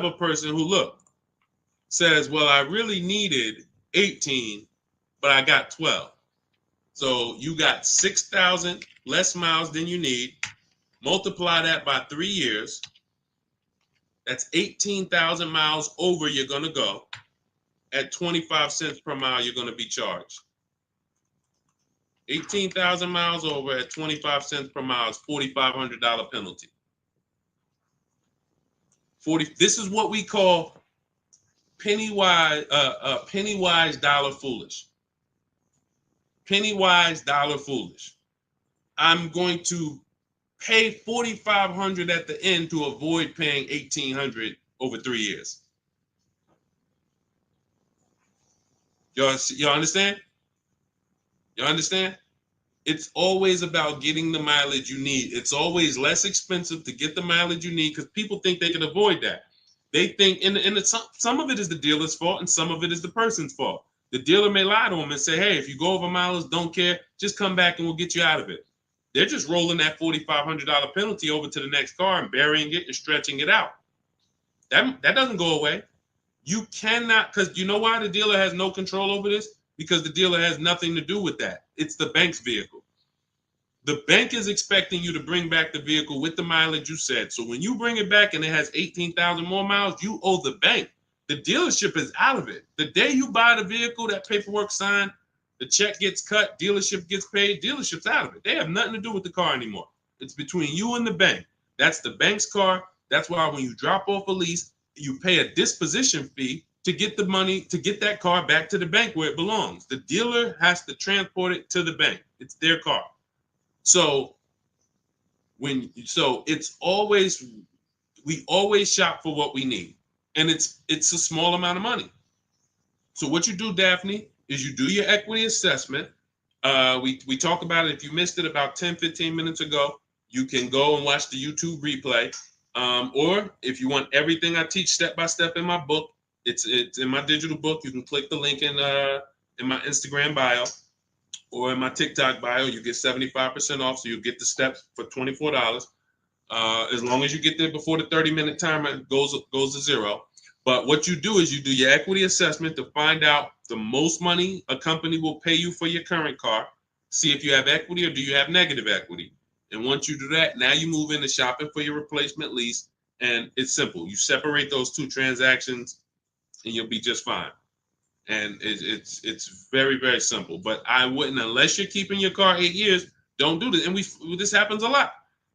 Speaker 1: a person who says, well, I really needed 18, but I got 12. So you got 6,000 less miles than you need. Multiply that by 3 years. That's 18,000 miles over you're going to go. At 25 cents per mile, you're going to be charged. 18,000 miles over at 25 cents per mile is $4,500 penalty. This is what we call penny wise, dollar foolish. Penny wise, dollar foolish. I'm going to pay $4,500 at the end to avoid paying $1,800 over 3 years. Y'all understand? You understand? It's always about getting the mileage you need. It's always less expensive to get the mileage you need because people think they can avoid that. They think, some of it is the dealer's fault and some of it is the person's fault. The dealer may lie to them and say, hey, if you go over mileage, don't care, just come back and we'll get you out of it. They're just rolling that $4,500 penalty over to the next car and burying it and stretching it out. That doesn't go away. You cannot, because you know why the dealer has no control over this? Because the dealer has nothing to do with that. It's the bank's vehicle. The bank is expecting you to bring back the vehicle with the mileage you said. So when you bring it back and it has 18,000 more miles, you owe the bank. The dealership is out of it. The day you buy the vehicle, that paperwork signed, the check gets cut, dealership gets paid, dealership's out of it. They have nothing to do with the car anymore. It's between you and the bank. That's the bank's car. That's why when you drop off a lease, you pay a disposition fee to get the money, to get that car back to the bank where it belongs. The dealer has to transport it to the bank. It's their car. So it's always, we always shop for what we need. And it's a small amount of money. So what you do, Daphne, is you do your equity assessment. We talked about it. If you missed it about 10, 15 minutes ago, you can go and watch the YouTube replay. Or if you want everything I teach step by step in my book, it's in my digital book. You can click the link in my Instagram bio or in my TikTok bio. You get 75% off, so you get the steps for $24. As long as you get there before the 30-minute timer goes to zero. But what you do is you do your equity assessment to find out the most money a company will pay you for your current car. See if you have equity or do you have negative equity. And once you do that, now you move into shopping for your replacement lease. And it's simple. You separate those two transactions and you'll be just fine. And it's very, very simple. But I wouldn't, unless you're keeping your car 8 years, don't do this. And this happens a lot.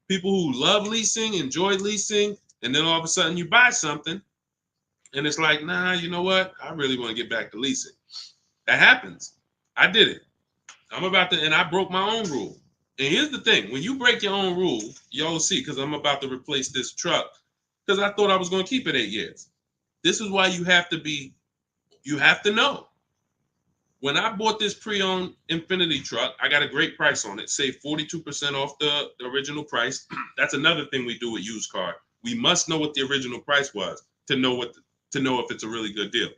Speaker 1: People who love leasing, enjoy leasing, and then all of a sudden you buy something and it's like, nah, you know what? I really want to get back to leasing. That happens. I did it. And I broke my own rule. And here's the thing. When you break your own rule, y'all see, because I'm about to replace this truck, because I thought I was going to keep it 8 years. This is why you have to know. When I bought this pre-owned Infiniti truck, I got a great price on it. Saved 42% off the original price. That's another thing we do with used car. We must know what the original price was to know if it's a really good deal.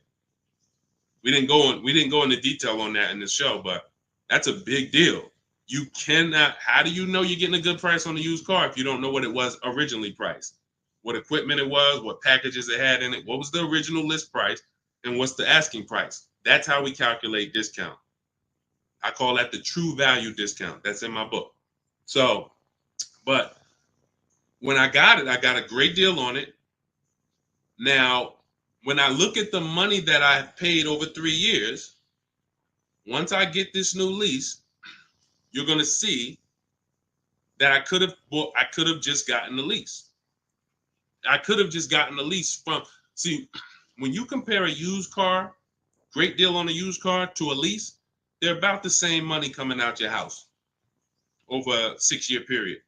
Speaker 1: We didn't go into detail on that in this show, but that's a big deal. You cannot. How do you know you're getting a good price on a used car if you don't know what it was originally priced? What equipment it was, what packages it had in it, what was the original list price, and what's the asking price? That's how we calculate discount. I call that the true value discount. That's in my book. So, but when I got it, I got a great deal on it. Now, when I look at the money that I paid over 3 years, once I get this new lease, you're going to see that I could have just gotten the lease. I could have just gotten the lease when you compare a used car, great deal on a used car, to a lease, they're about the same money coming out your house over a 6-year period.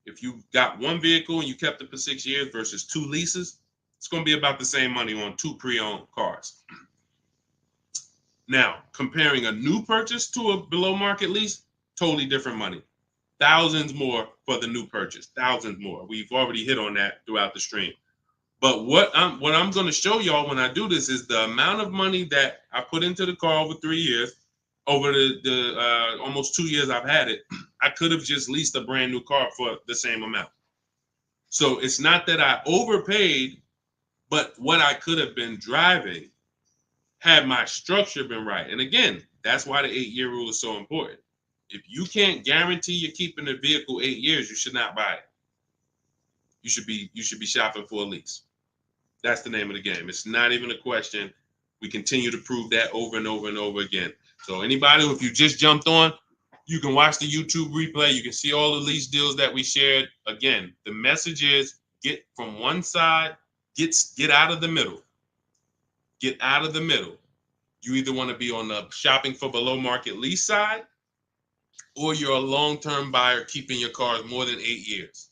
Speaker 1: If you got one vehicle and you kept it for 6 years versus 2 leases, it's going to be about the same money on 2 pre-owned cars. Now, comparing a new purchase to a below market lease, totally different money. thousands more for the new purchase, thousands more. We've already hit on that throughout the stream. But what I'm going to show y'all when I do this is the amount of money that I put into the car over 3 years, over the almost 2 years I've had it. I could have just leased a brand new car for the same amount. So it's not that I overpaid, but what I could have been driving had my structure been right. And again, that's why the 8-year rule is so important. If you can't guarantee you're keeping the vehicle 8 years, you should not buy it. You should be shopping for a lease. That's the name of the game. It's not even a question. We continue to prove that over and over and over again. So anybody, if you just jumped on, you can watch the YouTube replay. You can see all the lease deals that we shared. Again, the message is get from one side, get out of the middle. Get out of the middle. You either want to be on the shopping for below market lease side, or you're a long-term buyer keeping your cars more than 8 years.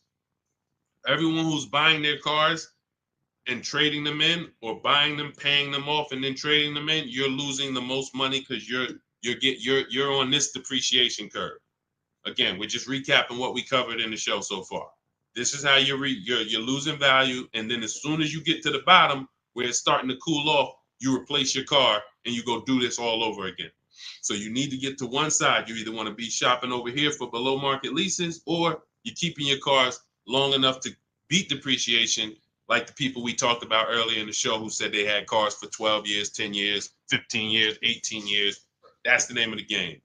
Speaker 1: Everyone who's buying their cars and trading them in, or buying them, paying them off, and then trading them in, you're losing the most money because you're on this depreciation curve. Again, we're just recapping what we covered in the show so far. This is how you're losing value, and then as soon as you get to the bottom where it's starting to cool off, you replace your car and you go do this all over again. So you need to get to one side. You either want to be shopping over here for below market leases, or you're keeping your cars long enough to beat depreciation, like the people we talked about earlier in the show who said they had cars for 12 years, 10 years, 15 years, 18 years. That's the name of the game.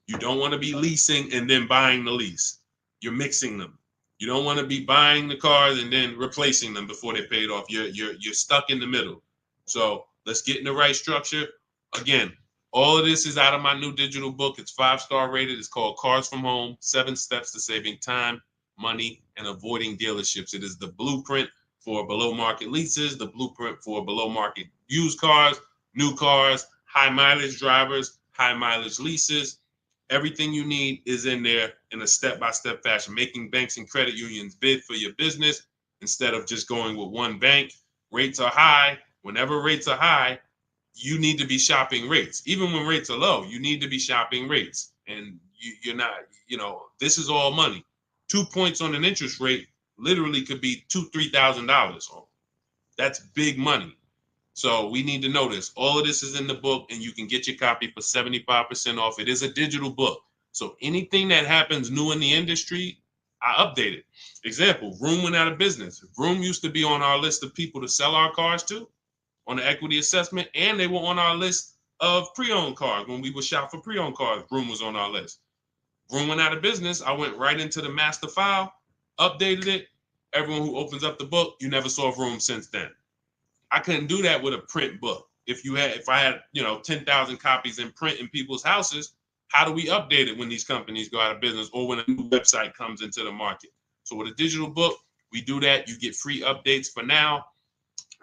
Speaker 1: You don't want to be leasing and then buying the lease. You're mixing them. You don't want to be buying the cars and then replacing them before they're paid off. You're stuck in the middle. So let's get in the right structure. Again, all of this is out of my new digital book. It's 5-star rated. It's called Cars from Home, 7 Steps to Saving Time, Money, and Avoiding Dealerships. It is the blueprint for below market leases, the blueprint for below market used cars, new cars, high mileage drivers, high mileage leases. Everything you need is in there in a step-by-step fashion, making banks and credit unions bid for your business instead of just going with one bank. Rates are high. Whenever rates are high, you need to be shopping rates. Even when rates are low, you need to be shopping rates. And you're not, this is all money. 2 points on an interest rate literally could be $2,000-$3,000. That's big money. So we need to know this. All of this is in the book, and you can get your copy for 75% off. It is a digital book. So anything that happens new in the industry, I update it. Example, Vroom went out of business. Vroom used to be on our list of people to sell our cars to on the equity assessment, and they were on our list of pre-owned cars. When we would shop for pre-owned cars, Vroom was on our list. Vroom went out of business. I went right into the master file, updated it. Everyone who opens up the book, you never saw Vroom since then. I couldn't do that with a print book. If I had 10,000 copies in print in people's houses, how do we update it when these companies go out of business or when a new website comes into the market? So with a digital book, we do that. You get free updates for now,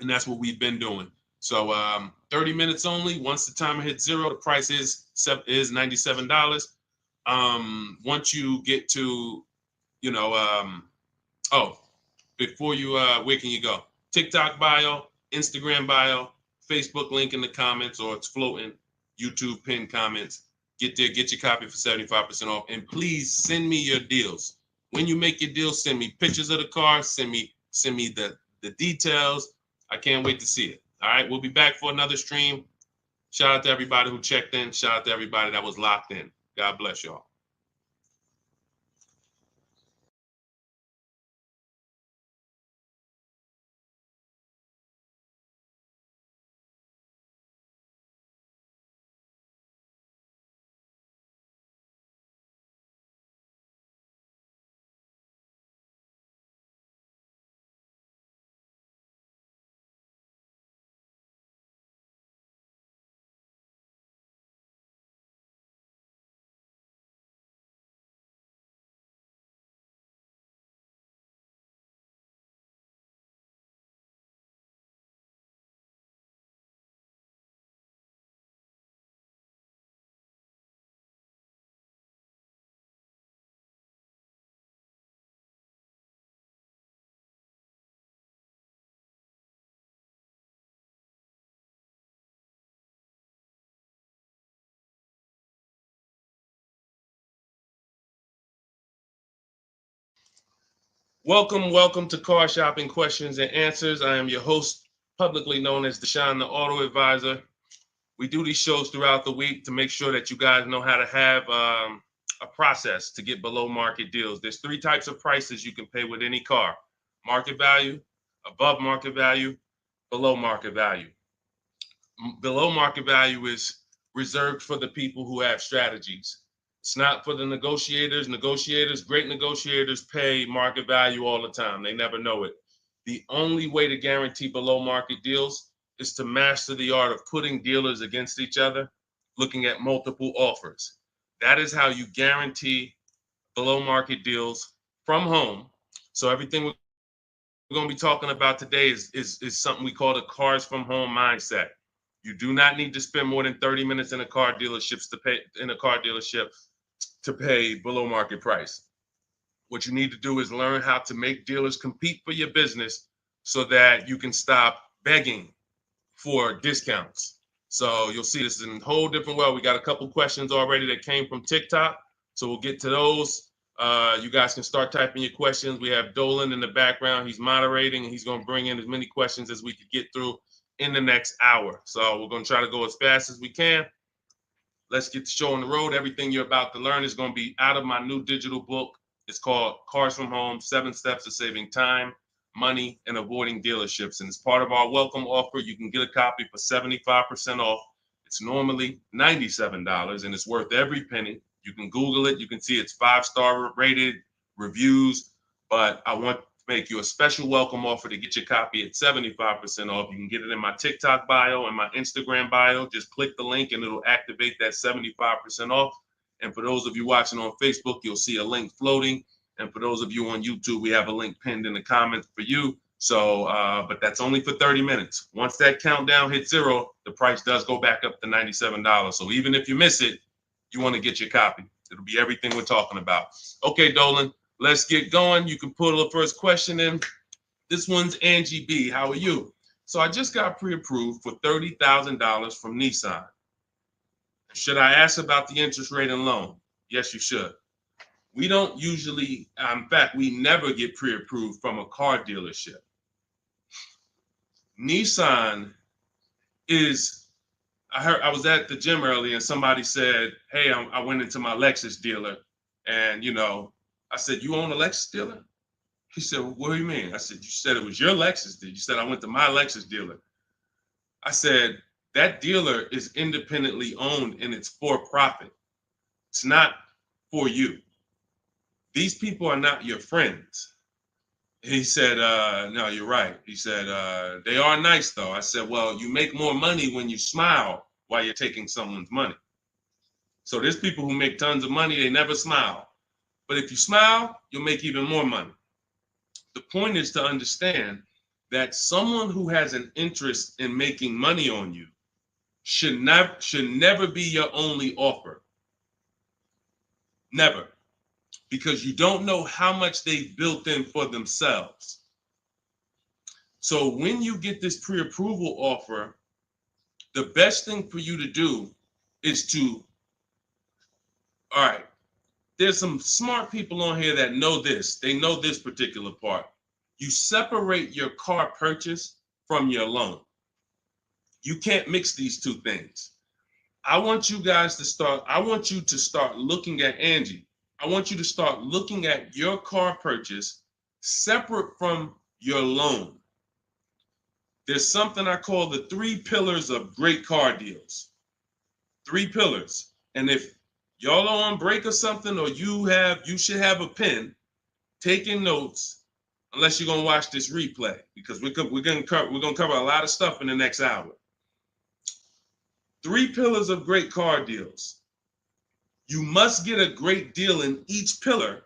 Speaker 1: and that's what we've been doing. So 30 minutes only. Once the timer hits 0, the price is $97. Once you get to, before you, where can you go? TikTok bio, Instagram bio, Facebook link in the comments, or it's floating, YouTube pinned comments. Get there, get your copy for 75% off. And please send me your deals. When you make your deals, send me pictures of the car, send me the details. I can't wait to see it. All right, we'll be back for another stream. Shout out to everybody who checked in. Shout out to everybody that was locked in. God bless y'all. Welcome to Car Shopping Questions and Answers. I am your host, publicly known as Deshone the Auto Advisor. We do these shows throughout the week to make sure that you guys know how to have a process to get below market deals. There's three types of prices you can pay with any car: market value, above market value, below market value. Below market value is reserved for the people who have strategies. It's not for the negotiators. Great negotiators pay market value all the time. They never know it. The only way to guarantee below market deals is to master the art of putting dealers against each other, looking at multiple offers. That is how you guarantee below market deals from home. So everything we're going to be talking about today is something we call the cars from home mindset. You do not need to spend more than 30 minutes in a car dealership to pay below market price. What you need to do is learn how to make dealers compete for your business so that you can stop begging for discounts. So you'll see this in a whole different way. We got a couple questions already that came from TikTok. So we'll get to those. You guys can start typing your questions. We have Dolan in the background. He's moderating and he's going to bring in as many questions as we could get through in the next hour. So we're going to try to go as fast as we can. Let's get the show on the road. Everything you're about to learn is going to be out of my new digital book. It's called Cars from Home, 7 Steps to Saving Time, Money, and Avoiding Dealerships. And as part of our welcome offer, you can get a copy for 75% off. It's normally $97 and it's worth every penny. You can Google it. You can see it's 5-star rated reviews, but I want to make you a special welcome offer to get your copy at 75% off. You can get it in my TikTok bio and my Instagram bio. Just click the link and it'll activate that 75% off. And for those of you watching on Facebook, you'll see a link floating. And for those of you on YouTube, we have a link pinned in the comments for you. So, but that's only for 30 minutes. Once that countdown hits 0, the price does go back up to $97. So even if you miss it, you want to get your copy. It'll be everything we're talking about. Okay, Dolan, let's get going. You can put the first question in. This one's Angie B. How are you? So I just got pre-approved for $30,000 from Nissan. Should I ask about the interest rate and loan? Yes, you should. We don't usually, in fact, we never get pre-approved from a car dealership. Nissan is, I was at the gym earlier and somebody said, hey, I went into my Lexus dealer and, I said, you own a Lexus dealer? He said, well, what do you mean? I said, you said it was your Lexus dealer. You said, I went to my Lexus dealer. I said, that dealer is independently owned and it's for profit. It's not for you. These people are not your friends. He said, no, you're right. He said, they are nice though. I said, well, you make more money when you smile while you're taking someone's money. So there's people who make tons of money, they never smile. But if you smile, you'll make even more money. The point is to understand that someone who has an interest in making money on you should never be your only offer. Never. Because you don't know how much they've built in for themselves. So when you get this pre-approval offer, the best thing for you to do is to, all right, there's some smart people on here that know this. They know this particular part. You separate your car purchase from your loan. You can't mix these two things. I want you to start looking at Angie. I want you to start looking at your car purchase separate from your loan. There's something I call the 3 pillars of great car deals. 3 pillars. And if y'all are on break or something, or you should have a pen taking notes, unless you're gonna watch this replay, because we're gonna cover a lot of stuff in the next hour. 3 pillars of great car deals. You must get a great deal in each pillar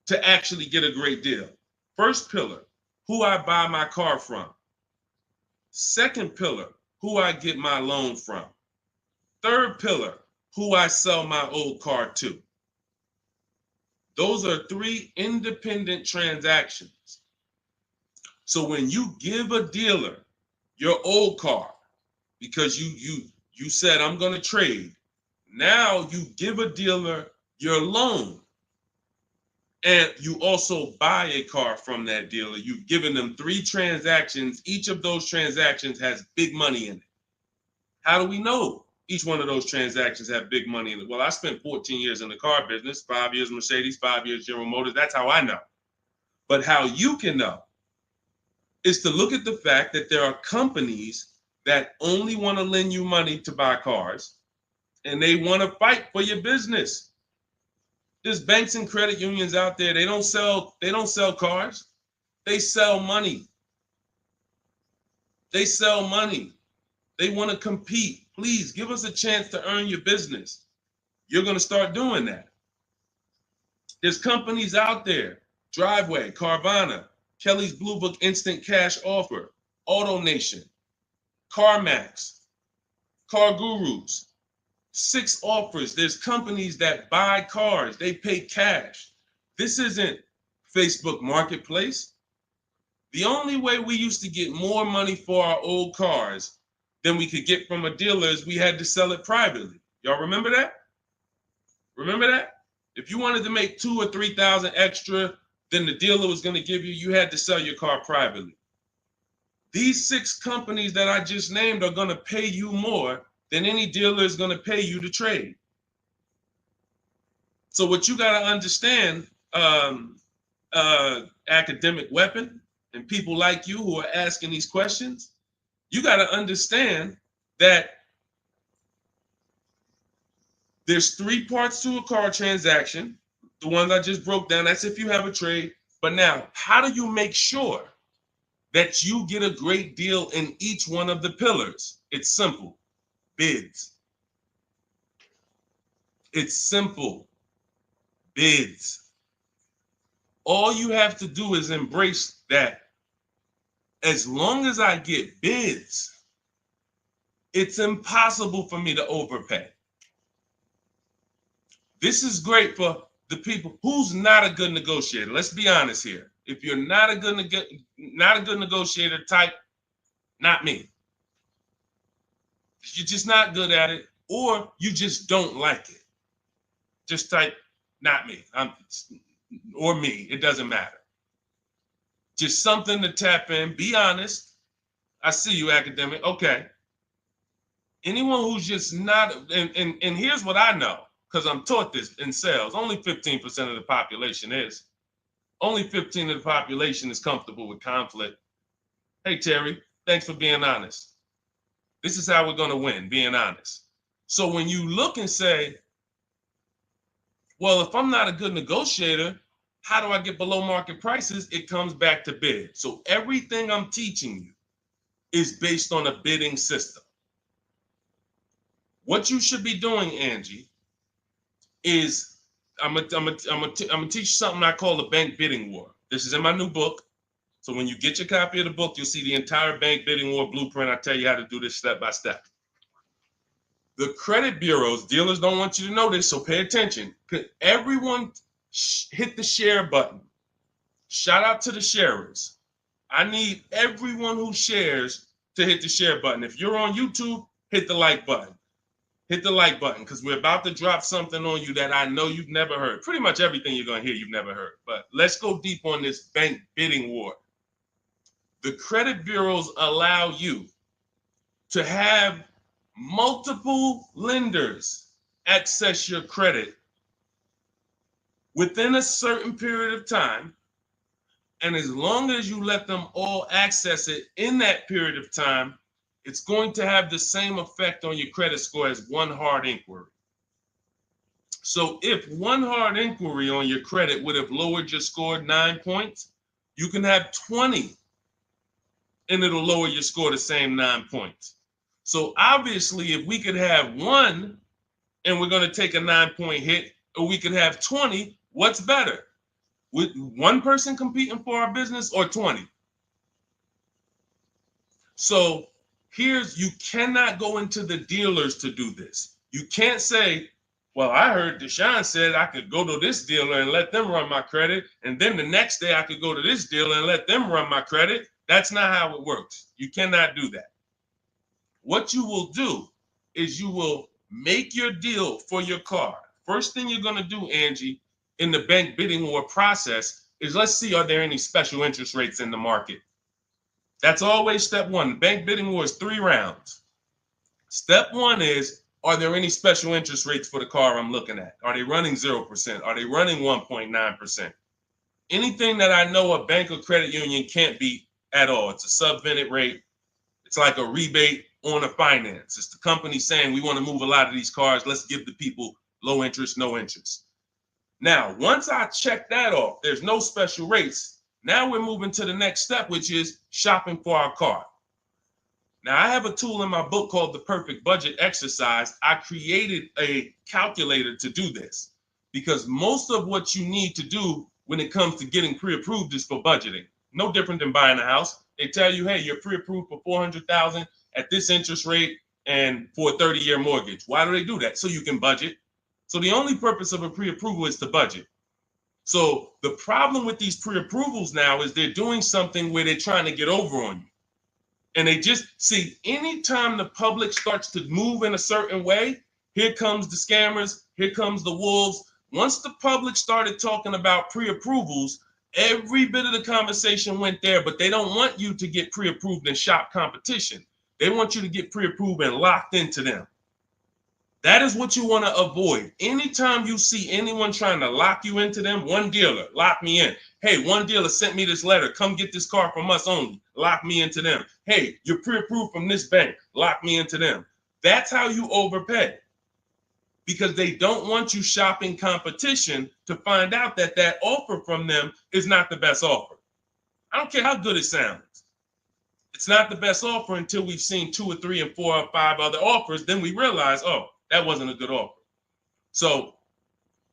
Speaker 1: to actually get a great deal. First pillar, who I buy my car from. Second pillar, who I get my loan from. Third pillar, who I sell my old car to. Those are 3 independent transactions. So when you give a dealer your old car, because you said I'm going to trade, now you give a dealer your loan. And you also buy a car from that dealer. You've given them 3 transactions. Each of those transactions has big money in it. How do we know each one of those transactions have big money in it? Well, I spent 14 years in the car business, 5 years Mercedes, 5 years General Motors. That's how I know. But how you can know is to look at the fact that there are companies that only want to lend you money to buy cars, and they want to fight for your business. There's banks and credit unions out there. They don't sell cars. They sell money. They sell money. They want to compete. Please give us a chance to earn your business. You're going to start doing that. There's companies out there, Driveway, Carvana, Kelly's Blue Book Instant Cash Offer, AutoNation, CarMax, Car Gurus, 6 offers. There's companies that buy cars. They pay cash. This isn't Facebook Marketplace. The only way we used to get more money for our old cars than we could get from a dealer is we had to sell it privately. Y'all remember that? Remember that? If you wanted to make 2,000 or 3,000 extra than the dealer was going to give you, you had to sell your car privately. These 6 companies that I just named are going to pay you more than any dealer is going to pay you to trade. So what you got to understand, academic weapon, and people like you who are asking these questions, you got to understand that there's 3 parts to a car transaction. The ones I just broke down, that's if you have a trade. But now, how do you make sure that you get a great deal in each one of the pillars? It's simple. Bids. It's simple. Bids. All you have to do is embrace that. As long as I get bids, it's impossible for me to overpay. This is great for the people who's not a good negotiator. Let's be honest here. If you're not a good negotiator, type not me. You're just not good at it, or you just don't like it. Just type not me. Or me. It doesn't matter. Just something to tap in. Be honest. I see you, academic. Okay. Anyone who's just not, and here's what I know, because I'm taught this in sales. Only 15% of the population is. Only 15% of the population is comfortable with conflict. Hey, Terry, thanks for being honest. This is how we're going to win, being honest. So when you look and say, well, if I'm not a good negotiator, how do I get below market prices? It comes back to bid. So everything I'm teaching you is based on a bidding system. What you should be doing, Angie, is I'm gonna teach you something I call the bank bidding war. This is in my new book. So when you get your copy of the book, you'll see the entire bank bidding war blueprint. I tell you how to do this step by step. The credit bureaus, dealers don't want you to know this, so pay attention. Everyone hit the share button. Shout out to the sharers. I need everyone who shares to hit the share button. If you're on YouTube, hit the like button. Hit the like button, because we're about to drop something on you that I know you've never heard. Pretty much everything you're going to hear you've never heard. But let's go deep on this bank bidding war. The credit bureaus allow you to have multiple lenders access your credit within a certain period of time. And as long as you let them all access it in that period of time, it's going to have the same effect on your credit score as one hard inquiry. So if one hard inquiry on your credit would have lowered your score 9 points, you can have 20 and it'll lower your score the same 9 points. So obviously, if we could have one and we're going to take a 9-point hit, or we could have 20, what's better? With one person competing for our business or 20? So you cannot go into the dealers to do this. You can't say, well, I heard Deshone said I could go to this dealer and let them run my credit, and then the next day I could go to this dealer and let them run my credit. That's not how it works. You cannot do that. What you will do is you will make your deal for your car. First thing you're going to do, Angie, in the bank bidding war process is let's see, are there any special interest rates in the market? That's always step one. The bank bidding war is 3 rounds. Step one is, are there any special interest rates for the car I'm looking at? Are they running 0%? Are they running 1.9%? Anything that I know a bank or credit union can't beat at all. It's a subvented rate. It's like a rebate on a finance. It's the company saying we want to move a lot of these cars. Let's give the people low interest, no interest. Now, once I check that off, there's no special rates. Now we're moving to the next step, which is shopping for our car. Now, I have a tool in my book called the Perfect Budget Exercise. I created a calculator to do this because most of what you need to do when it comes to getting pre-approved is for budgeting. No different than buying a house. They tell you, hey, you're pre-approved for $400,000 at this interest rate and for a 30-year mortgage. Why do they do that? So you can budget. So the only purpose of a pre-approval is to budget. So the problem with these pre-approvals now is they're doing something where they're trying to get over on you. And they just see anytime the public starts to move in a certain way, here comes the scammers, here comes the wolves. Once the public started talking about pre-approvals, every bit of the conversation went there, but they don't want you to get pre-approved and shop competition. They want you to get pre-approved and locked into them. That is what you want to avoid. Anytime you see anyone trying to lock you into them, one dealer, lock me in. Hey, one dealer sent me this letter. Come get this car from us only. Lock me into them. Hey, you're pre-approved from this bank. Lock me into them. That's how you overpay. Because they don't want you shopping competition to find out that that offer from them is not the best offer. I don't care how good it sounds. It's not the best offer until we've seen 2 or 3 and 4 or 5 other offers. Then we realize, oh, that wasn't a good offer. So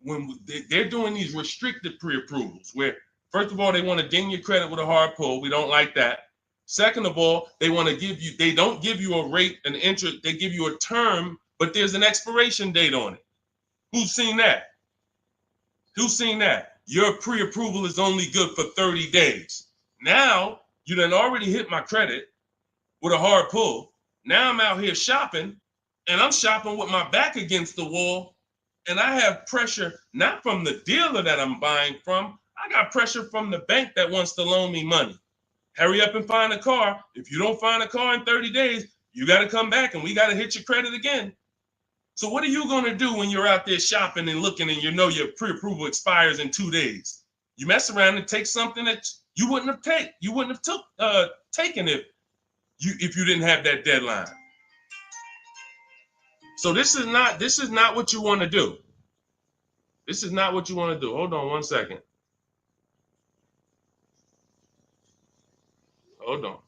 Speaker 1: when they're doing these restricted pre-approvals, where first of all, they want to ding your credit with a hard pull. We don't like that. Second of all, they want to give you, they don't give you a rate, an interest, they give you a term, but there's an expiration date on it. Who's seen that? Who's seen that? Your pre-approval is only good for 30 days. Now, you done already hit my credit with a hard pull. Now I'm out here shopping, and I'm shopping with my back against the wall, and I have pressure not from the dealer that I'm buying from. I got pressure from the bank that wants to loan me money. Hurry up and find a car. If you don't find a car in 30 days, you got to come back and we got to hit your credit again. So what are you going to do when you're out there shopping and looking and you know your pre-approval expires in 2 days? You mess around and take something that you wouldn't have taken if you didn't have that deadline. So this is not what you want to do. This is not what you want to do. Hold on one second. Hold on.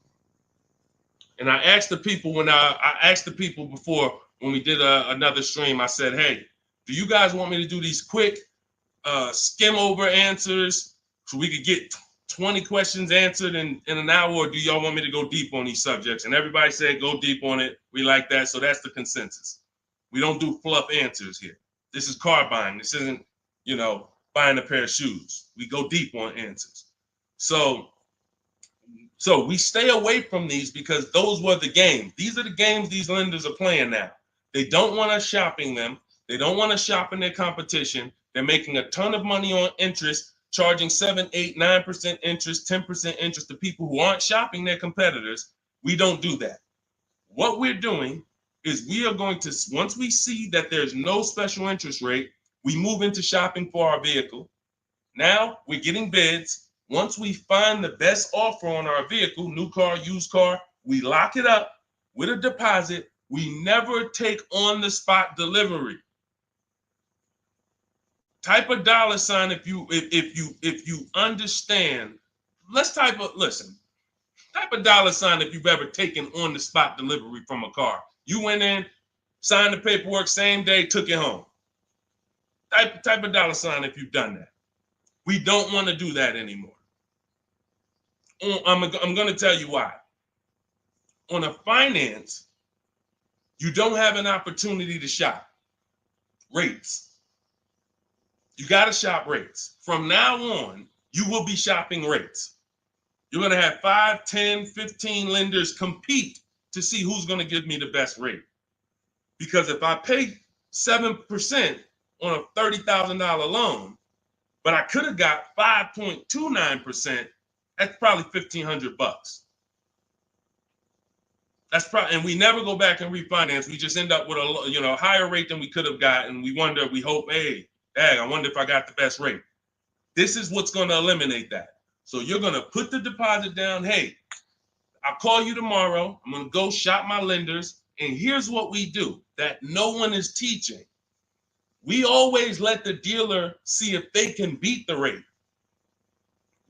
Speaker 1: And I asked the people before when we did another stream, I said, hey, do you guys want me to do these quick skim over answers so we could get 20 questions answered in an hour, or do y'all want me to go deep on these subjects? And everybody said go deep on it. We like that. So that's the consensus. We don't do fluff answers here. This is car buying. This isn't, buying a pair of shoes. We go deep on answers. So we stay away from these because those were the games. These are the games these lenders are playing now. They don't want us shopping them. They don't want us shopping their competition. They're making a ton of money on interest, charging 7, 8, 9% interest, 10% interest to people who aren't shopping their competitors. We don't do that. What we're doing is we are going to, once we see that there's no special interest rate, we move into shopping for our vehicle. Now we're getting bids. Once we find the best offer on our vehicle, new car, used car, we lock it up with a deposit. We never take on the spot delivery. Type a $sign if you understand. Type a $sign if you've ever taken on the spot delivery from a car. You went in, signed the paperwork, same day, took it home. Type a $sign if you've done that. We don't want to do that anymore. I'm going to tell you why. On a finance, you don't have an opportunity to shop rates. You got to shop rates. From now on, you will be shopping rates. You're going to have 5, 10, 15 lenders compete to see who's going to give me the best rate. Because if I pay 7% on a $30,000 loan, but I could have got 5.29%. That's probably $1,500. That's probably, and we never go back and refinance. We just end up with a higher rate than we could have gotten. We wonder, we hope, hey, dang, I wonder if I got the best rate. This is what's going to eliminate that. So you're going to put the deposit down. Hey, I'll call you tomorrow. I'm going to go shop my lenders. And here's what we do that no one is teaching. We always let the dealer see if they can beat the rate.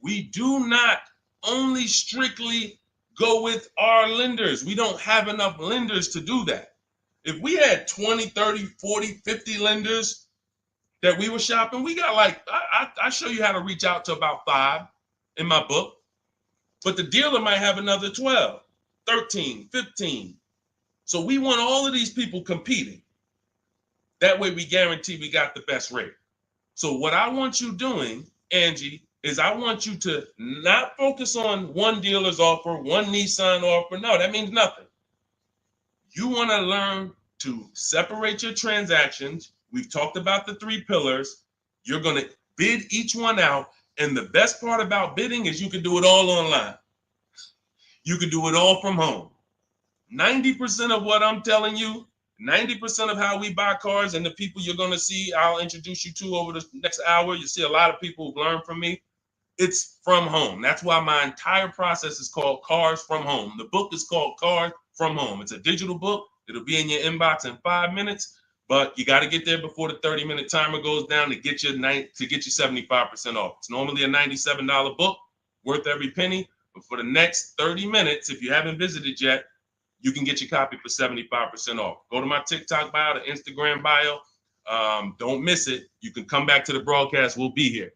Speaker 1: We do not only strictly go with our lenders. We don't have enough lenders to do that. If we had 20, 30, 40, 50 lenders that we were shopping, we got like, I show you how to reach out to about 5 in my book, but the dealer might have another 12, 13, 15. So we want all of these people competing. That way we guarantee we got the best rate. So what I want you doing, Angie, is I want you to not focus on one dealer's offer, one Nissan offer. No, that means nothing. You want to learn to separate your transactions. We've talked about the 3 pillars. You're going to bid each one out. And the best part about bidding is you can do it all online. You can do it all from home. 90% of what I'm telling you, 90% of how we buy cars and the people you're going to see, I'll introduce you to over the next hour. You see a lot of people who've learned from me. It's from home. That's why my entire process is called Cars from Home. The book is called Cars from Home. It's a digital book. It'll be in your inbox in 5 minutes, but you got to get there before the 30-minute timer goes down to get you 75% off. It's normally a $97 book, worth every penny. But for the next 30 minutes, if you haven't visited yet, you can get your copy for 75% off. Go to my TikTok bio, the Instagram bio. Don't miss it. You can come back to the broadcast. We'll be here.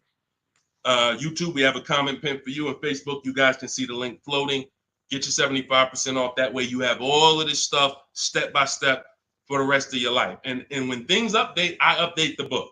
Speaker 1: YouTube, we have a comment pin for you. On Facebook, you guys can see the link floating. Get your 75% off. That way you have all of this stuff step by step for the rest of your life. And when things update, I update the book.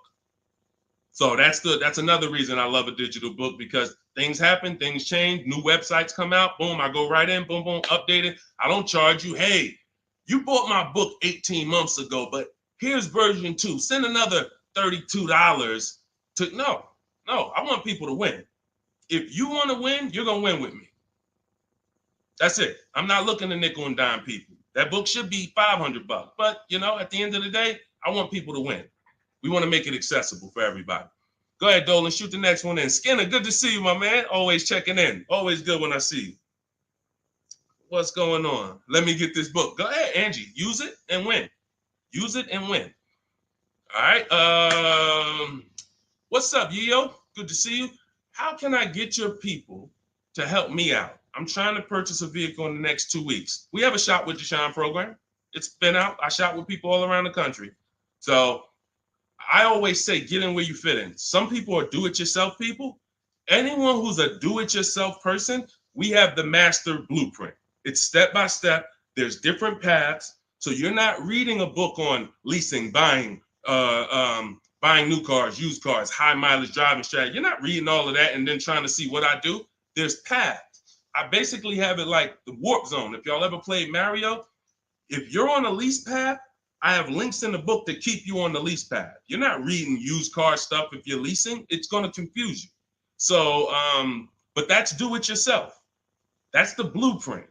Speaker 1: So that's another reason I love a digital book, because things happen, things change, new websites come out, boom, I go right in, boom, boom, update it. I don't charge you. Hey, you bought my book 18 months ago, but here's version 2. Send another $32 to, no, I want people to win. If you want to win, you're going to win with me. That's it. I'm not looking to nickel and dime people. That book should be $500, but at the end of the day, I want people to win. We want to make it accessible for everybody. Go ahead, Dolan, shoot the next one in. Skinner, good to see you, my man. Always checking in. Always good when I see you. What's going on? Let me get this book. Go ahead, Angie. Use it and win. Use it and win. All right. What's up, Yo? Good to see you. How can I get your people to help me out? I'm trying to purchase a vehicle in the next 2 weeks. We have a Shop with Deshone program. It's been out. I shop with people all around the country. So I always say, get in where you fit in. Some people are do-it-yourself people. Anyone who's a do-it-yourself person, we have the master blueprint. It's step-by-step. There's different paths. So you're not reading a book on leasing, buying new cars, used cars, high mileage driving strategy. You're not reading all of that and then trying to see what I do. There's paths. I basically have it like the warp zone. If y'all ever played Mario, if you're on a lease path, I have links in the book to keep you on the lease path. You're not reading used car stuff if you're leasing. It's going to confuse you. So, but that's do it yourself. That's the blueprint.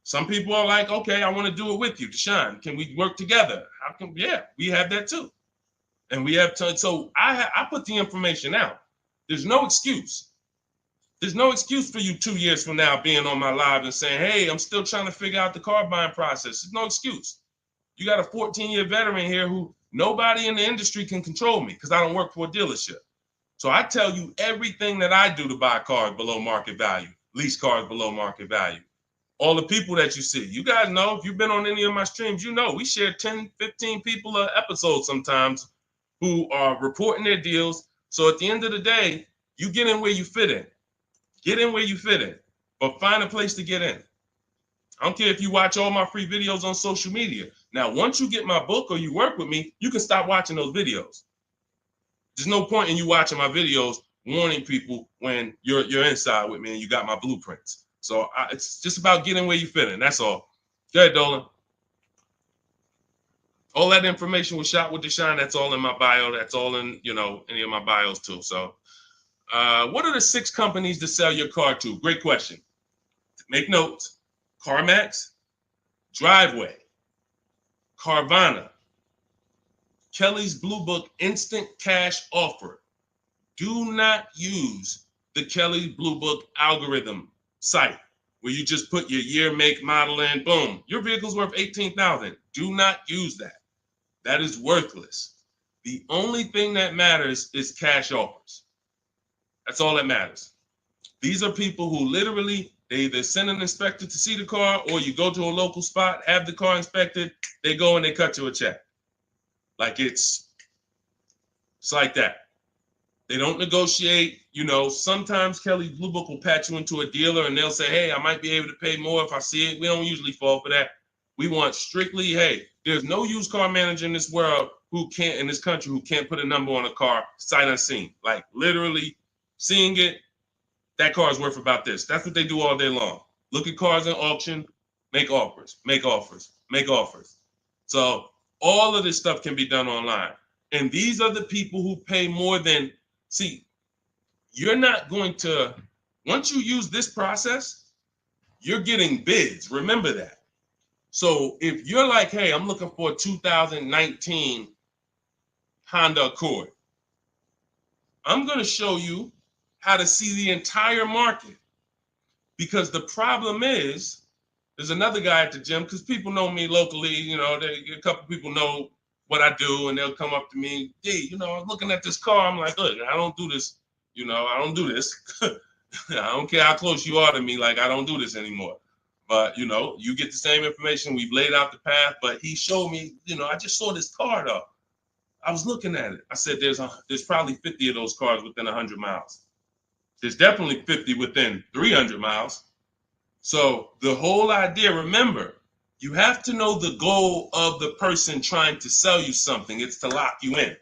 Speaker 1: Some people are like, okay, I want to do it with you, Deshone. Can we work together? How can? Yeah, we have that too. And we have to. So I put the information out. There's no excuse. There's no excuse for you 2 years from now being on my live and saying, hey, I'm still trying to figure out the car buying process. There's no excuse. You got a 14-year veteran here who nobody in the industry can control me because I don't work for a dealership. So I tell you everything that I do to buy cars below market value, lease cars below market value. All the people that you see, you guys know, if you've been on any of my streams, you know we share 10, 15 people an episode sometimes who are reporting their deals. So at the end of the day, you get in where you fit in. Get in where you fit in, but find a place to get in. I don't care if you watch all my free videos on social media. Now, once you get my book or you work with me, you can stop watching those videos. There's no point in you watching my videos warning people when you're inside with me and you got my blueprints. So it's just about getting where you fit in. That's all. Go ahead, Dolan. All that information was Shop with Deshone. That's all in my bio. That's all in, any of my bios too. So what are the 6 companies to sell your car to? Great question. Make notes. CarMax, Driveway, Carvana, Kelly's Blue Book Instant Cash Offer. Do not use the Kelly Blue Book algorithm site where you just put your year, make, model in, boom. Your vehicle's worth $18,000. Do not use that. That is worthless. The only thing that matters is cash offers. That's all that matters. These are people who literally, they either send an inspector to see the car, or you go to a local spot, have the car inspected, they go and they cut you a check. Like it's like that. They don't negotiate. Sometimes Kelly Blue Book will patch you into a dealer and they'll say, hey, I might be able to pay more if I see it. We don't usually fall for that. We want strictly, hey, there's no used car manager in this world in this country who can't put a number on a car sight unseen. Like literally seeing it, that car is worth about this. That's what they do all day long. Look at cars in auction, make offers, make offers, make offers. So all of this stuff can be done online. And these are the people who pay more than, see, you're not going to, once you use this process, you're getting bids. Remember that. So if you're like, hey, I'm looking for a 2019 Honda Accord, I'm going to show you how to see the entire market. Because the problem is, there's another guy at the gym, because people know me locally, a couple people know what I do, and they'll come up to me, hey, I'm looking at this car. I'm like, look, I don't do this. I don't do this. I don't care how close you are to me. Like, I don't do this anymore. But, you get the same information. We've laid out the path. But he showed me, I just saw this car, though. I was looking at it. I said, there's probably 50 of those cars within 100 miles. There's definitely 50 within 300 miles. So the whole idea, remember, you have to know the goal of the person trying to sell you something. It's to lock you in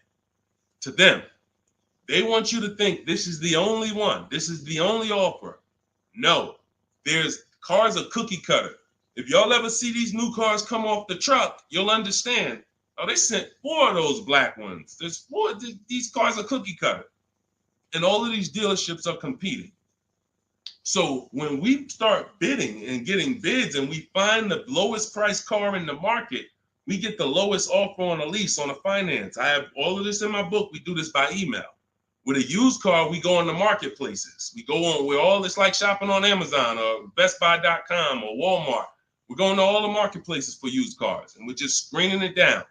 Speaker 1: to them. They want you to think this is the only one. This is the only offer. No, there's cars are cookie cutter. If y'all ever see these new cars come off the truck, you'll understand. Oh, they sent 4 of those black ones. There's 4. These cars are cookie cutter. And all of these dealerships are competing. So when we start bidding and getting bids and we find the lowest price car in the market, we get the lowest offer on a lease, on a finance. I have all of this in my book. We do this by email. With a used car, we go on the marketplaces. We go on, it's like shopping on Amazon or BestBuy.com or Walmart. We're going to all the marketplaces for used cars, and we're just screening it down.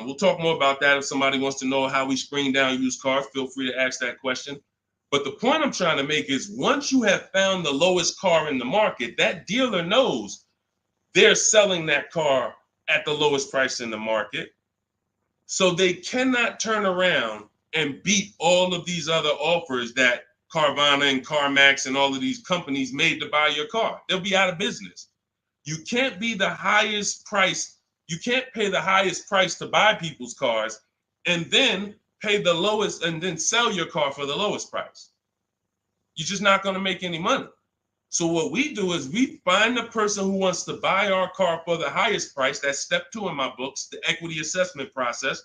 Speaker 1: We'll talk more about that. If somebody wants to know how we screen down used cars, feel free to ask that question. But the point I'm trying to make is, once you have found the lowest car in the market, that dealer knows they're selling that car at the lowest price in the market. So they cannot turn around and beat all of these other offers that Carvana and CarMax and all of these companies made to buy your car. They'll be out of business. You can't be the highest price. You can't pay the highest price to buy people's cars and then pay the lowest and then sell your car for the lowest price. You're just not going to make any money. So what we do is we find the person who wants to buy our car for the highest price. That's step 2 in my books, the equity assessment process.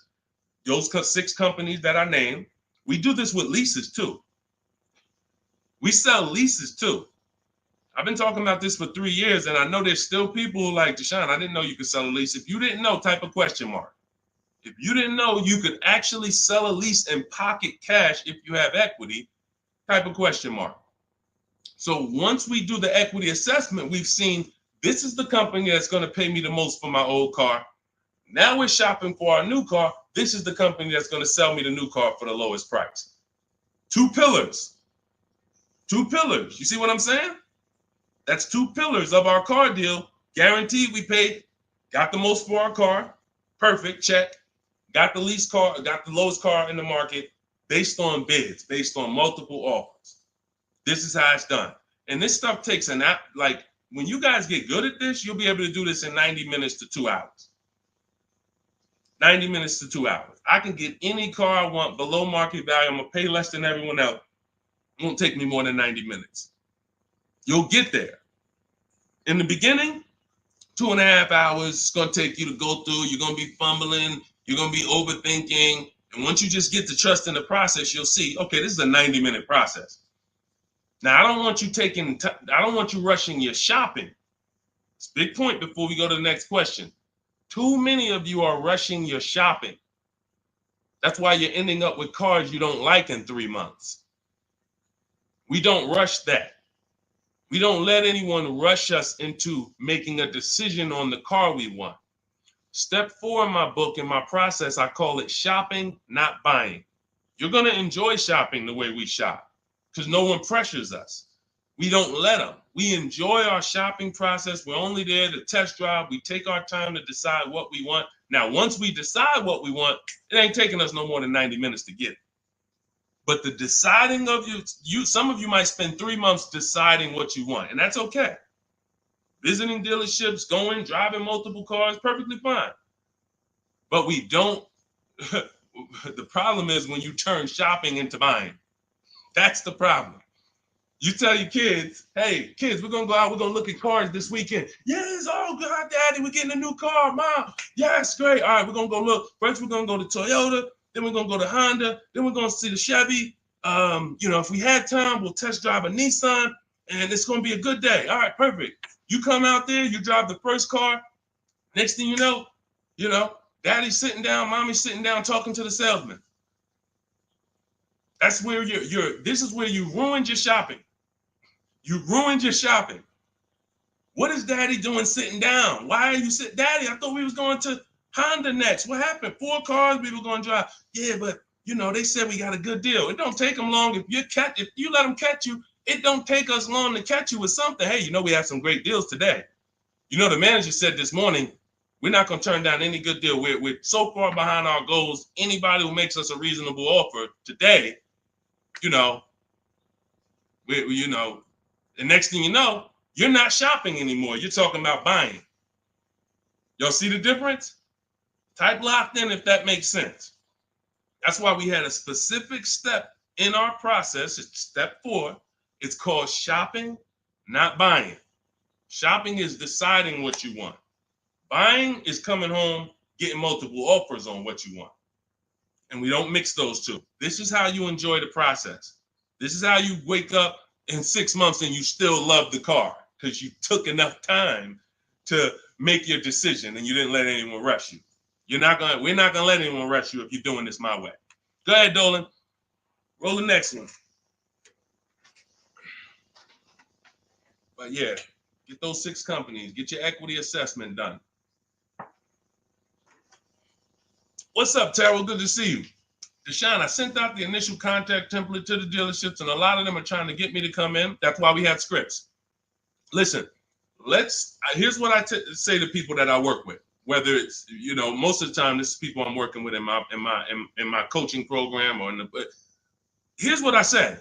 Speaker 1: Those 6 companies that I named. We do this with leases too. We sell leases too. I've been talking about this for 3 years, and I know there's still people who like, Deshone, I didn't know you could sell a lease. If you didn't know, type a question mark. If you didn't know you could actually sell a lease and pocket cash if you have equity, type a question mark. So once we do the equity assessment, we've seen this is the company that's going to pay me the most for my old car. Now we're shopping for our new car. This is the company that's going to sell me the new car for the lowest price. 2 pillars. 2 pillars. You see what I'm saying? That's 2 pillars of our car deal. Guaranteed we paid, got the most for our car. Perfect, check. Got the least car, got the lowest car in the market based on bids, based on multiple offers. This is how it's done. And this stuff takes an app. Like, when you guys get good at this, you'll be able to do this in 90 minutes to 2 hours. 90 minutes to 2 hours. I can get any car I want below market value. I'm going to pay less than everyone else. It won't take me more than 90 minutes. You'll get there. In the beginning, 2.5 hours it's going to take you to go through. You're going to be fumbling. You're going to be overthinking. And once you just get to trust in the process, you'll see, okay, this is a 90-minute process. Now, I don't want you rushing your shopping. It's a big point before we go to the next question. Too many of you are rushing your shopping. That's why you're ending up with cars you don't like in 3 months. We don't rush that. We don't let anyone rush us into making a decision on the car we want. Step 4 in my book, in my process, I call it shopping, not buying. You're going to enjoy shopping the way we shop because no one pressures us. We don't let them. We enjoy our shopping process. We're only there to test drive. We take our time to decide what we want. Now, once we decide what we want, it ain't taking us no more than 90 minutes to get it. But the deciding of some of you might spend 3 months deciding what you want, and that's okay. Visiting dealerships, driving multiple cars, perfectly fine. But we don't, the problem is when you turn shopping into buying. That's the problem. You tell your kids, hey, kids, we're going to go out, we're going to look at cars this weekend. Yes, oh, God, Daddy, we're getting a new car, Mom. Yes, great. All right, we're going to go look. First, we're going to go to Toyota. Then we're going to go to Honda. Then we're going to see the Chevy. If we had time, we'll test drive a Nissan, and it's going to be a good day. All right, perfect. You come out there, you drive the first car. Next thing you know, Daddy's sitting down, Mommy's sitting down talking to the salesman. That's where this is where you ruined your shopping. You ruined your shopping. What is Daddy doing sitting down? Why are you sitting? Daddy, I thought we was going to Honda next. What happened? 4 cars we were going to drive. Yeah, but they said we got a good deal. It don't take them long. If you let them catch you, it don't take us long to catch you with something. Hey, we have some great deals today. The manager said this morning, we're not going to turn down any good deal. We're so far behind our goals. Anybody who makes us a reasonable offer today, the next thing you know, you're not shopping anymore. You're talking about buying. Y'all see the difference? Type locked in if that makes sense. That's why we had a specific step in our process. It's step 4. It's called shopping, not buying. Shopping is deciding what you want. Buying is coming home, getting multiple offers on what you want. And we don't mix those two. This is how you enjoy the process. This is how you wake up in 6 months and you still love the car because you took enough time to make your decision and you didn't let anyone rush you. We're not gonna let anyone rush you if you're doing this my way. Go ahead, Dolan. Roll the next one. But yeah, get those 6 companies. Get your equity assessment done. What's up, Terrell? Good to see you. Deshone, I sent out the initial contact template to the dealerships, and a lot of them are trying to get me to come in. That's why we had scripts. Listen, here's what I say to people that I work with. Whether it's most of the time this is people I'm working with in my coaching program here's what I say.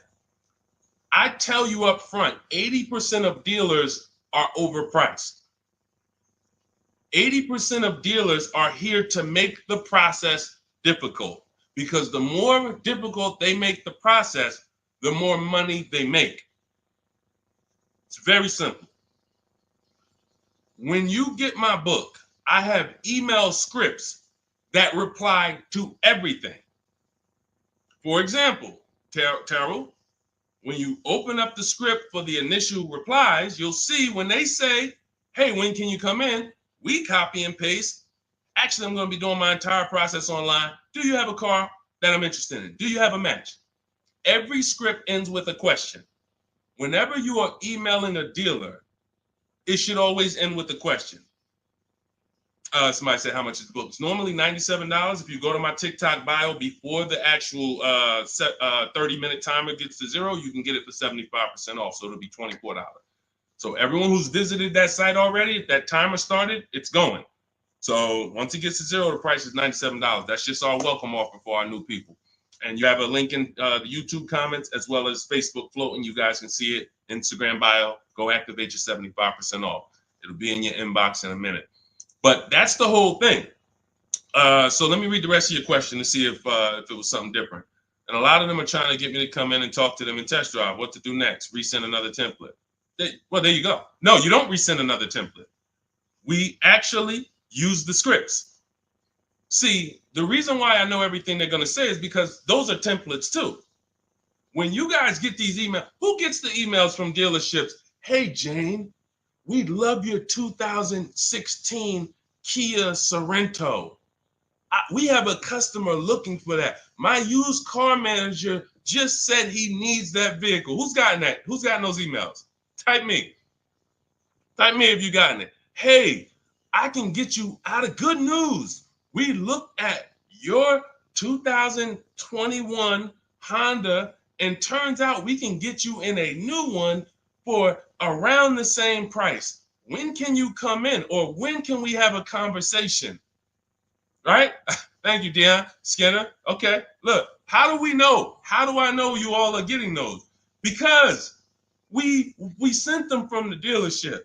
Speaker 1: I tell you up front, 80% of dealers are overpriced. 80% of dealers are here to make the process difficult because the more difficult they make the process, the more money they make. It's very simple. When you get my book, I have email scripts that reply to everything. For example, Terrell, when you open up the script for the initial replies, you'll see when they say, hey, when can you come in? We copy and paste. Actually, I'm going to be doing my entire process online. Do you have a car that I'm interested in? Do you have a match? Every script ends with a question. Whenever you are emailing a dealer, it should always end with a question. Somebody said, how much is the book? It's normally $97. If you go to my TikTok bio before the actual 30-minute timer gets to 0, you can get it for 75% off. So it'll be $24. So everyone who's visited that site already, if that timer started, it's going. So once it gets to 0, the price is $97. That's just our welcome offer for our new people. And you have a link in the YouTube comments as well as Facebook floating. You guys can see it. Instagram bio. Go activate your 75% off. It'll be in your inbox in a minute. But that's the whole thing. So let me read the rest of your question to see if it was something different. And a lot of them are trying to get me to come in and talk to them and test drive. What to do next? Resend another template. Well, there you go. No, you don't resend another template. We actually use the scripts. See, the reason why I know everything they're going to say is because those are templates too. When you guys get these emails, who gets the emails from dealerships? Hey, Jane, we love your 2016 Kia Sorento. We have a customer looking for that. My used car manager just said he needs that vehicle. Who's gotten that? Who's gotten those emails? Type me. Type me if you gotten it. Hey, I can get you out of good news. We looked at your 2021 Honda, and turns out we can get you in a new one for around the same price. When can you come in? Or when can we have a conversation? Right? Thank you, Dion Skinner. Okay, look, how do we know? How do I know you all are getting those? Because we sent them from the dealership.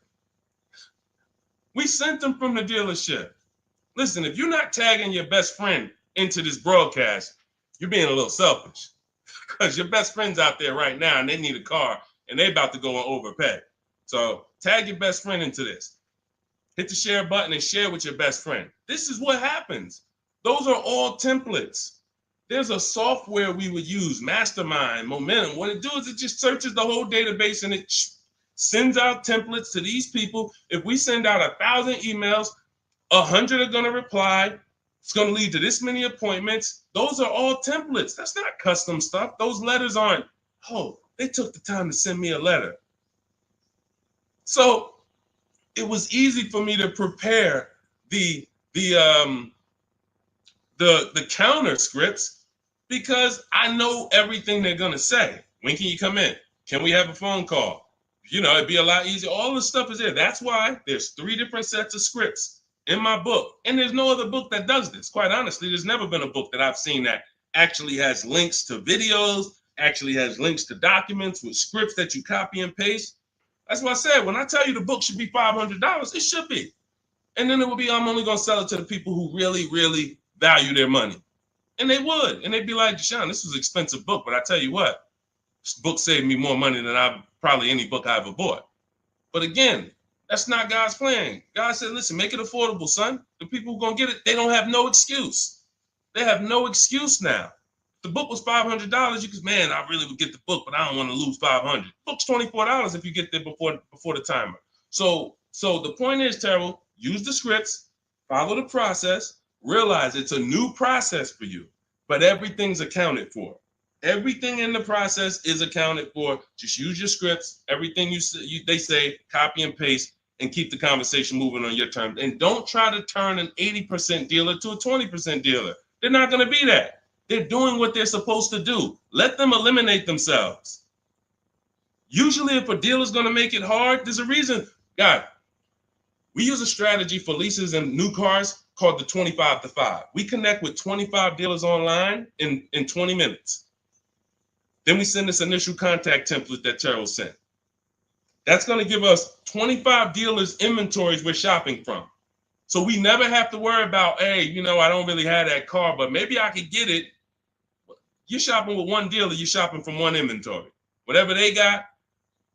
Speaker 1: We sent them from the dealership. Listen, if you're not tagging your best friend into this broadcast, you're being a little selfish, because your best friend's out there right now and they need a car and they about to go and overpay. So tag your best friend into this. Hit the share button and share with your best friend. This is what happens. Those are all templates. There's a software we would use, Mastermind, Momentum. What it does is it just searches the whole database and it sends out templates to these people. If we send out 1,000 emails, 100 are going to reply. It's going to lead to this many appointments. Those are all templates. That's not custom stuff. Those letters aren't, oh, they took the time to send me a letter. So it was easy for me to prepare the counter scripts because I know everything they're going to say. When can you come in? Can we have a phone call? You know, it'd be a lot easier. All the stuff is there. That's why there's 3 different sets of scripts in my book. And there's no other book that does this. Quite honestly, there's never been a book that I've seen that actually has links to videos, actually has links to documents with scripts that you copy and paste. That's why I said, when I tell you the book should be $500, it should be. And then it would be, I'm only going to sell it to the people who really, really value their money. And they would. And they'd be like, Deshone, this was an expensive book, but I tell you what, this book saved me more money than probably any book I ever bought. But again, that's not God's plan. God said, listen, make it affordable, son. The people who are going to get it, they don't have no excuse. They have no excuse now. If the book was $500, you could, man, I really would get the book, but I don't want to lose $500. Book's $24 if you get there before the timer. So the point is, Terrell, use the scripts, follow the process, realize it's a new process for you, but everything's accounted for. Everything in the process is accounted for. Just use your scripts. Everything they say, copy and paste, and keep the conversation moving on your terms. And don't try to turn an 80% dealer to a 20% dealer. They're not going to be that. They're doing what they're supposed to do. Let them eliminate themselves. Usually, if a dealer's going to make it hard, there's a reason. God, we use a strategy for leases and new cars called the 25 to 5. We connect with 25 dealers online in 20 minutes. Then we send this initial contact template that Terrell sent. That's going to give us 25 dealers' inventories we're shopping from. So we never have to worry about, hey, you know, I don't really have that car, but maybe I could get it. You're shopping with one dealer, you're shopping from one inventory. Whatever they got,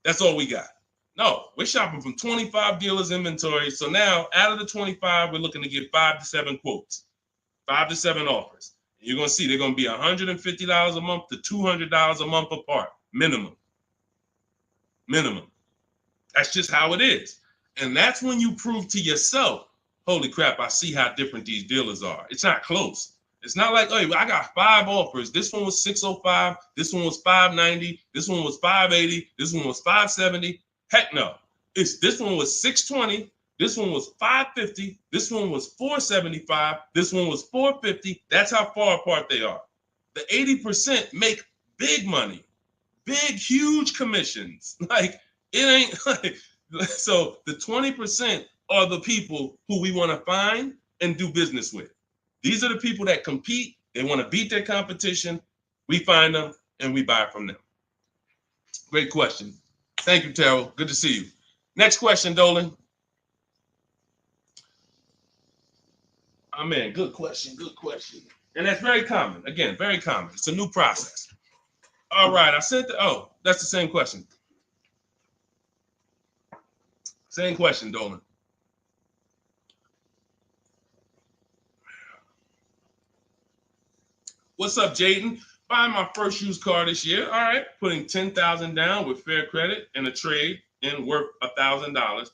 Speaker 1: that's all we got. No, we're shopping from 25 dealers' inventory. So now out of the 25, we're looking to get 5 to 7 quotes, 5 to 7 offers. You're going to see they're going to be $150 a month to $200 a month apart, minimum. That's just how it is. And that's when you prove to yourself, holy crap, I see how different these dealers are. It's not close. It's not like, hey, I got 5 offers. This one was $605. This one was $590. This one was $580. This one was $570. Heck no. This one was $620. This one was $550. This one was $475. This one was $450. That's how far apart they are. The 80% make big money, big, huge commissions. Like, it ain't like, so the 20% are the people who we want to find and do business with. These are the people that compete. They want to beat their competition. We find them and we buy from them. Great question. Thank you, Terrell. Good to see you. Next question, Dolan. Oh, man, good question. And that's very common. Again, very common. It's a new process. All right, I said that's the same question. Same question, Dolan. What's up, Jaden? Buying my first used car this year. All right, putting $10,000 down with fair credit and a trade in worth $1,000.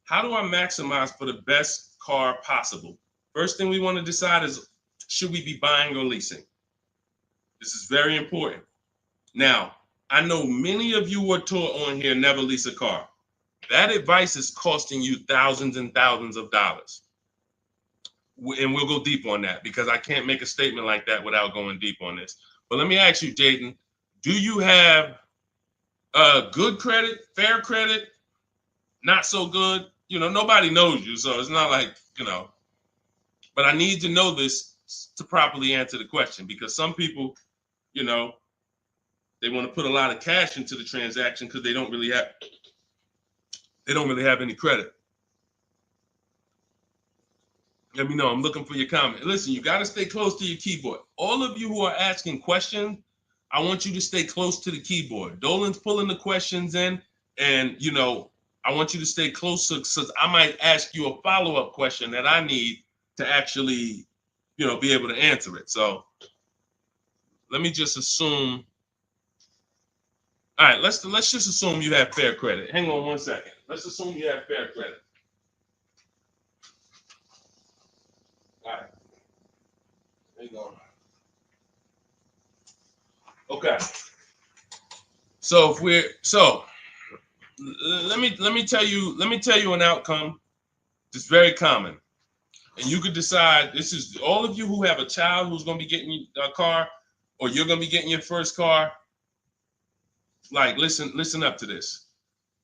Speaker 1: How do I maximize for the best car possible? First thing we want to decide is, should we be buying or leasing? This is very important. Now, I know many of you were taught on here, never lease a car. That advice is costing you thousands and thousands of dollars. And we'll go deep on that because I can't make a statement like that without going deep on this. But let me ask you, Jaden, do you have good credit, fair credit, not so good? You know, nobody knows you, so it's not like, you know. But I need to know this to properly answer the question, because some people, you know, they want to put a lot of cash into the transaction because they don't really have any credit. Let me know. I'm looking for your comment. Listen, you got to stay close to your keyboard. All of you who are asking questions, I want you to stay close to the keyboard. Dolan's pulling the questions in, and, you know, I want you to stay close, because I might ask you a follow-up question that I need to actually, you know, be able to answer it. So let me just assume. All right, let's just assume you have fair credit. Hang on one second. Let's assume you have fair credit. All right. Hang on. Okay. So let me tell you an outcome that's very common. And you could decide, this is all of you who have a child who's going to be getting a car, or you're going to be getting your first car. Like, listen up to this.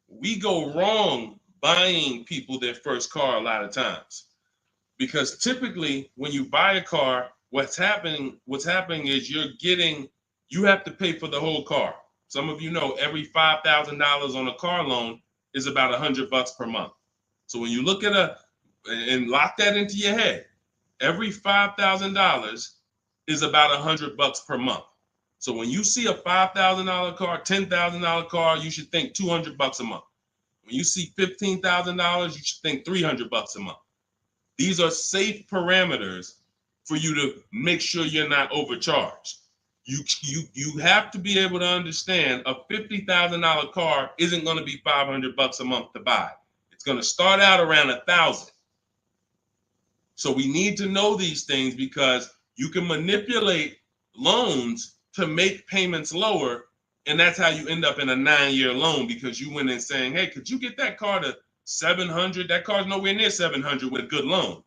Speaker 1: We go wrong buying people their first car a lot of times, because typically when you buy a car, what's happening is you have to pay for the whole car. Some of you know every $5,000 on a car loan is about $100 per month. So when you look at and lock that into your head, every $5,000 is about $100 per month. So when you see a $5,000 car, $10,000 car, you should think $200 a month. When you see $15,000, you should think $300 a month. These are safe parameters for you to make sure you're not overcharged. You have to be able to understand a $50,000 car isn't going to be $500 a month to buy. It's going to start out around $1,000. So we need to know these things, because you can manipulate loans to make payments lower, and that's how you end up in a 9-year loan, because you went in saying, hey, could you get that car to 700? That car's nowhere near 700 with a good loan.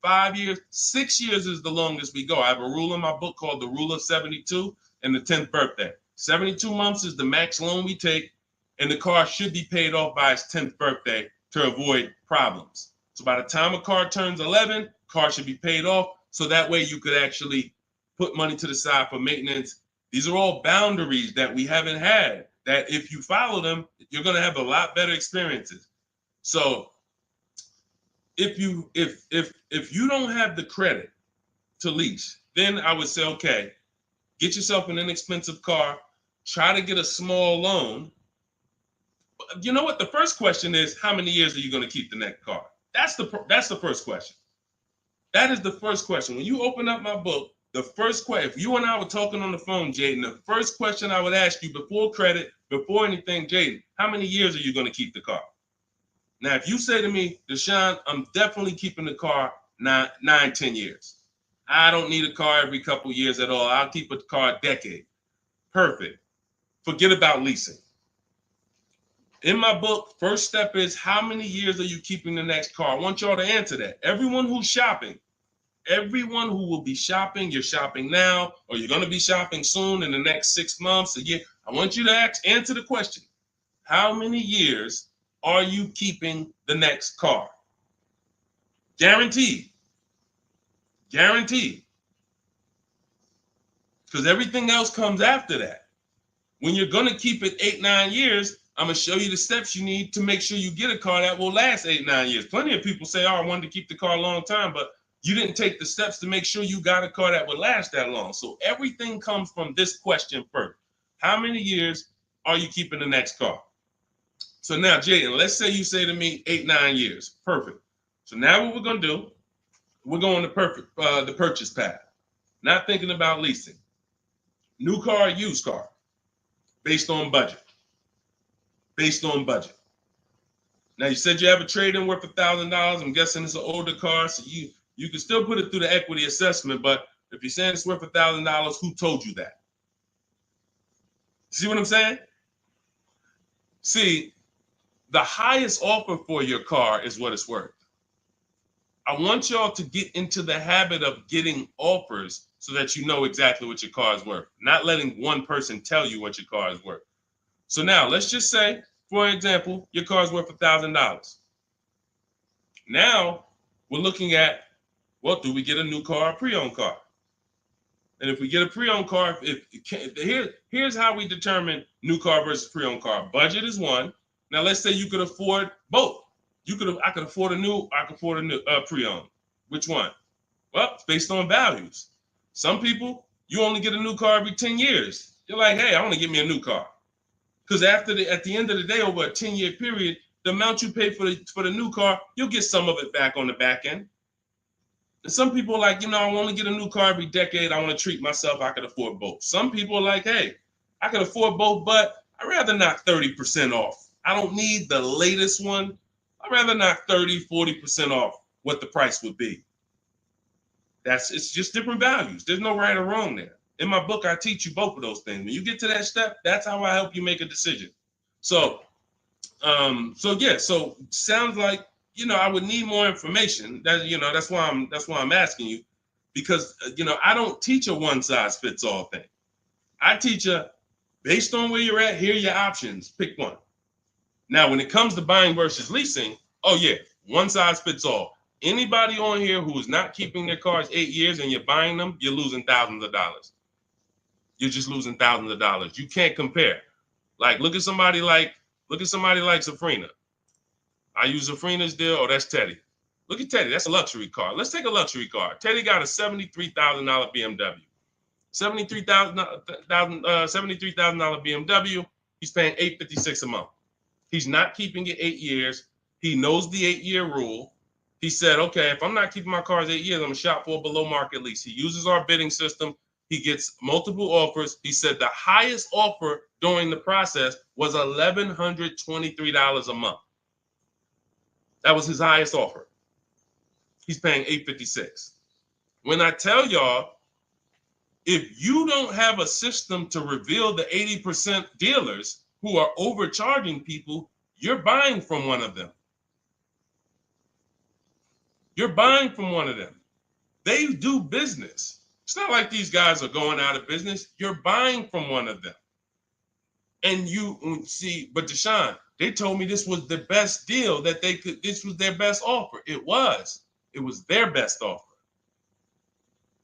Speaker 1: 5 years, 6 years is the longest we go. I have a rule in my book called the Rule of 72 and the 10th birthday. 72 months is the max loan we take, and the car should be paid off by its 10th birthday to avoid problems. So by the time a car turns 11, car should be paid off, so that way you could actually put money to the side for maintenance. These are all boundaries that we haven't had, that if you follow them, you're going to have a lot better experiences. So if you don't have the credit to lease, then I would say, okay, get yourself an inexpensive car, try to get a small loan. You know what? The first question is, how many years are you going to keep the next car? That's the first question. That is the first question. When you open up my book, the first question, if you and I were talking on the phone, Jaden, the first question I would ask you before credit, before anything, Jaden, how many years are you going to keep the car? Now, if you say to me, Deshone, I'm definitely keeping the car 9-10 years. I don't need a car every couple years at all. I'll keep a car a decade. Perfect. Forget about leasing. In my book, first step is, how many years are you keeping the next car? I want y'all to answer that. Everyone who's shopping, everyone who will be shopping, you're shopping now, or you're going to be shopping soon in the next 6 months, a year. I want you to answer the question. How many years are you keeping the next car? Guaranteed. Guaranteed. Because everything else comes after that. When you're going to keep it 8-9 years, I'm going to show you the steps you need to make sure you get a car that will last 8-9 years. Plenty of people say, oh, I wanted to keep the car a long time, but you didn't take the steps to make sure you got a car that would last that long. So everything comes from this question first. How many years are you keeping the next car? So now, Jaden, let's say you say to me 8-9 years. Perfect. So now what we're going to do, we're going to the purchase path. Not thinking about leasing. New car, used car, based on budget. Based on budget. Now you said you have a trade-in worth $1,000. I'm guessing it's an older car, so you can still put it through the equity assessment. But if you're saying it's worth $1,000, who told you that? See what I'm saying? See, the highest offer for your car is what it's worth. I want y'all to get into the habit of getting offers so that you know exactly what your car is worth, not letting one person tell you what your car is worth. So now let's just say, for example, your car is worth $1,000. Now we're looking at, well, do we get a new car or pre-owned car? And if we get a pre-owned car, here's how we determine new car versus pre-owned car. Budget is one. Now let's say you could afford both. I could afford a new, I could afford a new pre-owned. Which one? Well, it's based on values. Some people, you only get a new car every 10 years. You're like, hey, I want to get me a new car. Because at the end of the day, over a 10-year period, the amount you pay for the new car, you'll get some of it back on the back end. And some people are like, I want to get a new car every decade. I want to treat myself. I could afford both. Some people are like, hey, I can afford both, but I'd rather knock 30% off. I don't need the latest one. I'd rather knock 30, 40% off what the price would be. It's just different values. There's no right or wrong there. In my book, I teach you both of those things. When you get to that step, that's how I help you make a decision. So sounds like, I would need more information. That's why I'm asking you, because I don't teach a one size fits all thing. I teach based on where you're at, here are your options. Pick one. Now, when it comes to buying versus leasing, oh yeah, one size fits all. Anybody on here who is not keeping their cars 8 years and you're buying them, you're losing thousands of dollars. You're just losing thousands of dollars. You can't compare. Like, look at somebody like Safrina. I use Safrina's deal. Oh, that's Teddy. Look at Teddy. That's a luxury car. Let's take a luxury car. Teddy got a $73,000 BMW. $73,000 BMW. He's paying $856 a month. He's not keeping it 8 years. He knows the 8-year rule. He said, okay, if I'm not keeping my cars 8 years, I'm going to shop for a below market lease. He uses our bidding system. He gets multiple offers. He said the highest offer during the process was $1,123 a month. That was his highest offer. He's paying $856. When I tell y'all, if you don't have a system to reveal the 80% dealers who are overcharging people, you're buying from one of them. You're buying from one of them. They do business. It's not like these guys are going out of business. You're buying from one of them. And you see, but Deshone, they told me this was the best deal that they could, this was their best offer. It was their best offer.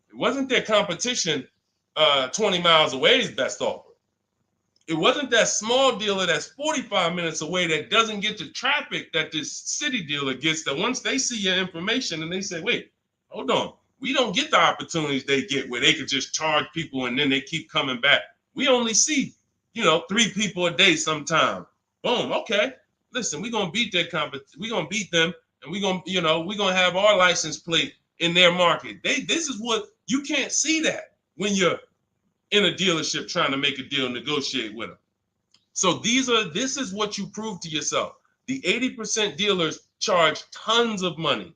Speaker 1: It wasn't their competition 20 miles away's best offer. It wasn't that small dealer that's 45 minutes away that doesn't get the traffic that this city dealer gets, that once they see your information and they say, wait, hold on, we don't get the opportunities they get where they could just charge people and then they keep coming back. We only see, 3 people a day sometime. Boom, okay. Listen, we're gonna beat their we're gonna beat them, and we're gonna have our license plate in their market. This is what you can't see that when you're in a dealership trying to make a deal, negotiate with them. So this is what you prove to yourself. The 80% dealers charge tons of money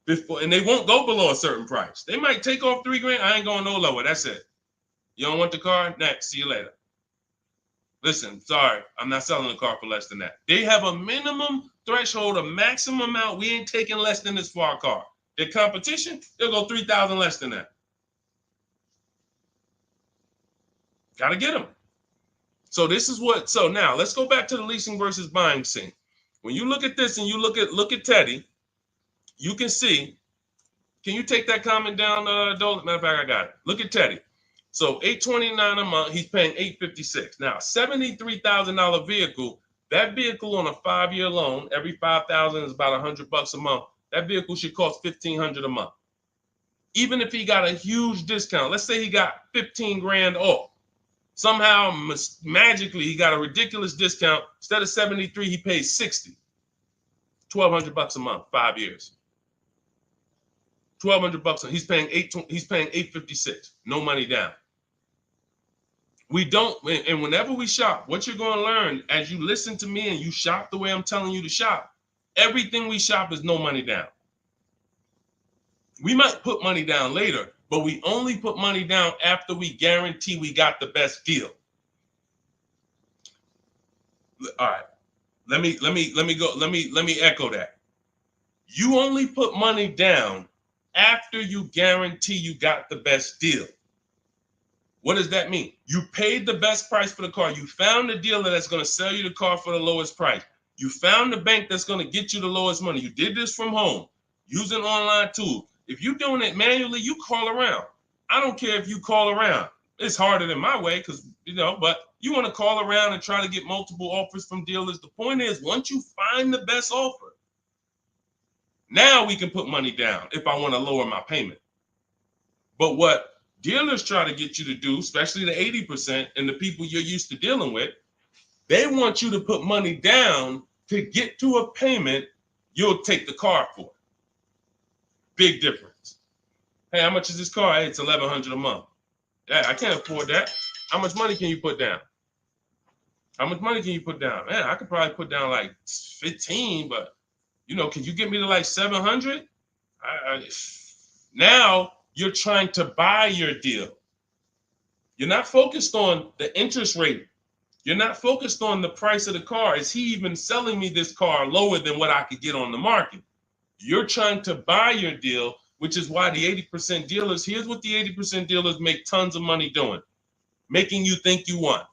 Speaker 1: before, and they won't go below a certain price. They might take off $3,000. I ain't going no lower. That's it. You don't want the car? Next. See you later. Listen, sorry, I'm not selling a car for less than that. They have a minimum threshold, a maximum amount. We ain't taking less than this for our car. Their competition, they'll go 3,000 less than that. Got to get them. So now let's go back to the leasing versus buying scene. When you look at this and you look at Teddy, you can see, can you take that comment down, Dolan? Matter of fact, I got it. Look at Teddy. So $829 a month, he's paying $856. Now, $73,000 vehicle, that vehicle on a 5-year loan, every $5,000 is about $100 a month. That vehicle should cost $1,500 a month. Even if he got a huge discount, let's say he got 15 grand off. Somehow, magically, he got a ridiculous discount. Instead of 73, he pays 60. $1,200 a month, 5 years. $1,200 he's paying $856. No money down. We don't, and whenever we shop, what you're going to learn as you listen to me and you shop the way I'm telling you to shop, everything we shop is no money down. We might put money down later, but we only put money down after we guarantee we got the best deal. All right. Let me echo that. You only put money down after you guarantee you got the best deal. What does that mean? You paid the best price for the car. You found the dealer that's going to sell you the car for the lowest price. You found the bank that's going to get you the lowest money. You did this from home using online tools. If you're doing it manually, you call around. I don't care if you call around. It's harder than my way because, but you want to call around and try to get multiple offers from dealers. The point is, once you find the best offer, now we can put money down if I want to lower my payment. But what dealers try to get you to do, especially the 80% and the people you're used to dealing with, they want you to put money down to get to a payment you'll take the car for. Big difference. Hey, how much is this car? Hey, it's $1,100 a month. Yeah, I can't afford that. How much money can you put down? How much money can you put down? Man, I could probably put down like 15, but can you get me to like 700? Now you're trying to buy your deal. You're not focused on the interest rate. You're not focused on the price of the car. Is he even selling me this car lower than what I could get on the market? You're trying to buy your deal, which is why the 80% dealers, here's what the 80% dealers make tons of money doing, making you think you want.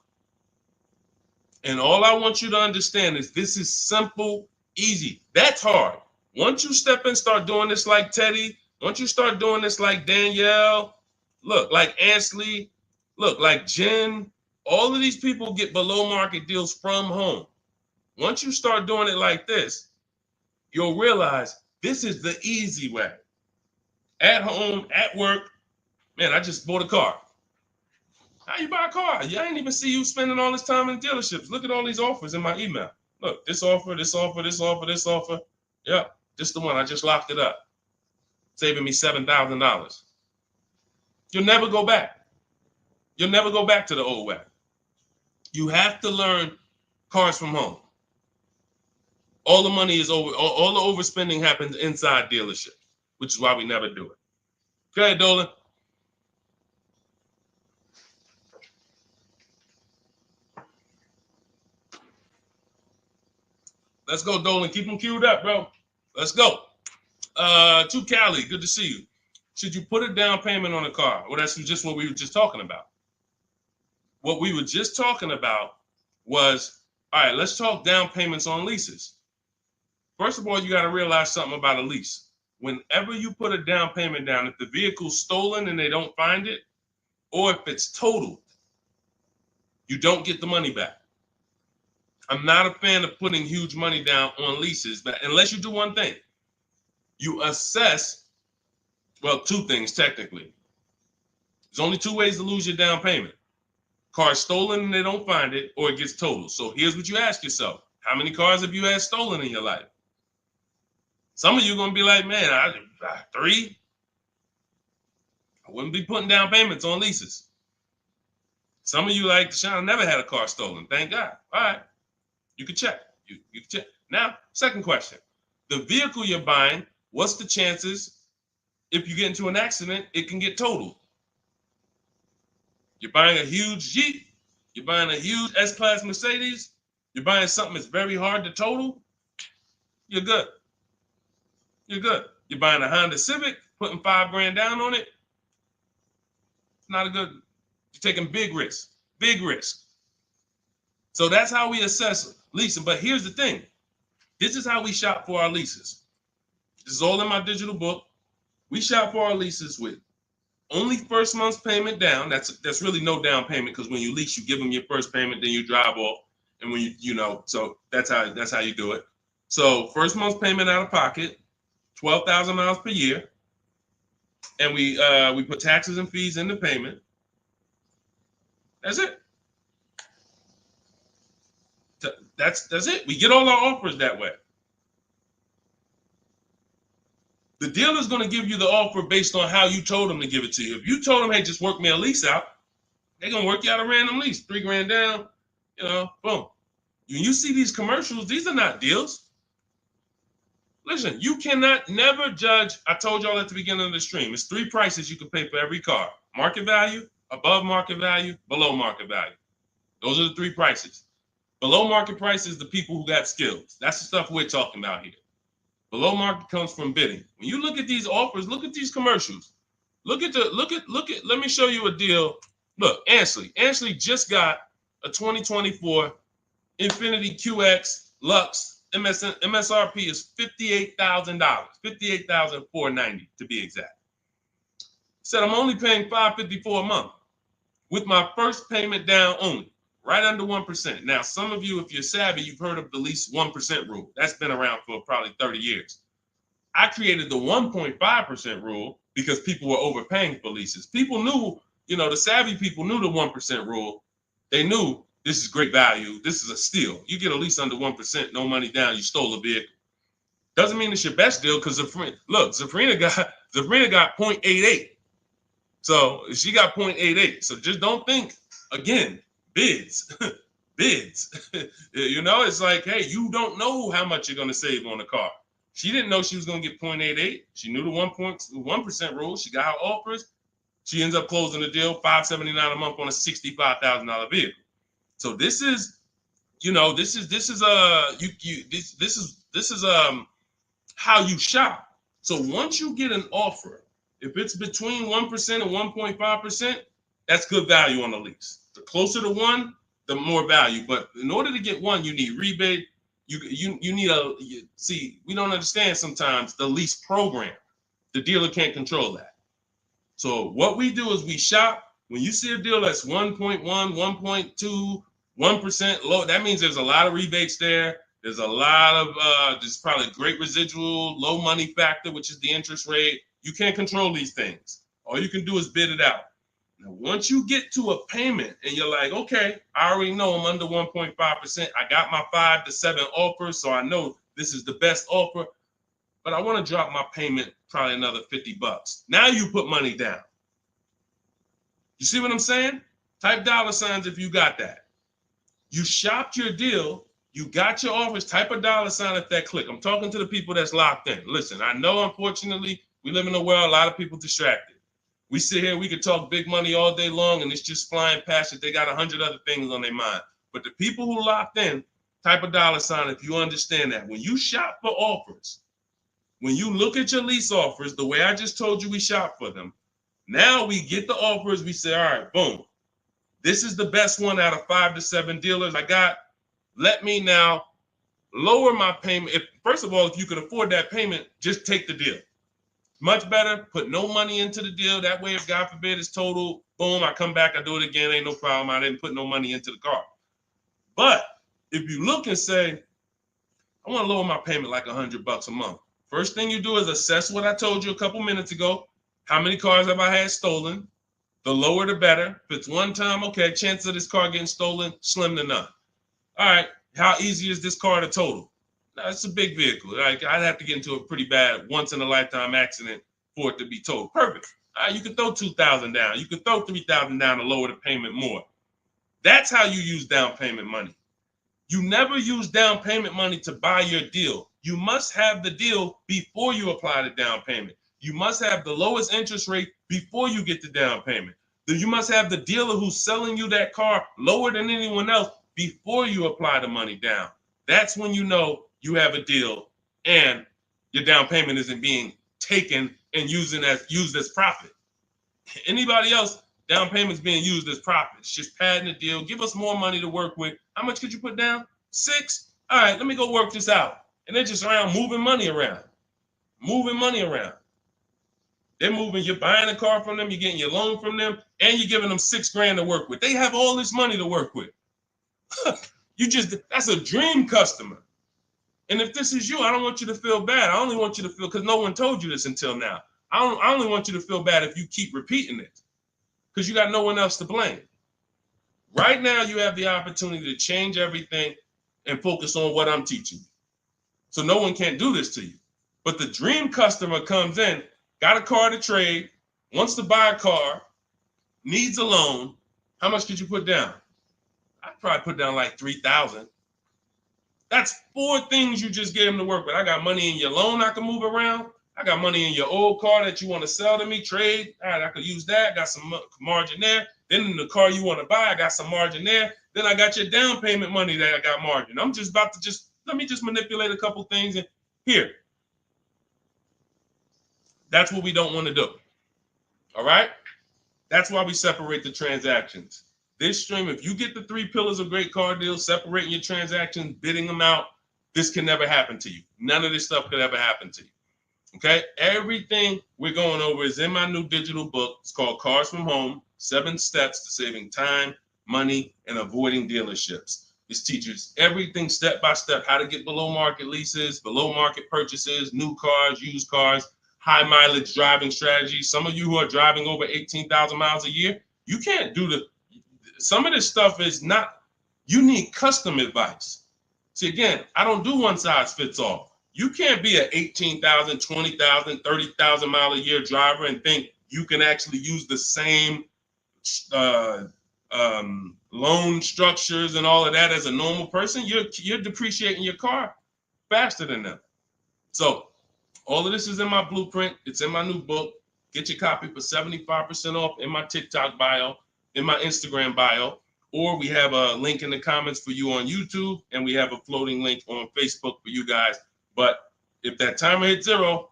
Speaker 1: And all I want you to understand is this is simple, easy. That's hard. Once you step in, start doing this like Teddy, once you start doing this like Danielle, look, like Ansley, look, like Jen, all of these people get below market deals from home. Once you start doing it like this, you'll realize this is the easy way. At home, at work, man, I just bought a car. How you buy a car? I ain't even see you spending all this time in dealerships. Look at all these offers in my email. Look, this offer, this offer, this offer, this offer. Yep, just the one. I just locked it up, saving me $7,000. You'll never go back. You'll never go back to the old way. You have to learn cars from home. All the money is over. All the overspending happens inside dealerships, which is why we never do it. Go ahead, Dolan. Let's go, Dolan. Keep them queued up, bro. Let's go. To Cali, good to see you. Should you put a down payment on a car? Well, that's just what we were just talking about. What we were just talking about was, all right, let's talk down payments on leases. First of all, you got to realize something about a lease. Whenever you put a down payment down, if the vehicle's stolen and they don't find it, or if it's totaled, you don't get the money back. I'm not a fan of putting huge money down on leases, but unless you do one thing, you assess, well, two things technically. There's only two ways to lose your down payment. Car's stolen and they don't find it, or it gets totaled. So here's what you ask yourself. How many cars have you had stolen in your life? Some of you are going to be like, man, 3. I wouldn't be putting down payments on leases. Some of you like, Deshone, I never had a car stolen. Thank God. All right. You can check. You can check. Now, second question. The vehicle you're buying, what's the chances if you get into an accident, it can get totaled? You're buying a huge Jeep. You're buying a huge S-Class Mercedes. You're buying something that's very hard to total. You're good. You're good. You're buying a Honda Civic, putting $5,000 down on it. It's not a good. You're taking big risks. Big risk. So that's how we assess leasing. But here's the thing. This is how we shop for our leases. This is all in my digital book. We shop for our leases with only first month's payment down. That's really no down payment because when you lease, you give them your first payment, then you drive off. And when so that's how you do it. So first month's payment out of pocket, 12,000 miles per year. And we put taxes and fees in the payment. That's it. That's it. We get all our offers that way. The dealer's going to give you the offer based on how you told them to give it to you. If you told them, hey, just work me a lease out, They're gonna work you out a random lease, $3 grand down, boom. When you see these commercials, these are not deals. Listen, you cannot never judge. I told y'all at the beginning of the stream, it's 3 prices you can pay for every car: market value, above market value, below market value. Those are the 3 prices. Below market price is the people who got skills. That's the stuff we're talking about here. Below market comes from bidding. When you look at these offers, look at these commercials. Look at. Let me show you a deal. Look, Ansley just got a 2024 Infiniti QX Lux. MSRP is $58,000, $58,490 to be exact. Said I'm only paying $554 a month with my first payment down only, right under 1%. Now, some of you, if you're savvy, you've heard of the lease 1% rule. That's been around for probably 30 years. I created the 1.5% rule because people were overpaying for leases. People knew, the savvy people knew the 1% rule. They knew this is great value. This is a steal. You get a lease under 1%, no money down, you stole a vehicle. Doesn't mean it's your best deal because Zafrina got 0.88. So she got 0.88. So just don't think, again, bids. Bids. It's like, hey, you don't know how much you're going to save on the car. She didn't know she was going to get 0.88. She knew the 1% rule. She got her offers. She ends up closing the deal, $579 a month on a $65,000 vehicle. So this is how you shop. So once you get an offer, if it's between 1% and 1.5%, that's good value on the lease. The closer to 1, the more value. But in order to get 1, you need rebate. You need we don't understand sometimes the lease program. The dealer can't control that. So what we do is we shop. When you see a deal that's 1.1, 1.2, 1% low, that means there's a lot of rebates there. There's a lot of there's probably great residual, low money factor, which is the interest rate. You can't control these things. All you can do is bid it out. Now, once you get to a payment and you're like, okay, I already know I'm under 1.5%. I got my 5 to 7 offers, so I know this is the best offer. But I want to drop my payment probably another $50. Now you put money down. You see what I'm saying? Type $signs if you got that. You shopped your deal. You got your offers. Type a $sign at that click. I'm talking to the people that's locked in. Listen, I know, unfortunately, we live in a world, a lot of people distracted. We sit here, we could talk big money all day long, and it's just flying past it. They got 100 other things on their mind. But the people who locked in, type a $sign if you understand that. When you shop for offers, when you look at your lease offers, the way I just told you we shop for them, now we get the offers, we say, all right, boom. This is the best one out of 5 to 7 dealers I got. Let me now lower my payment. First of all, if you can afford that payment, just take the deal. Much better, put no money into the deal. That way, if God forbid it's total, boom, I come back, I do it again, ain't no problem. I didn't put no money into the car. But if you look and say, I want to lower my payment like $100 a month. First thing you do is assess what I told you a couple minutes ago. How many cars have I had stolen? The lower, the better. If it's one time, okay, chances of this car getting stolen, slim to none. All right, how easy is this car to total? Now, it's a big vehicle. Like, I'd have to get into a pretty bad once-in-a-lifetime accident for it to be totaled. Perfect. All right, you can throw $2,000 down. You can throw $3,000 down to lower the payment more. That's how you use down payment money. You never use down payment money to buy your deal. You must have the deal before you apply the down payment. You must have the lowest interest rate before you get the down payment. You must have the dealer who's selling you that car lower than anyone else before you apply the money down. That's when you know you have a deal and your down payment isn't being taken and used as profit. Anybody else, down payment's being used as profit. It's just padding the deal. Give us more money to work with. How much could you put down? 6? All right, let me go work this out. And they're just around moving money around. They're moving, you're buying a car from them, you're getting your loan from them, and you're giving them $6,000 to work with. They have all this money to work with. That's a dream customer. And if this is you, I don't want you to feel bad. I only want you to feel, because no one told you this until now. I only want you to feel bad if you keep repeating it, because you got no one else to blame. Right now, you have the opportunity to change everything and focus on what I'm teaching you. So no one can do this to you. But the dream customer comes in, got a car to trade, wants to buy a car, needs a loan, How much could you put down? I'd probably put down like 3,000. That's 4 things you just gave him to work with. I got money in your loan I can move around. I got money in your old car that you want to sell to me, trade. All right, I could use that. Got some margin there. Then in the car you want to buy, I got some margin there. Then I got your down payment money that I got margin. I'm just about to let me manipulate a couple things and here. That's what we don't want to do. All right? That's why we separate the transactions. This stream, if you get the 3 pillars of great car deals, separating your transactions, bidding them out, this can never happen to you. None of this stuff could ever happen to you. Okay? Everything we're going over is in my new digital book. It's called Cars from Home, 7 Steps to Saving Time, Money, and Avoiding Dealerships. This teaches everything step by step, how to get below market leases, below market purchases, new cars, used cars, high mileage driving strategies. Some of you who are driving over 18,000 miles a year, you can't do some of this stuff is not, you need custom advice. See, again, I don't do one size fits all. You can't be an 18,000, 20,000, 30,000 mile a year driver and think you can actually use the same loan structures and all of that as a normal person. You're depreciating your car faster than them. So all of this is in my blueprint. It's in my new book. Get your copy for 75% off in my TikTok bio, in my Instagram bio, or we have a link in the comments for you on YouTube, and we have a floating link on Facebook for you guys. But if that timer hits 0,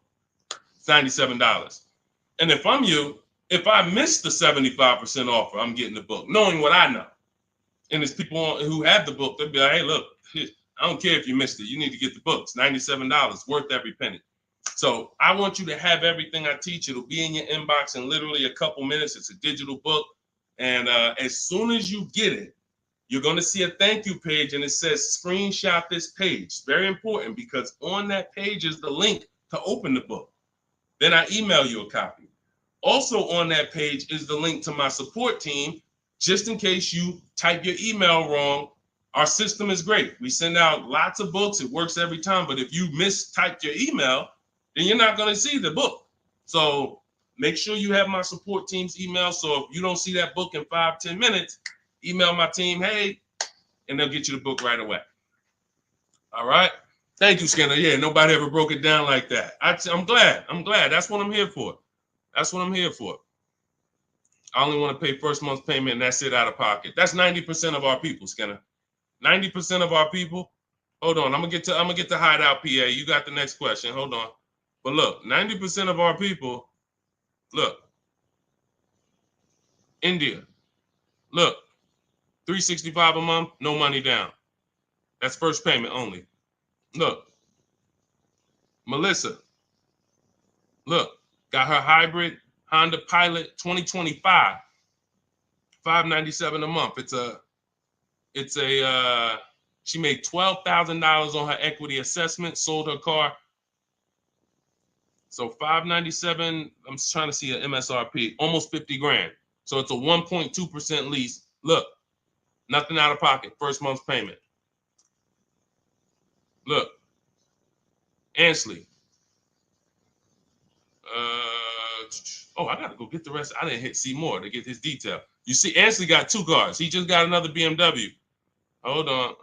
Speaker 1: it's $97. And if I'm you, if I miss the 75% offer, I'm getting the book, knowing what I know. And there's people who have the book, they'll be like, hey, look, I don't care if you missed it. You need to get the book. It's $97, worth every penny. So I want you to have everything I teach. It'll be in your inbox in literally a couple minutes. It's a digital book. And as soon as you get it, you're going to see a thank you page, and it says screenshot this page. Very important, because on that page is the link to open the book. Then I email you a copy. Also on that page is the link to my support team, just in case you type your email wrong. Our system is great. We send out lots of books. It works every time. But if you mistyped your email, then you're not going to see the book. So make sure you have my support team's email. So if you don't see that book in 5-10 minutes, email my team, hey, and they'll get you the book right away. All right. Thank you, Skinner. Yeah, nobody ever broke it down like that. I'm glad. That's what I'm here for. That's what I'm here for. I only want to pay first month's payment, and that's it out of pocket. That's 90% of our people, Skinner. 90% of our people. Hold on, I'm gonna get to Hideout PA. You got the next question. Hold on. But look, 90% of our people, look, India, look, $365 a month, no money down. That's first payment only. Look, Melissa, look, got her hybrid Honda Pilot 2025, $597 a month. She made $12,000 on her equity assessment, sold her car. So $597, I'm trying to see an MSRP, almost 50 grand. So it's a 1.2% lease. Look, nothing out of pocket, first month's payment. Look, Ansley. I gotta go get the rest. I didn't hit see more to get his detail. You see, Ansley got 2 cars. He just got another BMW. Hold on.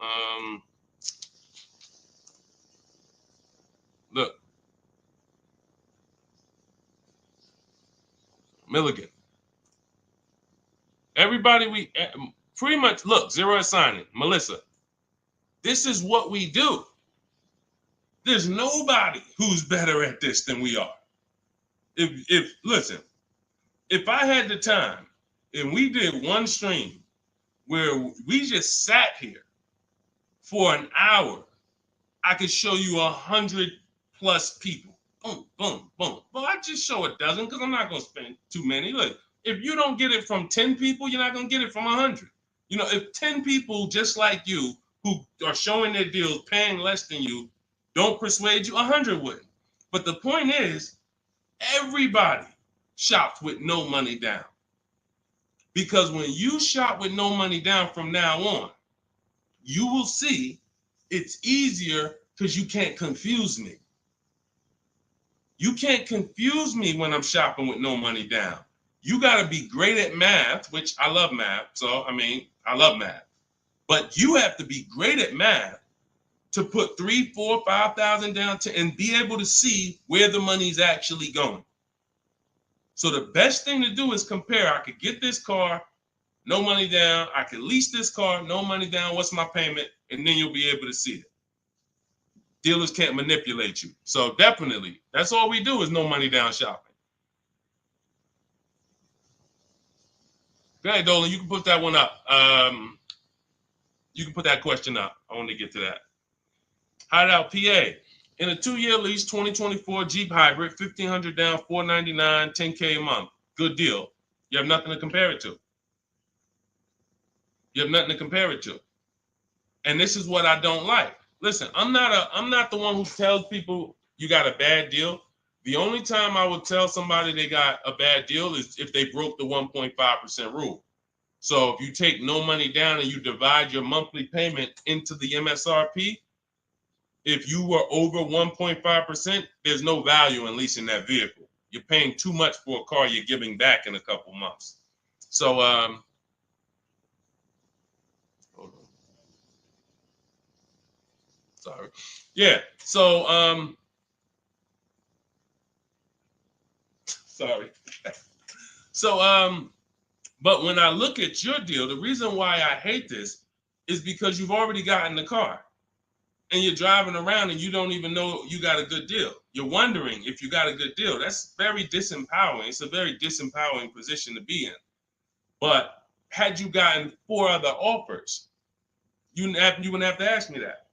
Speaker 1: Look. Milligan. Everybody, we pretty much, look, zero is signing. Melissa. This is what we do. There's nobody who's better at this than we are. Listen, if I had the time and we did one stream where we just sat here for an hour, I could show you 100+ people. Boom, boom, boom. Well, I just show a dozen because I'm not going to spend too many. Look, if you don't get it from 10 people, you're not going to get it from 100. You know, if 10 people just like you who are showing their deals, paying less than you, don't persuade you, 100 wouldn't. But the point is, everybody shops with no money down. Because when you shop with no money down from now on, you will see it's easier because you can't confuse me. You can't confuse me when I'm shopping with no money down. You got to be great at math, which I love math. So, I mean, I love math. But you have to be great at math to put 3, 4, 5,000 down and be able to see where the money's actually going. So the best thing to do is compare. I could get this car, no money down. I could lease this car, no money down. What's my payment? And then you'll be able to see it. Dealers can't manipulate you. So definitely, that's all we do is no money down shopping. Go ahead, Dolan. You can put that one up. You can put that question up. I want to get to that. Hideout PA. In a 2-year lease, 2024 Jeep Hybrid, 1,500 down, 499, 10K a month. Good deal. You have nothing to compare it to. You have nothing to compare it to. And this is what I don't like. Listen, I'm not the one who tells people you got a bad deal. The only time I would tell somebody they got a bad deal is if they broke the 1.5% rule. So if you take no money down and you divide your monthly payment into the MSRP, if you were over 1.5%, there's no value in leasing that vehicle. You're paying too much for a car you're giving back in a couple months. So, hold on. Sorry. Yeah. So, sorry. So, but when I look at your deal, the reason why I hate this is because you've already gotten the car and you're driving around and you don't even know you got a good deal. You're wondering if you got a good deal. That's very disempowering. It's a very disempowering position to be in. But had you gotten 4 other offers, you wouldn't have to ask me that.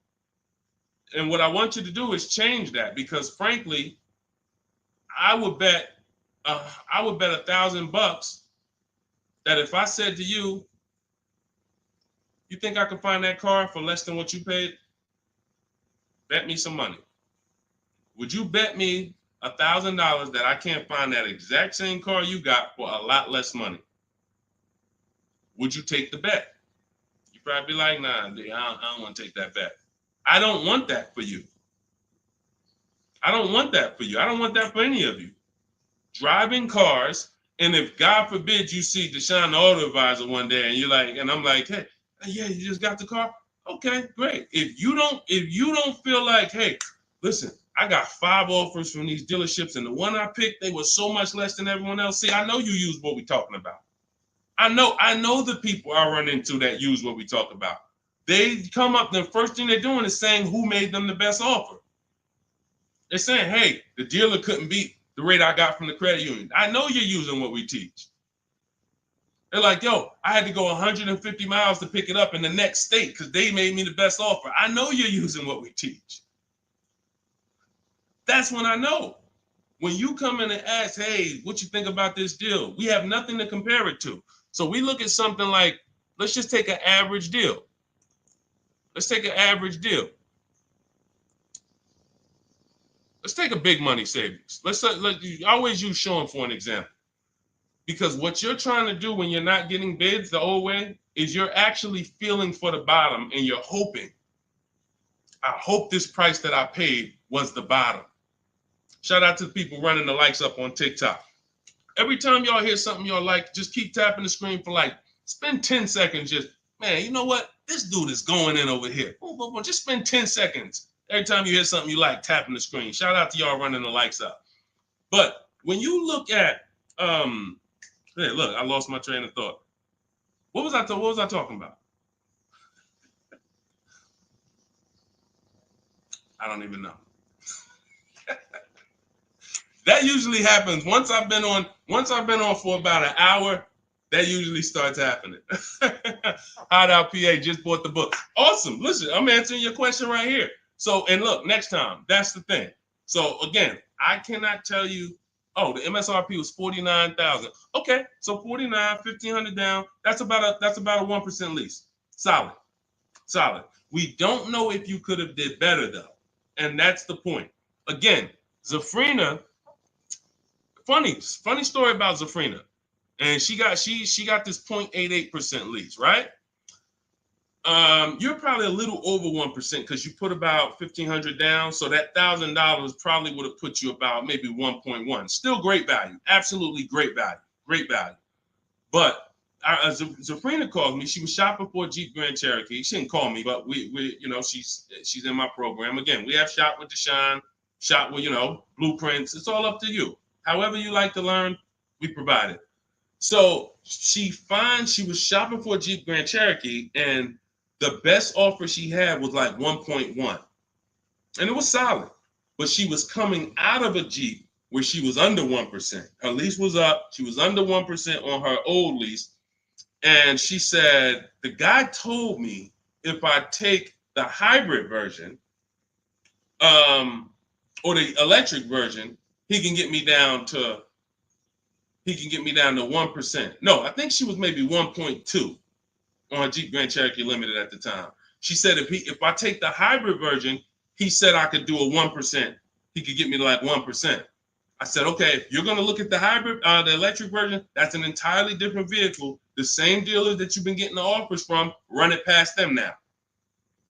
Speaker 1: And what I want you to do is change that, because frankly, I would bet $1,000 that if I said to you, you think I can find that car for less than what you paid? Bet me some money. Would you bet me $1,000 that I can't find that exact same car you got for a lot less money? Would you take the bet? You'd probably be like, nah, I don't want to take that bet. I don't want that for you. I don't want that for you. I don't want that for any of you. Driving cars, and if God forbid you see Deshone the Auto Advisor one day and you're like, and I'm like, hey, yeah, you just got the car? Okay, great. If you don't feel like, hey, listen, I got 5 offers from these dealerships, and the one I picked, they were so much less than everyone else. See, I know you use what we're talking about. I know the people I run into that use what we talk about. They come up, the first thing they're doing is saying who made them the best offer. They're saying, hey, the dealer couldn't beat the rate I got from the credit union. I know you're using what we teach. They're like, yo, I had to go 150 miles to pick it up in the next state because they made me the best offer. I know you're using what we teach. That's when I know. When you come in and ask, hey, what you think about this deal? We have nothing to compare it to. So we look at something like, let's just take an average deal. Let's take an average deal. Let's take a big money savings. Let's always use Sean for an example. Because what you're trying to do when you're not getting bids the old way is you're actually feeling for the bottom, and you're hoping, I hope this price that I paid was the bottom. Shout out to the people running the likes up on TikTok. Every time y'all hear something y'all like, just keep tapping the screen for like, spend 10 seconds just, man, you know what? This dude is going in over here. Just spend 10 seconds. Every time you hear something you like, tapping the screen. Shout out to y'all running the likes up. But when you look at, hey, look, I lost my train of thought. What was I talking about? I don't even know. That usually happens once I've been on for about an hour. That usually starts happening. Hideout PA just bought the book. Awesome. Listen, I'm answering your question right here. So, and look, next time, that's the thing. So again, I cannot tell you, oh, the MSRP was 49,000. Okay, so 49, 1,500 down. That's about a 1% lease. Solid. We don't know if you could have did better though, and that's the point. Again, Zafrina. Funny story about Zafrina, and she got this 0.88% lease, right? You're probably a little over 1% because you put about 1,500 down, so that $1,000 probably would have put you about maybe 1.1. Still great value, absolutely great value. great value. But Zafrina called me. She was shopping for a Jeep Grand Cherokee. She didn't call me, but we you know, she's in my program. Again, we have Shop with Deshone, Shop with, you know, blueprints. It's all up to you. However you like to learn, we provide it. So she was shopping for a Jeep Grand Cherokee, and the best offer she had was like 1.1, and it was solid. But she was coming out of a Jeep where she was under 1%. Her lease was up. She was under 1% on her old lease. And she said, the guy told me if I take the hybrid version, or the electric version, he can get me down to 1%. No, I think she was maybe 1.2 on a Jeep Grand Cherokee Limited at the time. She said if I take the hybrid version, he said I could do a 1%. He could get me to like 1%. I said, okay, if you're going to look at the hybrid, the electric version, that's an entirely different vehicle. The same dealers that you've been getting the offers from, run it past them now.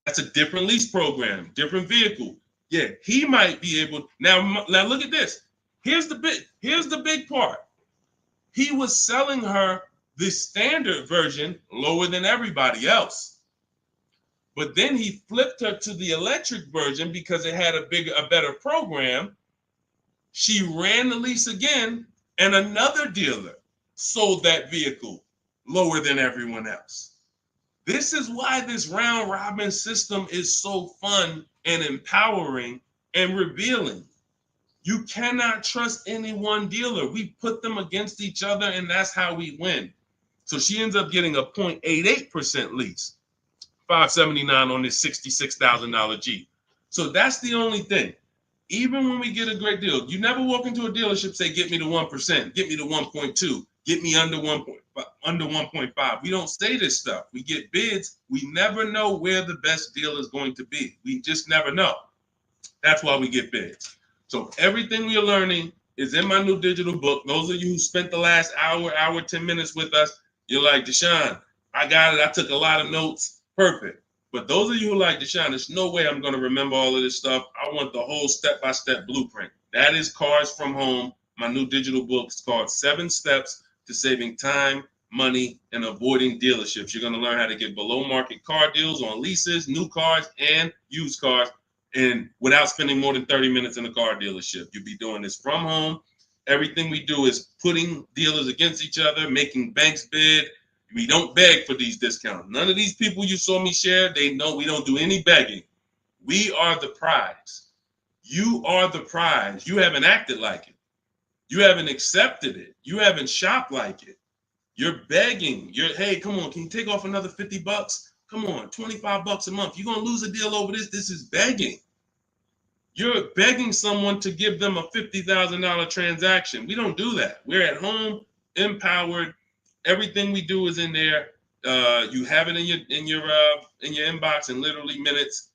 Speaker 1: That's a different lease program, different vehicle. Yeah, he might be able. Now look at this. Here's the big part. He was selling her the standard version lower than everybody else. But then he flipped her to the electric version because it had a better program. She ran the lease again, and another dealer sold that vehicle lower than everyone else. This is why this round robin system is so fun and empowering and revealing. You cannot trust any one dealer. We put them against each other, and that's how we win. So she ends up getting a 0.88% lease, $579 on this $66,000 Jeep. So that's the only thing. Even when we get a great deal, you never walk into a dealership say, get me to 1%, get me to 1.2, get me under 1.5. We don't say this stuff. We get bids. We never know where the best deal is going to be. We just never know. That's why we get bids. So everything we are learning is in my new digital book. Those of you who spent the last hour, 10 minutes with us, you're like, Deshone, I got it. I took a lot of notes. Perfect. But those of you who like Deshone, there's no way I'm going to remember all of this stuff. I want the whole step-by-step blueprint. That is Cars from Home. My new digital book is called 7 Steps to Saving Time, Money, and Avoiding Dealerships. You're going to learn how to get below-market car deals on leases, new cars, and used cars, and without spending more than 30 minutes in a car dealership. You'll be doing this from home. Everything we do is putting dealers against each other, making banks bid. We don't beg for these discounts. None of these people you saw me share, they know we don't do any begging. We are the prize. You are the prize. You haven't acted like it. You haven't accepted it. You haven't shopped like it. You're begging. Hey, come on, can you take off another $50? Come on, $25 a month. You're going to lose a deal over this. This is begging. You're begging someone to give them a $50,000 transaction. We don't do that. We're at home, empowered. Everything we do is in there. You have it in your inbox in literally minutes,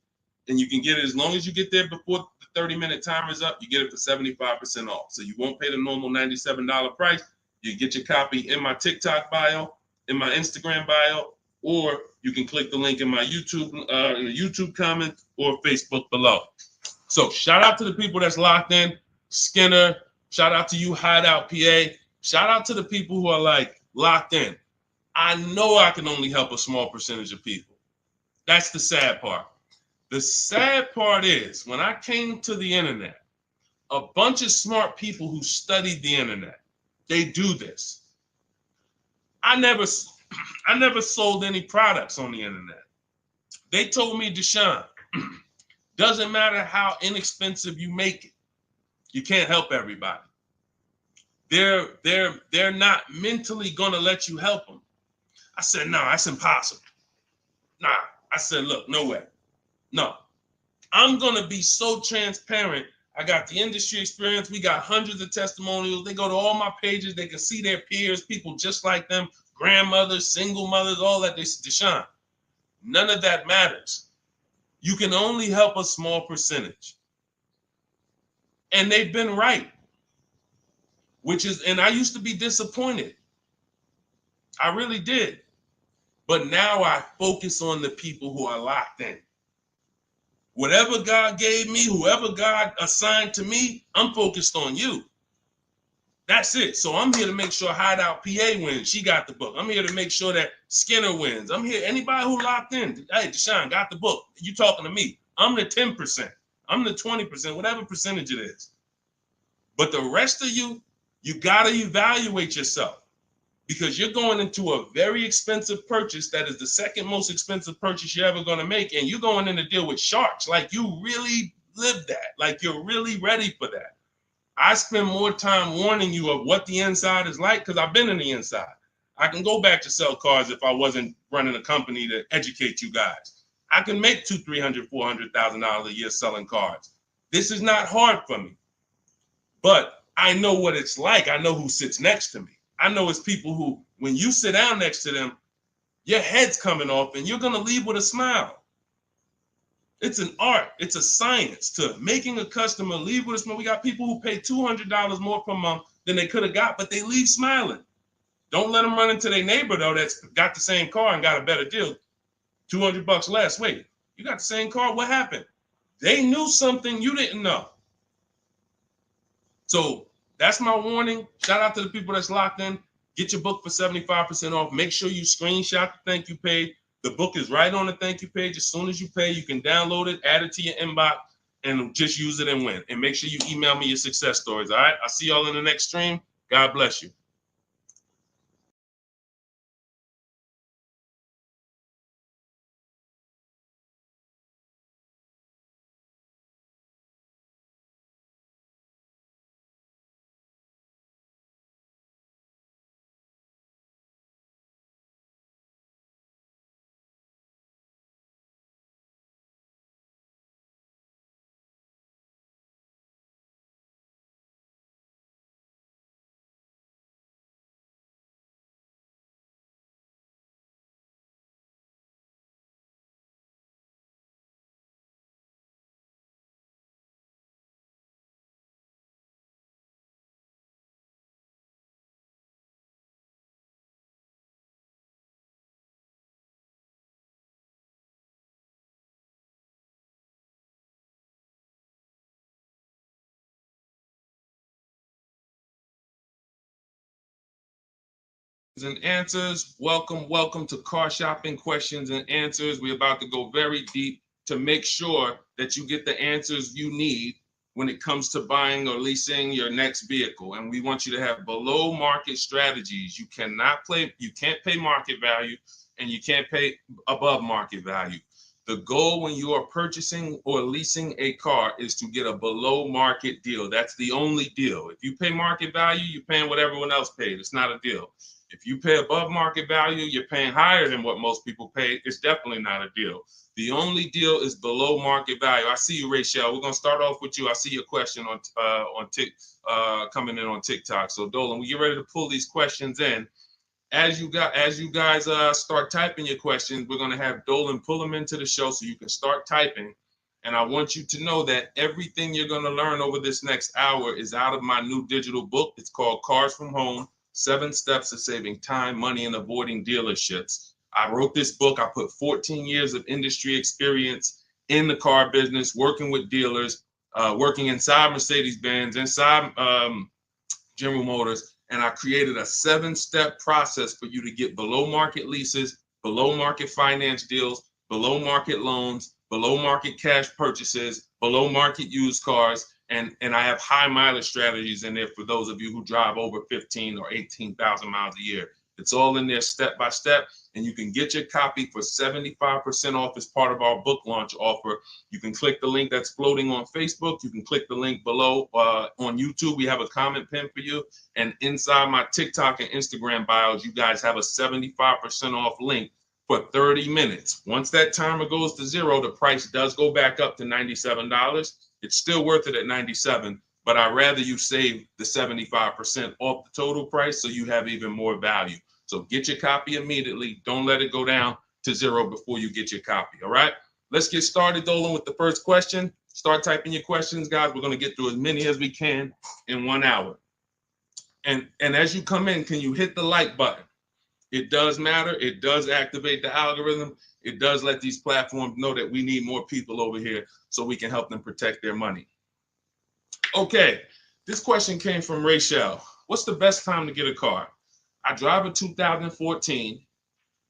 Speaker 1: and you can get it as long as you get there before the 30-minute timer is up. You get it for 75% off. So you won't pay the normal $97 price. You get your copy in my TikTok bio, in my Instagram bio, or you can click the link in my YouTube comment or Facebook below. So shout out to the people that's locked in. Skinner, shout out to you, Hideout PA. Shout out to the people who are like locked in. I know I can only help a small percentage of people. That's the sad part. The sad part is when I came to the internet, a bunch of smart people who studied the internet, they do this. I never sold any products on the internet. They told me, Deshone, doesn't matter how inexpensive you make it, you can't help everybody. They're not mentally gonna let you help them. I said, no, that's impossible. Nah, I said, look, no way. No, I'm gonna be so transparent. I got the industry experience. We got hundreds of testimonials. They go to all my pages. They can see their peers, people just like them, grandmothers, single mothers, all that. They said, Deshone, none of that matters. You can only help a small percentage. And they've been right. And I used to be disappointed. I really did. But now I focus on the people who are locked in. Whatever God gave me, whoever God assigned to me, I'm focused on you. That's it. So I'm here to make sure Hideout PA wins. She got the book. I'm here to make sure that Skinner wins. I'm here. Anybody who locked in, hey, Deshone got the book. You talking to me. I'm the 10%. I'm the 20%, whatever percentage it is. But the rest of you, you got to evaluate yourself because you're going into a very expensive purchase that is the second most expensive purchase you're ever going to make. And you're going in to deal with sharks. Like you really live that. Like you're really ready for that. I spend more time warning you of what the inside is like because I've been in the inside. I can go back to sell cars if I wasn't running a company to educate you guys. I can make $200,000, $300,000, $400,000 a year selling cars. This is not hard for me, but I know what it's like. I know who sits next to me. I know it's people who, when you sit down next to them, your head's coming off and you're going to leave with a smile. It's an art. It's a science to making a customer leave with a smile. We got people who pay $200 more per month than they could have got, but they leave smiling. Don't let them run into their neighbor, though, that's got the same car and got a better deal. $200 less. Wait, you got the same car? What happened? They knew something you didn't know. So that's my warning. Shout out to the people that's locked in. Get your book for 75% off. Make sure you screenshot the thank you page. The book is right on the thank you page. As soon as you pay, you can download it, add it to your inbox, and just use it and win. And make sure you email me your success stories. All right. I'll see y'all in the next stream. God bless you. And answers. Welcome to Car Shopping Questions and Answers. We're about to go very deep to make sure that you get the answers you need when it comes to buying or leasing your next vehicle. And we want you to have below market strategies. You can't pay market value and you can't pay above market value. The goal when you are purchasing or leasing a car is to get a below market deal. That's the only deal. If you pay market value, you're paying what everyone else paid. It's not a deal. If you pay above market value, you're paying higher than what most people pay. It's definitely not a deal. The only deal is below market value. I see you, Rachel. We're gonna start off with you. I see your question on coming in on TikTok. So Dolan, we get ready to pull these questions in. As you guys start typing your questions, we're gonna have Dolan pull them into the show so you can start typing. And I want you to know that everything you're gonna learn over this next hour is out of my new digital book. It's called Cars from Home. 7 Steps to Saving Time, Money, and Avoiding Dealerships. I wrote this book. I put 14 years of industry experience in the car business, working with dealers, working inside Mercedes-Benz, inside General Motors, and I created a 7-step process for you to get below market leases, below market finance deals, below market loans, below market cash purchases, below market used cars, and I have high mileage strategies in there for those of you who drive over 15 or 18,000 miles a year. It's all in there step by step, and you can get your copy for 75% off as part of our book launch offer. You can click the link that's floating on Facebook. You can click the link below on YouTube. We have a comment pin for you, and inside my TikTok and Instagram bios, you guys have a 75% off link for 30 minutes. Once that timer goes to 0, the price does go back up to $97. It's still worth it at $97, but I'd rather you save the 75% off the total price so you have even more value. So get your copy immediately. Don't let it go down to 0 before you get your copy, all right? Let's get started, Dolan, with the first question. Start typing your questions, guys. We're going to get through as many as we can in 1 hour. And as you come in, can you hit the like button? It does matter. It does activate the algorithm. It does let these platforms know that we need more people over here so we can help them protect their money. Okay, this question came from Rachel. what's the best time to get a car? I drive a 2014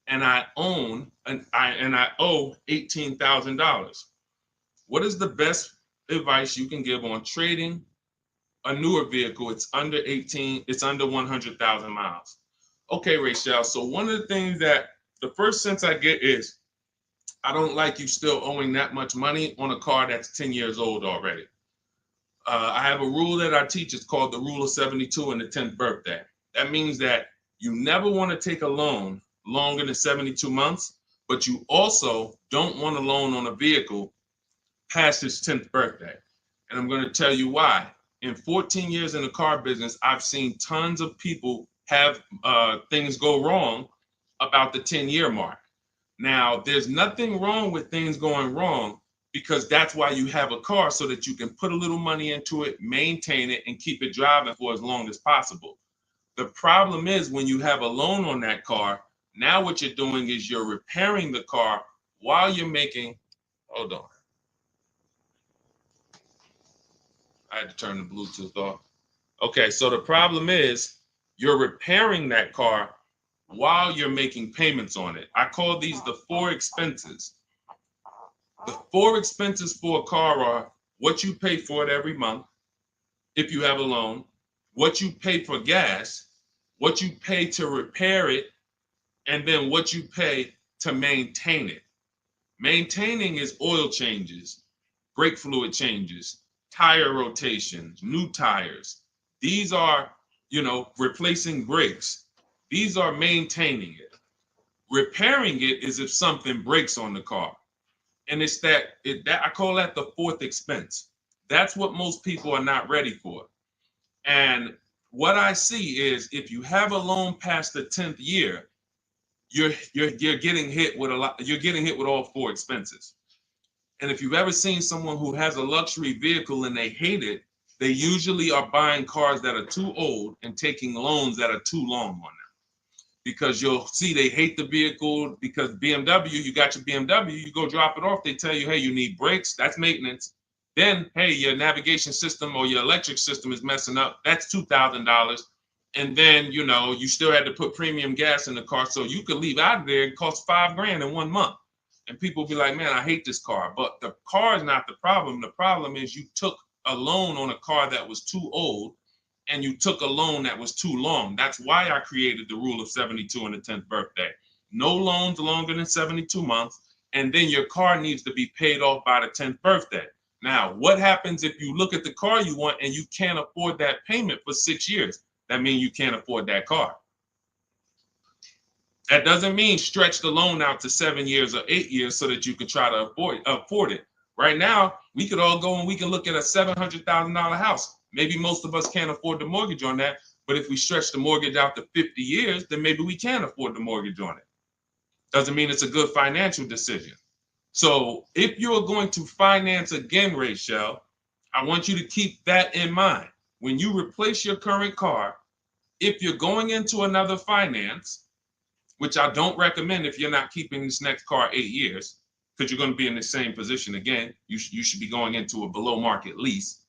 Speaker 1: and I own and I owe $18,000. What is the best advice you can give on trading a newer vehicle? It's under 18, it's under 100,000 miles. Okay, Rachel. So one of the things that the first sense I get is I don't like you still owing that much money on a car that's 10 years old already. I have a rule that I teach. It's called the rule of 72 and the 10th birthday. That means that you never want to take a loan longer than 72 months, but you also don't want a loan on a vehicle past its 10th birthday. And I'm going to tell you why. In 14 years in the car business, I've seen tons of people have things go wrong about the 10-year mark. Now, there's nothing wrong with things going wrong because that's why you have a car, so that you can put a little money into it, maintain it, and keep it driving for as long as possible. The problem is when you have a loan on that car, now what you're doing is you're repairing the car while you're making, hold on. I had to turn the Bluetooth off. Okay, so the problem is you're repairing that car while you're making payments on it. I call these the four expenses. The four expenses for a car are what you pay for it every month, if you have a loan, what you pay for gas, what you pay to repair it, and then what you pay to maintain it. Maintaining is oil changes, brake fluid changes, tire rotations, new tires. These are, replacing brakes. These are maintaining it. Repairing it is if something breaks on the car. And it's that I call that the fourth expense. That's what most people are not ready for. And what I see is if you have a loan past the 10th year, you're getting hit with you're getting hit with all four expenses. And if you've ever seen someone who has a luxury vehicle and they hate it, they usually are buying cars that are too old and taking loans that are too long on them. Because you'll see they hate the vehicle because BMW, you got your BMW, you go drop it off, they tell you, hey, you need brakes, that's maintenance. Then, hey, your navigation system or your electric system is messing up, that's $2,000. And then, you still had to put premium gas in the car, so you could leave out of there, it costs $5,000 in 1 month. And people be like, man, I hate this car. But the car is not the problem. The problem is you took a loan on a car that was too old, and you took a loan that was too long. That's why I created the rule of 72 and the 10th birthday. No loans longer than 72 months, and then your car needs to be paid off by the 10th birthday. Now, what happens if you look at the car you want and you can't afford that payment for 6 years? That means you can't afford that car. That doesn't mean stretch the loan out to 7 years or 8 years so that you can try to afford it. Right now, we could all go and we can look at a $700,000 house. Maybe most of us can't afford the mortgage on that, but if we stretch the mortgage out to 50 years, then maybe we can afford the mortgage on it. Doesn't mean it's a good financial decision. So if you're going to finance again, Rachel, I want you to keep that in mind. When you replace your current car, if you're going into another finance, which I don't recommend if you're not keeping this next car 8 years, because you're going to be in the same position again, you should be going into a below market lease.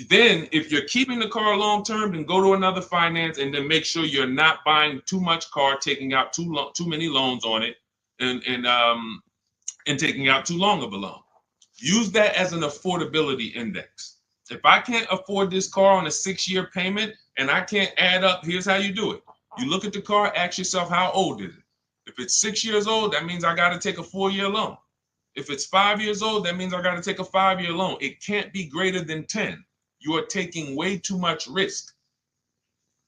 Speaker 1: Then if you're keeping the car long term, then go to another finance and then make sure you're not buying too much car, taking out too many loans on it, and taking out too long of a loan. Use that as an affordability index. If I can't afford this car on a 6-year payment and I can't add up, here's how you do it. You look at the car, ask yourself, how old is it? If it's 6 years old, that means I got to take a 4-year loan. If it's 5 years old, that means I got to take a 5-year loan. It can't be greater than 10. You are taking way too much risk.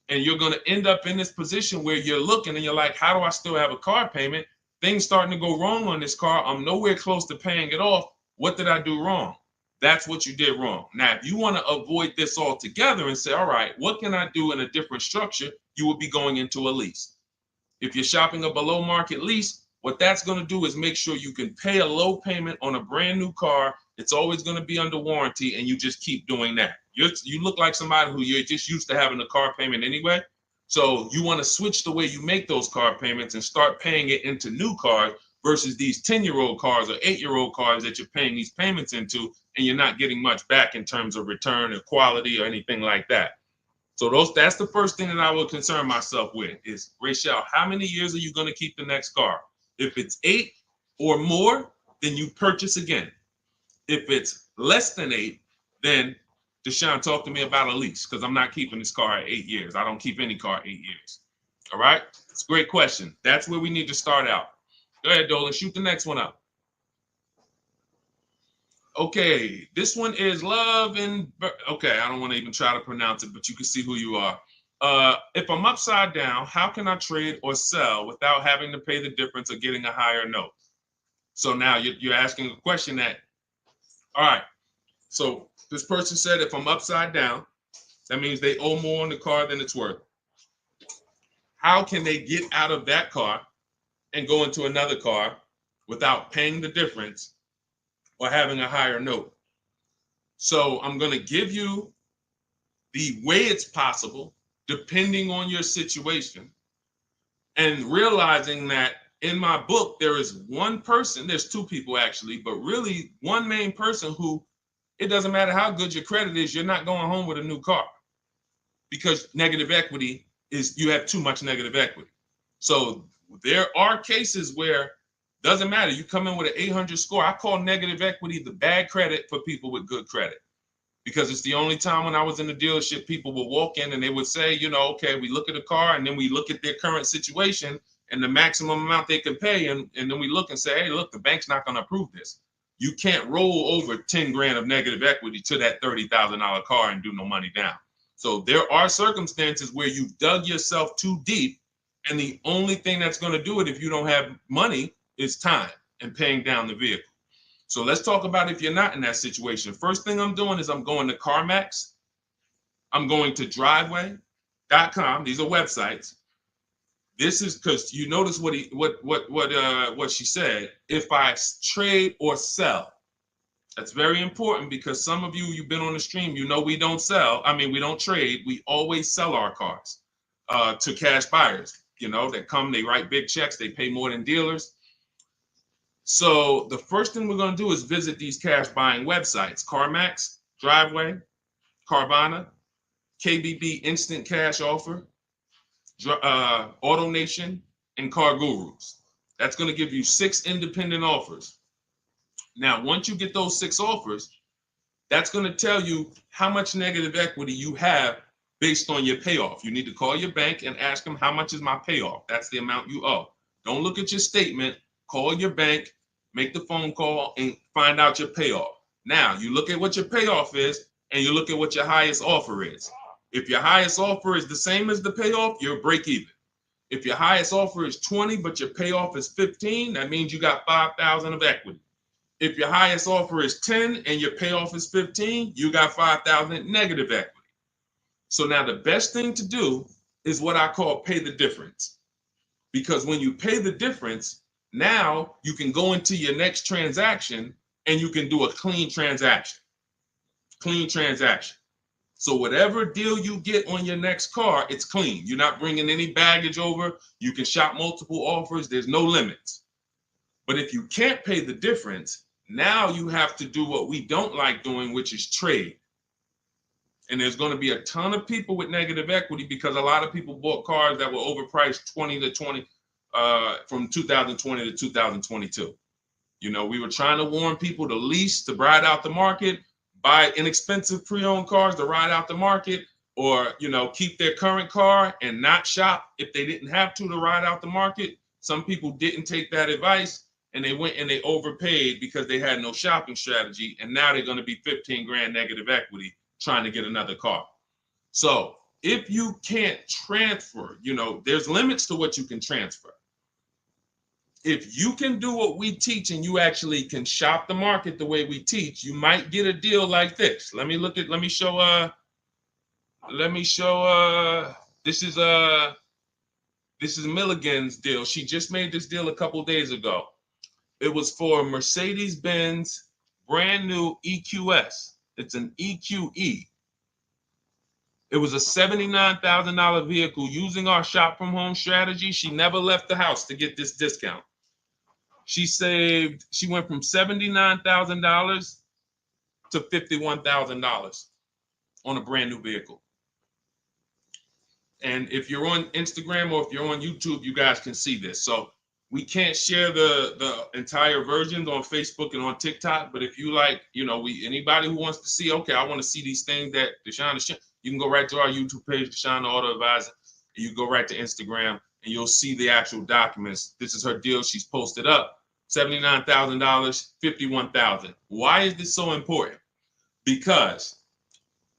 Speaker 1: And you're going to end up in this position where you're looking and you're like, how do I still have a car payment? Things starting to go wrong on this car. I'm nowhere close to paying it off. What did I do wrong? That's what you did wrong. Now, if you want to avoid this altogether and say, all right, what can I do in a different structure? You would be going into a lease. If you're shopping a below market lease, what that's going to do is make sure you can pay a low payment on a brand new car. It's always going to be under warranty, and you just keep doing that. You look like somebody who you're just used to having a car payment anyway. So you want to switch the way you make those car payments and start paying it into new cars versus these 10-year-old cars or 8-year-old cars that you're paying these payments into, and you're not getting much back in terms of return or quality or anything like that. So that's the first thing that I would concern myself with is, Rachel, how many years are you going to keep the next car? If it's 8 or more, then you purchase again. If it's less than 8, then Deshone, talk to me about a lease, because I'm not keeping this car at 8 years. I don't keep any car 8 years. All right? It's a great question. That's where we need to start out. Go ahead, Dolan. Shoot the next one up. Okay, this one is Love and okay, I don't want to even try to pronounce it, but you can see who you are. If I'm upside down, how can I trade or sell without having to pay the difference or getting a higher note? So now you're asking a question that, all right, so this person said if I'm upside down, that means they owe more on the car than it's worth. How can they get out of that car and go into another car without paying the difference or having a higher note? So I'm going to give you the way it's possible, depending on your situation, and realizing that in my book, there is one person, there's two people actually, but really one main person who, it doesn't matter how good your credit is, you're not going home with a new car, because negative equity is, you have too much negative equity. So there are cases where doesn't matter. You come in with an 800 score. I call negative equity the bad credit for people with good credit, because it's the only time when I was in the dealership, people would walk in and they would say, you know, okay, we look at a car and then we look at their current situation and the maximum amount they can pay. And then we look and say, hey, look, the bank's not going to approve this. You can't roll over 10 grand of negative equity to that $30,000 car and do no money down. So there are circumstances where you've dug yourself too deep, and the only thing that's going to do it if you don't have money is time and paying down the vehicle. So let's talk about if you're not in that situation. First thing I'm doing is I'm going to CarMax. I'm going to driveway.com. These are websites. This is because you notice what she said. If I trade or sell, that's very important, because some of you've been on the stream, you know we don't sell. I mean, we don't trade. We always sell our cars to cash buyers. You know, that come, they write big checks, they pay more than dealers. So the first thing we're going to do is visit these cash buying websites: CarMax, Driveway, Carvana, KBB Instant Cash Offer, AutoNation, and Car Gurus. That's going to give you 6 independent offers. Now, once you get those 6 offers, that's going to tell you how much negative equity you have based on your payoff. You need to call your bank and ask them, how much is my payoff? That's the amount you owe. Don't look at your statement. Call your bank, make the phone call, and find out your payoff. Now, you look at what your payoff is, and you look at what your highest offer is. If your highest offer is the same as the payoff, you're break even. If your highest offer is 20, but your payoff is 15, that means you got 5,000 of equity. If your highest offer is 10 and your payoff is 15, you got 5,000 negative equity. So now the best thing to do is what I call pay the difference. Because when you pay the difference, now you can go into your next transaction and you can do a clean transaction. Clean transaction. So whatever deal you get on your next car, it's clean. You're not bringing any baggage over. You can shop multiple offers. There's no limits. But if you can't pay the difference, now you have to do what we don't like doing, which is trade. And there's going to be a ton of people with negative equity, because a lot of people bought cars that were overpriced from 2020 to 2022. You know, we were trying to warn people to lease, to ride out the market, buy inexpensive pre-owned cars to ride out the market, or, you know, keep their current car and not shop if they didn't have to ride out the market. Some people didn't take that advice, and they went and they overpaid because they had no shopping strategy. And now they're going to be 15 grand negative equity trying to get another car. So if you can't transfer, you know, there's limits to what you can transfer. If you can do what we teach and you actually can shop the market the way we teach, you might get a deal like this. Let me show, this is Milligan's deal. She just made this deal a couple days ago. It was for Mercedes-Benz brand new EQS. It's an EQE. It was a $79,000 vehicle. Using our shop from home strategy, she never left the house to get this discount. She went from $79,000 to $51,000 on a brand new vehicle. And if you're on Instagram or if you're on YouTube, you guys can see this. So we can't share the entire versions on Facebook and on TikTok. But if you like, anybody who wants to see, okay, I want to see these things that Deshone is, you can go right to our YouTube page, Deshone the Auto Advisor. And you go right to Instagram and you'll see the actual documents. This is her deal. She's posted up $79,000, $51,000. Why is this so important? Because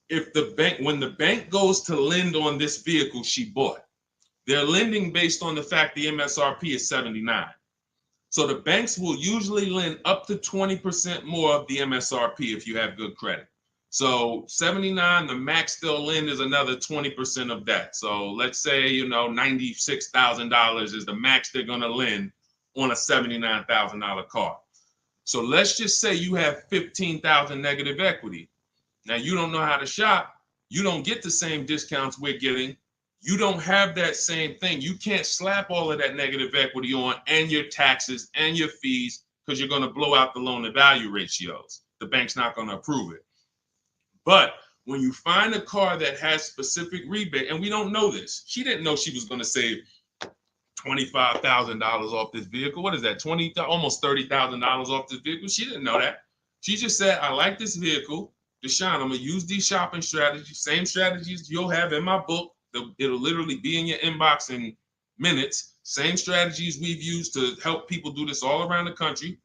Speaker 1: when the bank goes to lend on this vehicle she bought, they're lending based on the fact the MSRP is 79. So the banks will usually lend up to 20% more of the MSRP if you have good credit. So 79, the max they'll lend is another 20% of that. So let's say, $96,000 is the max they're going to lend on a $79,000 car. So let's just say you have 15,000 negative equity. Now, you don't know how to shop. You don't get the same discounts we're getting. You don't have that same thing. You can't slap all of that negative equity on and your taxes and your fees because you're going to blow out the loan to value ratios. The bank's not going to approve it. But when you find a car that has specific rebate, and we don't know this, she didn't know she was going to save $25,000 off this vehicle. What is that? Almost $30,000 off this vehicle. She didn't know that. She just said, I like this vehicle. Deshone, I'm going to use these shopping strategies, same strategies you'll have in my book. It'll literally be in your inbox in minutes. Same strategies we've used to help people do this all around the country.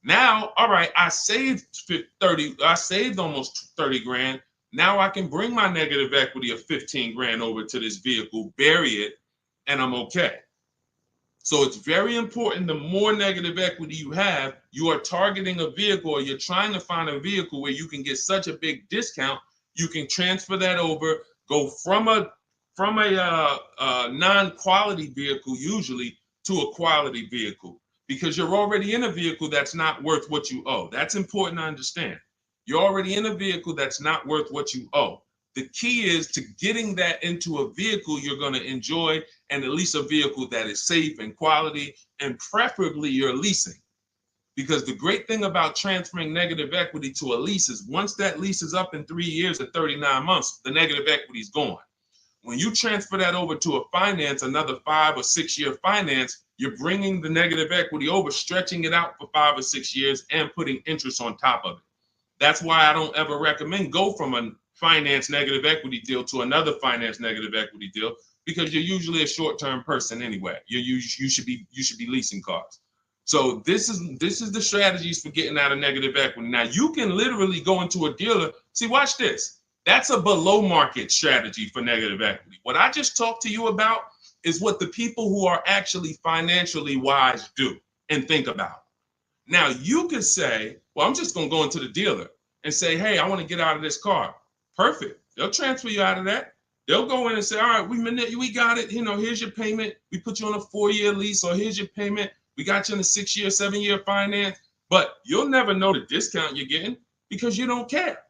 Speaker 1: Now, all right, I saved almost 30 grand. Now I can bring my negative equity of 15 grand over to this vehicle, bury it, and I'm okay. So it's very important. The more negative equity you have, you are targeting a vehicle, or you're trying to find a vehicle where you can get such a big discount, you can transfer that over, go from a non-quality vehicle usually to a quality vehicle, because you're already in a vehicle that's not worth what you owe. That's important to understand. You're already in a vehicle that's not worth what you owe. The key is to getting that into a vehicle you're going to enjoy, and at least a vehicle that is safe and quality, and preferably you're leasing. Because the great thing about transferring negative equity to a lease is once that lease is up in 3 years or 39 months, the negative equity is gone. When you transfer that over to a finance, another 5 or 6 year finance, you're bringing the negative equity over, stretching it out for 5 or 6 years and putting interest on top of it. That's why I don't ever recommend go from a finance negative equity deal to another finance negative equity deal, because you're usually a short-term person anyway. You should be leasing cars. So this is the strategies for getting out of negative equity. Now you can literally go into a dealer. See, watch this. That's a below market strategy for negative equity. What I just talked to you about is what the people who are actually financially wise do and think about. Now you could say, well, I'm just going to go into the dealer and say, hey, I want to get out of this car. Perfect. They'll transfer you out of that. They'll go in and say, all right, we got it. Here's your payment. We put you on a 4-year lease, or here's your payment. We got you in a 6-year, 7-year finance. But you'll never know the discount you're getting because you don't care.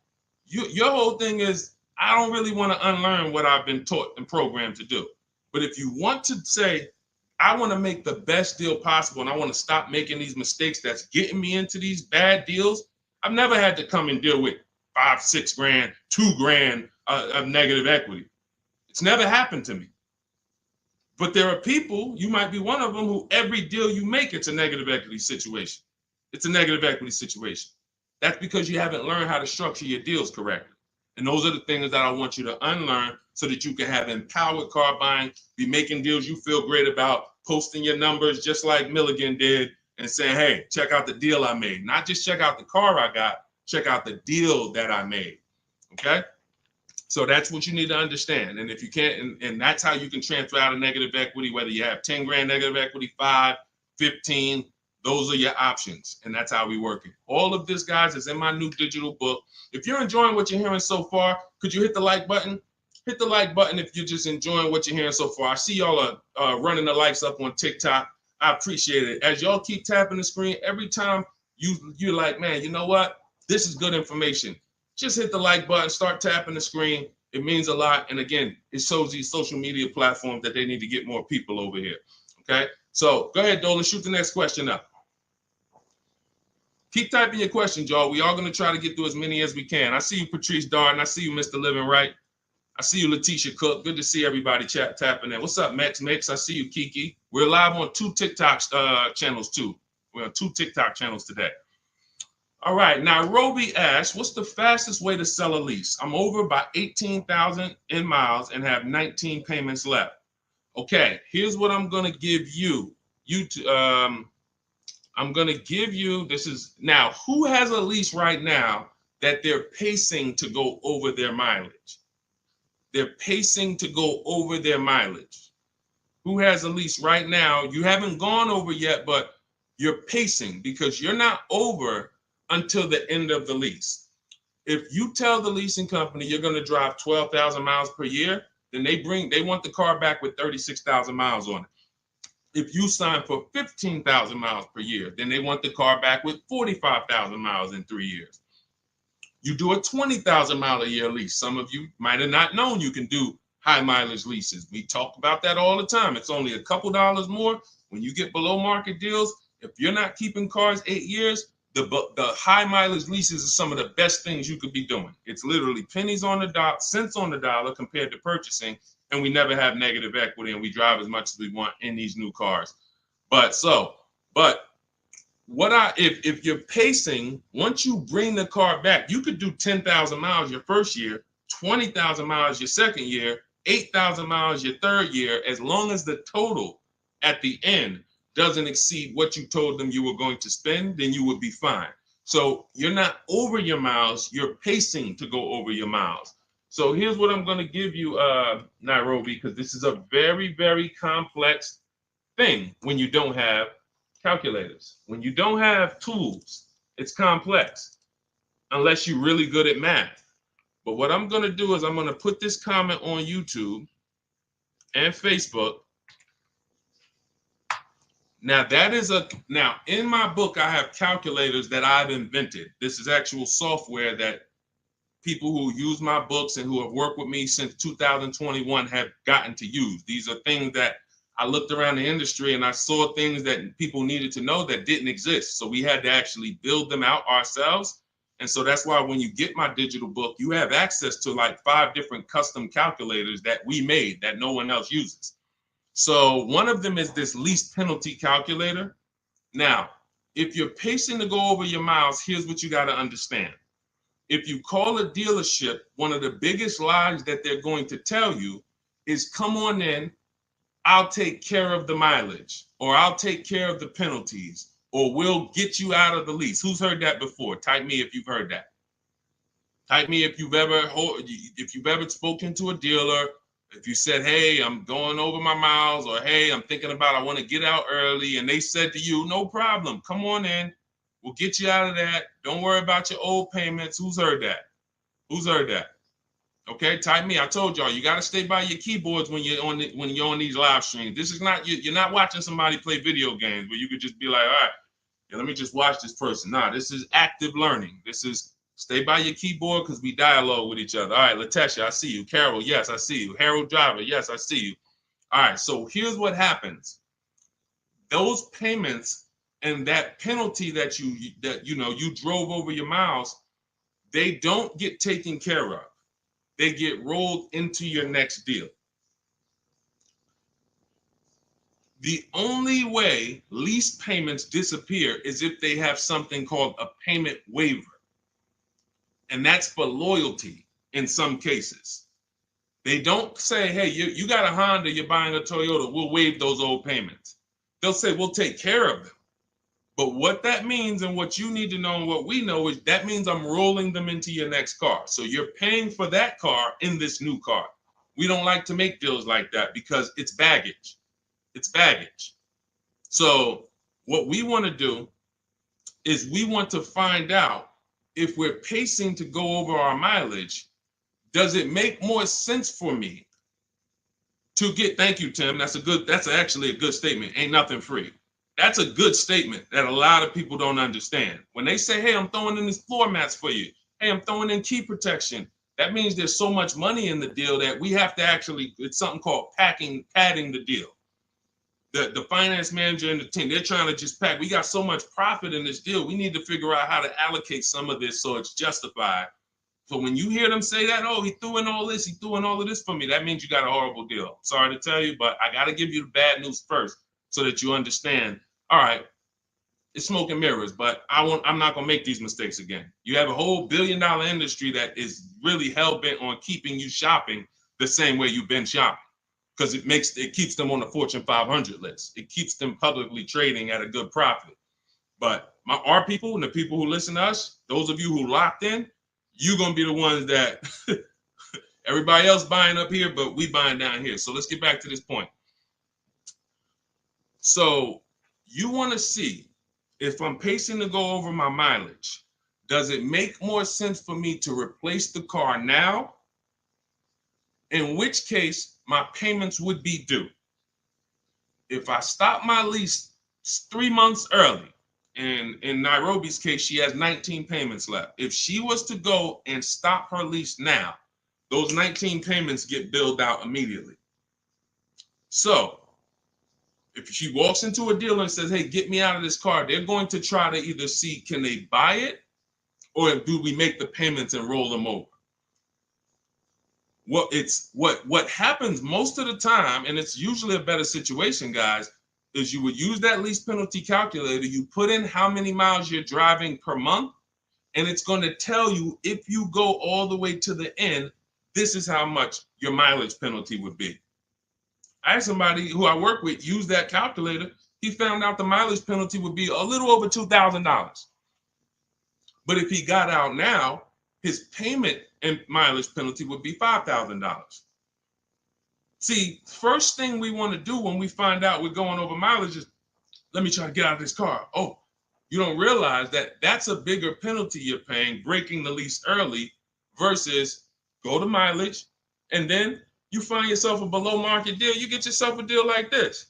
Speaker 1: Your whole thing is, I don't really want to unlearn what I've been taught and programmed to do. But if you want to say, I want to make the best deal possible and I want to stop making these mistakes that's getting me into these bad deals, I've never had to come and deal with 5, 6 grand, 2 grand of negative equity. It's never happened to me. But there are people, you might be one of them, who every deal you make, it's a negative equity situation. It's a negative equity situation. That's because you haven't learned how to structure your deals correctly. And those are the things that I want you to unlearn so that you can have empowered car buying, be making deals you feel great about, posting your numbers just like Milligan did, and saying, hey, check out the deal I made. Not just check out the car I got, check out the deal that I made. Okay? So that's what you need to understand. And if you can't, and that's how you can transfer out of negative equity, whether you have 10 grand negative equity, 5, 15, those are your options. And that's how we work it. All of this, guys, is in my new digital book. If you're enjoying what you're hearing so far, could you hit the like button? Hit the like button if you're just enjoying what you're hearing so far. I see y'all are running the likes up on TikTok. I appreciate it. As y'all keep tapping the screen, every time you're like, man, you know what? This is good information. Just hit the like button, start tapping the screen. It means a lot. And again, it shows these social media platforms that they need to get more people over here. Okay? So go ahead, Dolan, shoot the next question up. Keep typing your questions, y'all. We are going to try to get through as many as we can. I see you, Patrice Darden. I see you, Mr. Living Right. I see you, Letitia Cook. Good to see everybody tapping in. What's up, Mex? I see you, Kiki. We're live on 2 TikTok channels too. We're on 2 TikTok channels today. All right, now Roby asks, what's the fastest way to sell a lease? I'm over by 18,000 in miles and have 19 payments left. Okay, here's what I'm gonna give you. I'm gonna give you, this is, now, who has a lease right now that they're pacing to go over their mileage? They're pacing to go over their mileage. Who has a lease right now? You haven't gone over yet, but you're pacing because you're not over until the end of the lease. If you tell the leasing company you're going to drive 12,000 miles per year, then they want the car back with 36,000 miles on it. If you sign for 15,000 miles per year, then they want the car back with 45,000 miles in 3 years. You do a 20,000 mile a year lease. Some of you might have not known you can do high mileage leases. We talk about that all the time. It's only a couple dollars more when you get below market deals. If you're not keeping cars 8 years, the high mileage leases are some of the best things you could be doing. It's literally pennies on the dot, cents on the dollar compared to purchasing, and we never have negative equity, and we drive as much as we want in these new cars. If you're pacing, once you bring the car back, you could do 10,000 miles your first year, 20,000 miles your second year, 8,000 miles your third year, as long as the total at the end doesn't exceed what you told them you were going to spend, then you would be fine. So you're not over your miles, you're pacing to go over your miles. So here's what I'm going to give you, Nairobi, because this is a very, very complex thing when you don't have calculators. When you don't have tools, it's complex unless you're really good at math. But what I'm going to do is I'm going to put this comment on YouTube and Facebook. Now now in my book, I have calculators that I've invented. This is actual software that people who use my books and who have worked with me since 2021 have gotten to use. These are things that I looked around the industry and I saw things that people needed to know that didn't exist. So we had to actually build them out ourselves. And so that's why when you get my digital book, you have access to like 5 different custom calculators that we made that no one else uses. So one of them is this lease penalty calculator. Now, if you're pacing to go over your miles, here's what you got to understand. If you call a dealership, one of the biggest lies that they're going to tell you is, come on in, I'll take care of the mileage, or I'll take care of the penalties, or we'll get you out of the lease. Who's heard that before? Type me if you've heard that. Type me if you've ever spoken to a dealer, if you said, hey, I'm going over my miles, or hey, I'm thinking about, I want to get out early, and they said to you, no problem, come on in, we'll get you out of that. Don't worry about your old payments. Who's heard that? Who's heard that? Okay, type me. I told y'all, you got to stay by your keyboards when you're on these live streams. This is not, you're not watching somebody play video games where you could just be like, all right, yeah, let me just watch this person. Nah, this is active learning. This is stay by your keyboard because we dialogue with each other. All right, Latesha, I see you. Carol, yes, I see you. Harold Driver, yes, I see you. All right, so here's what happens. Those payments and that penalty that you drove over your miles, they don't get taken care of. They get rolled into your next deal. The only way lease payments disappear is if they have something called a payment waiver. And that's for loyalty in some cases. They don't say, hey, you got a Honda, you're buying a Toyota, we'll waive those old payments. They'll say, we'll take care of them. But what that means and what you need to know and what we know is that means I'm rolling them into your next car. So you're paying for that car in this new car. We don't like to make deals like that because it's baggage. It's baggage. So what we want to do is we want to find out if we're pacing to go over our mileage, does it make more sense for me to get, thank you, Tim. That's actually a good statement. Ain't nothing free. That's a good statement that a lot of people don't understand. When they say, hey, I'm throwing in these floor mats for you. Hey, I'm throwing in key protection. That means there's so much money in the deal that we have to actually, it's something called padding the deal. The finance manager and the team, they're trying to just pack. We got so much profit in this deal. We need to figure out how to allocate some of this so it's justified So when you hear them say that, oh, he threw in all this, he threw in all of this for me, that means you got a horrible deal. Sorry to tell you, but I got to give you the bad news first so that you understand. All right, it's smoke and mirrors, but I'm not gonna make these mistakes again. You have a whole billion-dollar industry that is really hell-bent on keeping you shopping the same way you've been shopping, because it keeps them on the Fortune 500 list. It keeps them publicly trading at a good profit. But our people and the people who listen to us, those of you who locked in, you're gonna be the ones that everybody else buying up here, but we buying down here. So let's get back to this point. So you want to see if I'm pacing to go over my mileage, does it make more sense for me to replace the car now? In which case, my payments would be due. If I stop my lease 3 months early, and in Nairobi's case, she has 19 payments left. If she was to go and stop her lease now, those 19 payments get billed out immediately. So if she walks into a dealer and says, hey, get me out of this car, they're going to try to either see, can they buy it, or do we make the payments and roll them over? What happens most of the time, and it's usually a better situation, guys, is you would use that lease penalty calculator, you put in how many miles you're driving per month, and it's going to tell you, if you go all the way to the end, this is how much your mileage penalty would be. I had somebody who I work with use that calculator. He found out the mileage penalty would be a little over $2,000. But if he got out now, his payment and mileage penalty would be $5,000. See, first thing we want to do when we find out we're going over mileage is, let me try to get out of this car. Oh, you don't realize that that's a bigger penalty you're paying, breaking the lease early, versus go to mileage, and then you find yourself a below market deal. You get yourself a deal like this.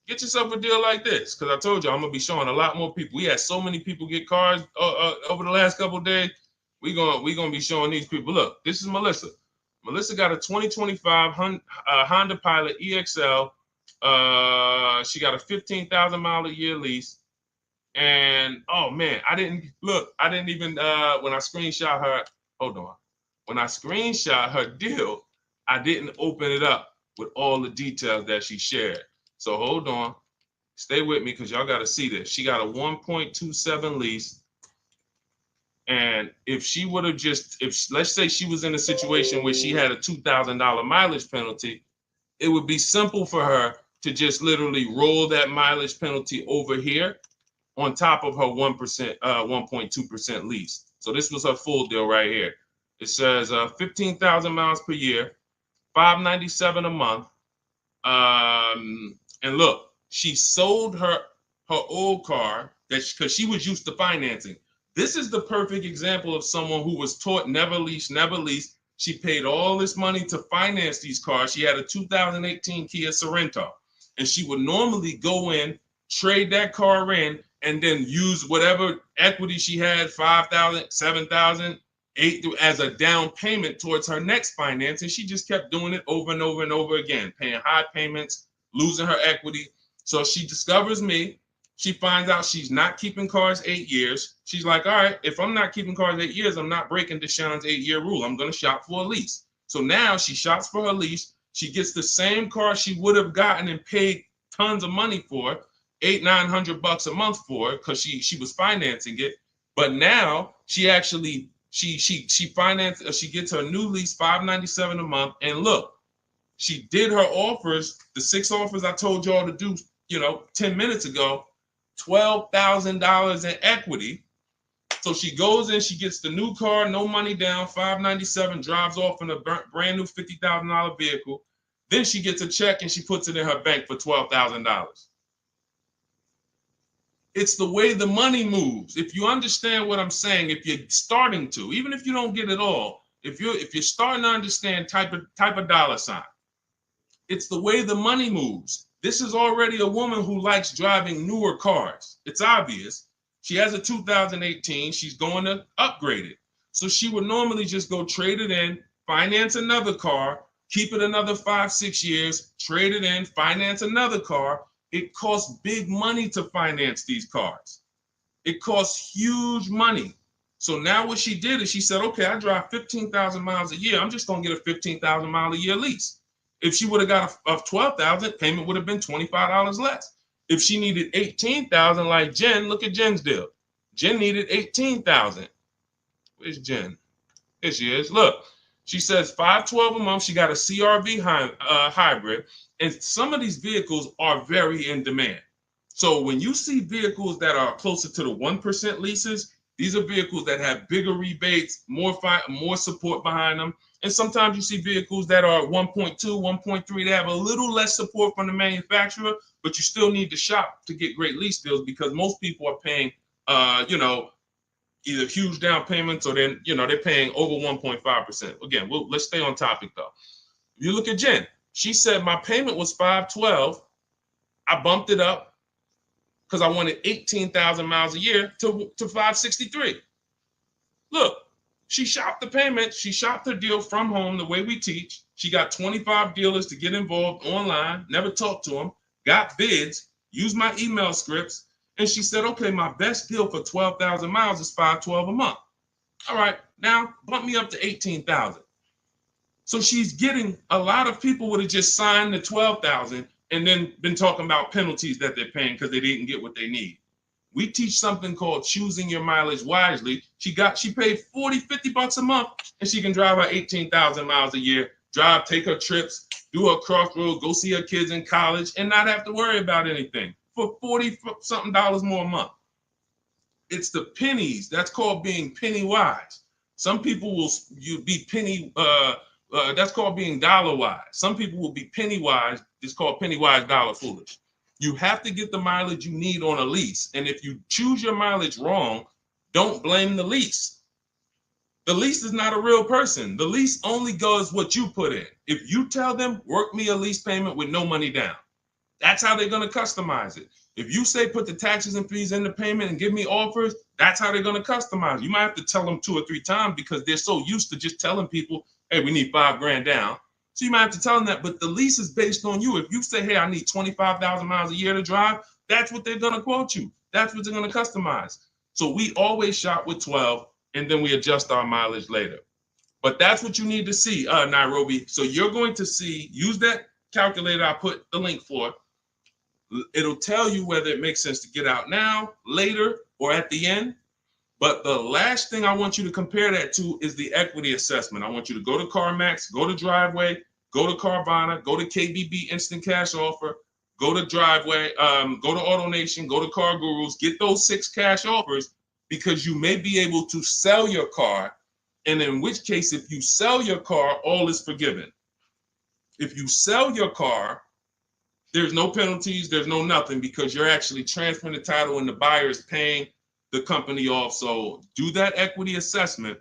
Speaker 1: Get yourself a deal like this, because I told you I'm gonna be showing a lot more people. We had so many people get cars over the last couple of days. We gonna be showing these people. Look, this is Melissa. Melissa got a 2025 Honda Pilot EXL. She got a 15,000 mile a year lease. And oh man, I didn't even when I screenshot her, hold on. When I screenshot her deal, I didn't open it up with all the details that she shared. So hold on, stay with me, because y'all got to see this. She got a 1.27 lease. And if she would have let's say she was in a situation where she had a $2,000 mileage penalty, it would be simple for her to just literally roll that mileage penalty over here on top of her 1.2% lease. So this was her full deal right here. It says 15,000 miles per year, $597 a month. And look, she sold her old car because she was used to financing. This is the perfect example of someone who was taught never lease, never lease. She paid all this money to finance these cars. She had a 2018 Kia Sorento, and she would normally go in, trade that car in, and then use whatever equity she had, 5,000, 7,000, 8,000, as a down payment towards her next finance. And she just kept doing it over and over and over again, paying high payments, losing her equity. So she discovers me. She finds out she's not keeping cars 8 years. She's like, all right, if I'm not keeping cars 8 years, I'm not breaking Deshone's 8-year rule. I'm going to shop for a lease. So now she shops for her lease. She gets the same car she would have gotten and paid tons of money for, $800-900 a month for, because she was financing it. But now she actually she financed, she gets her new lease, $597 a month. And look, she did her offers, the 6 offers I told y'all to do, 10 minutes ago, $12,000 in equity. So she goes in, she gets the new car, no money down, $597, drives off in a brand new $50,000 vehicle. Then she gets a check and she puts it in her bank for $12,000. It's the way the money moves. If you understand what I'm saying, if you're starting to, even if you don't get it all, if you're starting to understand type of dollar sign, it's the way the money moves. This is already a woman who likes driving newer cars. It's obvious. She has a 2018. She's going to upgrade it. So she would normally just go trade it in, finance another car, keep it another 5-6 years, trade it in, finance another car. It costs big money to finance these cars. It costs huge money. So now what she did is she said, okay, I drive 15,000 miles a year. I'm just going to get a 15,000 mile a year lease. If she would have got a 12,000, payment would have been $25 less. If she needed 18,000 like Jen, look at Jen's deal. Jen needed 18,000. Where's Jen? Here she is. Look, she says $512 a month. She got a CRV hybrid, and some of these vehicles are very in demand. So when you see vehicles that are closer to the 1% leases, these are vehicles that have bigger rebates, more support behind them. And sometimes you see vehicles that are 1.2, 1.3. They have a little less support from the manufacturer, but you still need to shop to get great lease deals because most people are paying, either huge down payments or then, they're paying over 1.5%. Again, let's stay on topic though. If you look at Jen, she said my payment was $512. I bumped it up because I wanted 18,000 miles a year to $563. Look, she shopped the payment. She shopped her deal from home the way we teach. She got 25 dealers to get involved online, never talked to them, got bids, used my email scripts, and she said, okay, my best deal for 12,000 miles is $512 a month. All right, now bump me up to 18,000. So she's getting, a lot of people would have just signed the 12,000 and then been talking about penalties that they're paying because they didn't get what they need. We teach something called choosing your mileage wisely. She paid $40-50 a month and she can drive her 18,000 miles a year, take her trips, do her crossroads, go see her kids in college and not have to worry about anything for $40-something more a month. It's the pennies. That's called being penny wise. Some people will be penny, that's called being dollar wise. Some people will be penny wise. It's called penny wise, dollar foolish. You have to get the mileage you need on a lease. And if you choose your mileage wrong, don't blame the lease. The lease is not a real person. The lease only goes what you put in. If you tell them, work me a lease payment with no money down, that's how they're going to customize it. If you say put the taxes and fees in the payment and give me offers, that's how they're going to customize it. You might have to tell them 2 or 3 times because they're so used to just telling people, hey, we need $5,000 down. So you might have to tell them that, but the lease is based on you. If you say, hey, I need 25,000 miles a year to drive, that's what they're going to quote you. That's what they're going to customize. So we always shop with 12 and then we adjust our mileage later. But that's what you need to see, Nairobi. So you're going to see, use that calculator I put the link for. It'll tell you whether it makes sense to get out now, later, or at the end. But the last thing I want you to compare that to is the equity assessment. I want you to go to CarMax, go to Driveway, go to Carvana, go to KBB Instant Cash Offer, go to Driveway, go to AutoNation, go to Car Gurus, get those 6 cash offers because you may be able to sell your car. And in which case, if you sell your car, all is forgiven. If you sell your car, there's no penalties, there's no nothing because you're actually transferring the title and the buyer is paying the company off. So do that equity assessment.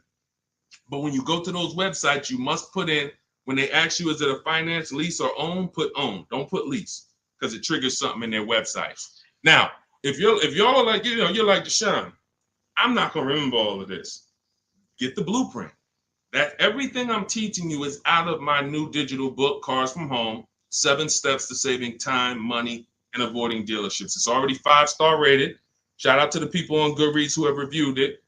Speaker 1: But when you go to those websites, you must put in, when they ask you, is it a finance, lease, or own, put own. Don't put lease because it triggers something in their websites. Now, if y'all are like, you're like Deshone, I'm not going to remember all of this. Get the blueprint. That everything I'm teaching you is out of my new digital book, Cars from Home, 7 Steps to Saving Time, Money, and Avoiding Dealerships. It's already 5-star rated. Shout out to the people on Goodreads who have reviewed it.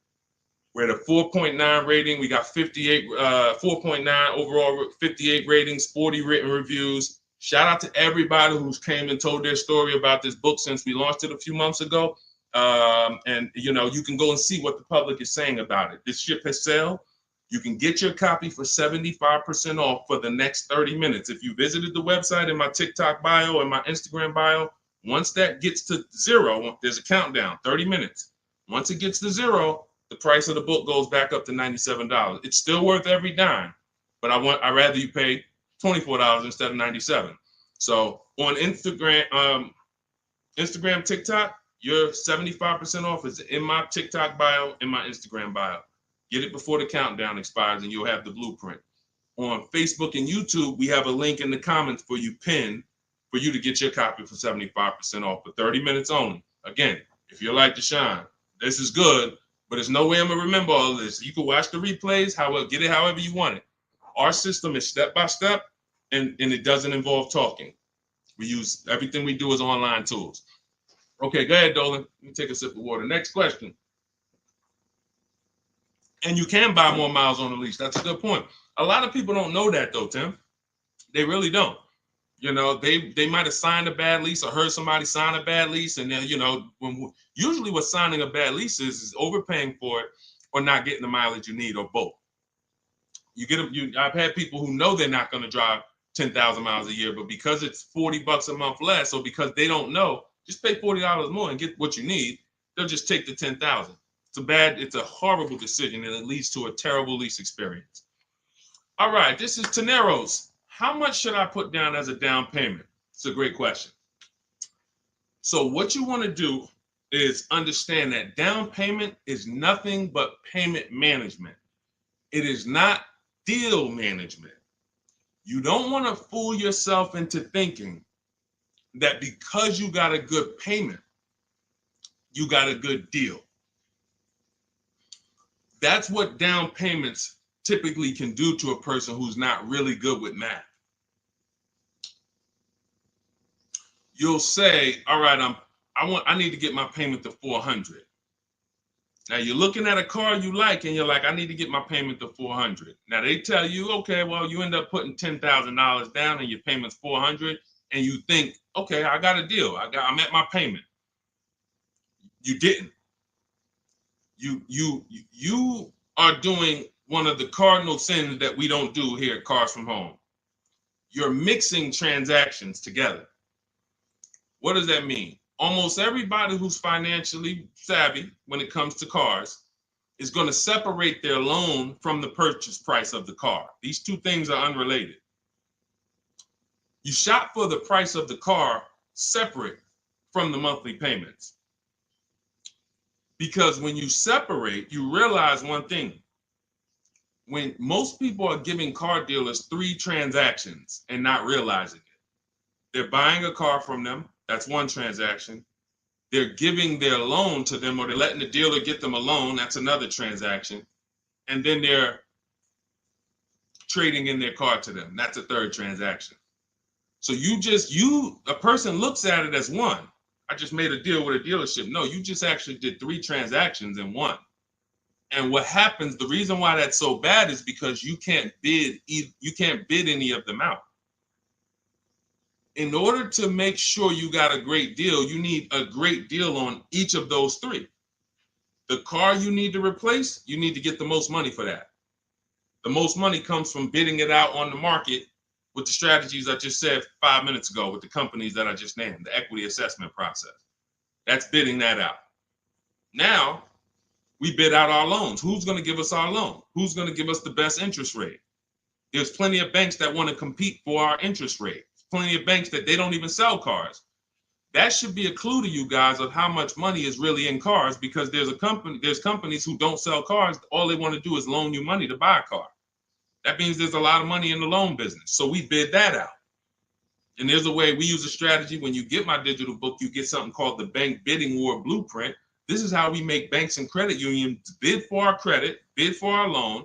Speaker 1: We're at a 4.9 rating. We got 4.9 overall, 58 ratings, 40 written reviews. Shout out to everybody who's came and told their story about this book since we launched it a few months ago. And you can go and see what the public is saying about it. This ship has sailed. You can get your copy for 75% off for the next 30 minutes. If you visited the website in my TikTok bio and my Instagram bio, once that gets to 0, there's a countdown, 30 minutes. Once it gets to 0, the price of the book goes back up to $97. It's still worth every dime, but I'd rather you pay $24 instead of $97. So on Instagram, TikTok, your 75% off is in my TikTok bio, in my Instagram bio. Get it before the countdown expires and you'll have the blueprint. On Facebook and YouTube, we have a link in the comments for you pinned for you to get your copy for 75% off for 30 minutes only. Again, if you're like Deshone, this is good, but there's no way I'm going to remember all of this. You can watch the replays, get it however you want it. Our system is step-by-step, and it doesn't involve talking. Everything we do is online tools. Okay, go ahead, Dolan. Let me take a sip of water. Next question. And you can buy more miles on the lease. That's a good point. A lot of people don't know that though, Tim. They really don't. You know, they might have signed a bad lease or heard somebody sign a bad lease, and then, you know, usually what signing a bad lease is overpaying for it or not getting the mileage you need, or both. You get them. I've had people who know they're not going to drive 10,000 miles a year, but because it's $40 a month less, or because they don't know, just pay $40 more and get what you need. They'll just take the 10,000. It's a horrible decision, and it leads to a terrible lease experience. All right, this is Teneros. How much should I put down as a down payment? It's a great question. So what you want to do is understand that down payment is nothing but payment management. It is not deal management. You don't want to fool yourself into thinking that because you got a good payment, you got a good deal. That's what down payments typically can do to a person who's not really good with math. You'll say, all right, I need to get my payment to 400. Now you're looking at a car you like, and you're like, I need to get my payment to 400. Now they tell you, okay, well, you end up putting $10,000 down and your payment's 400, and you think, okay, I got a deal. I'm at my payment. You didn't. You are doing one of the cardinal sins that we don't do here at Cars from Home. You're mixing transactions together. What does that mean? Almost everybody who's financially savvy when it comes to cars is going to separate their loan from the purchase price of the car. These two things are unrelated. You shop for the price of the car separate from the monthly payments. Because when you separate, you realize one thing. When most people are giving car dealers 3 transactions and not realizing it, they're buying a car from them. That's one transaction. They're giving their loan to them, or they're letting the dealer get them a loan. That's another transaction. And then they're trading in their car to them. That's a third transaction. So a person looks at it as one. I just made a deal with a dealership. No, you just actually did 3 transactions in one. And what happens, the reason why that's so bad is because you can't bid any of them out. In order to make sure you got a great deal, you need a great deal on each of those 3. The car you need to replace, you need to get the most money for that. The most money comes from bidding it out on the market with the strategies I just said 5 minutes ago with the companies that I just named, the equity assessment process. That's bidding that out. Now, we bid out our loans. Who's going to give us our loan? Who's going to give us the best interest rate? There's plenty of banks that want to compete for our interest rate. Plenty of banks that they don't even sell cars. That should be a clue to you guys of how much money is really in cars, because there's companies who don't sell cars. All they want to do is loan you money to buy a car. That means there's a lot of money in the loan business. So we bid that out. And there's a way we use a strategy. When you get my digital book, you get something called the Bank Bidding War Blueprint. This is how we make banks and credit unions bid for our credit, bid for our loan.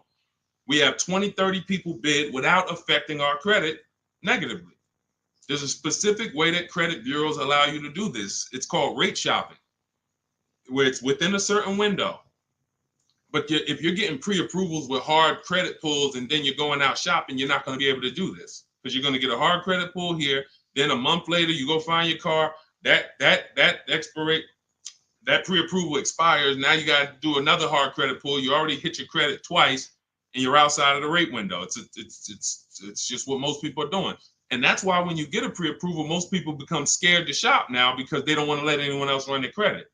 Speaker 1: We have 20, 30 people bid without affecting our credit negatively. There's a specific way that credit bureaus allow you to do this. It's called rate shopping, where it's within a certain window. But if you're getting pre-approvals with hard credit pulls and then you're going out shopping, you're not going to be able to do this, because you're going to get a hard credit pull here. Then a month later, you go find your car. That pre-approval expires. Now you got to do another hard credit pull. You already hit your credit twice, and you're outside of the rate window. It's just what most people are doing. And that's why when you get a pre-approval, most people become scared to shop now, because they don't want to let anyone else run their credit.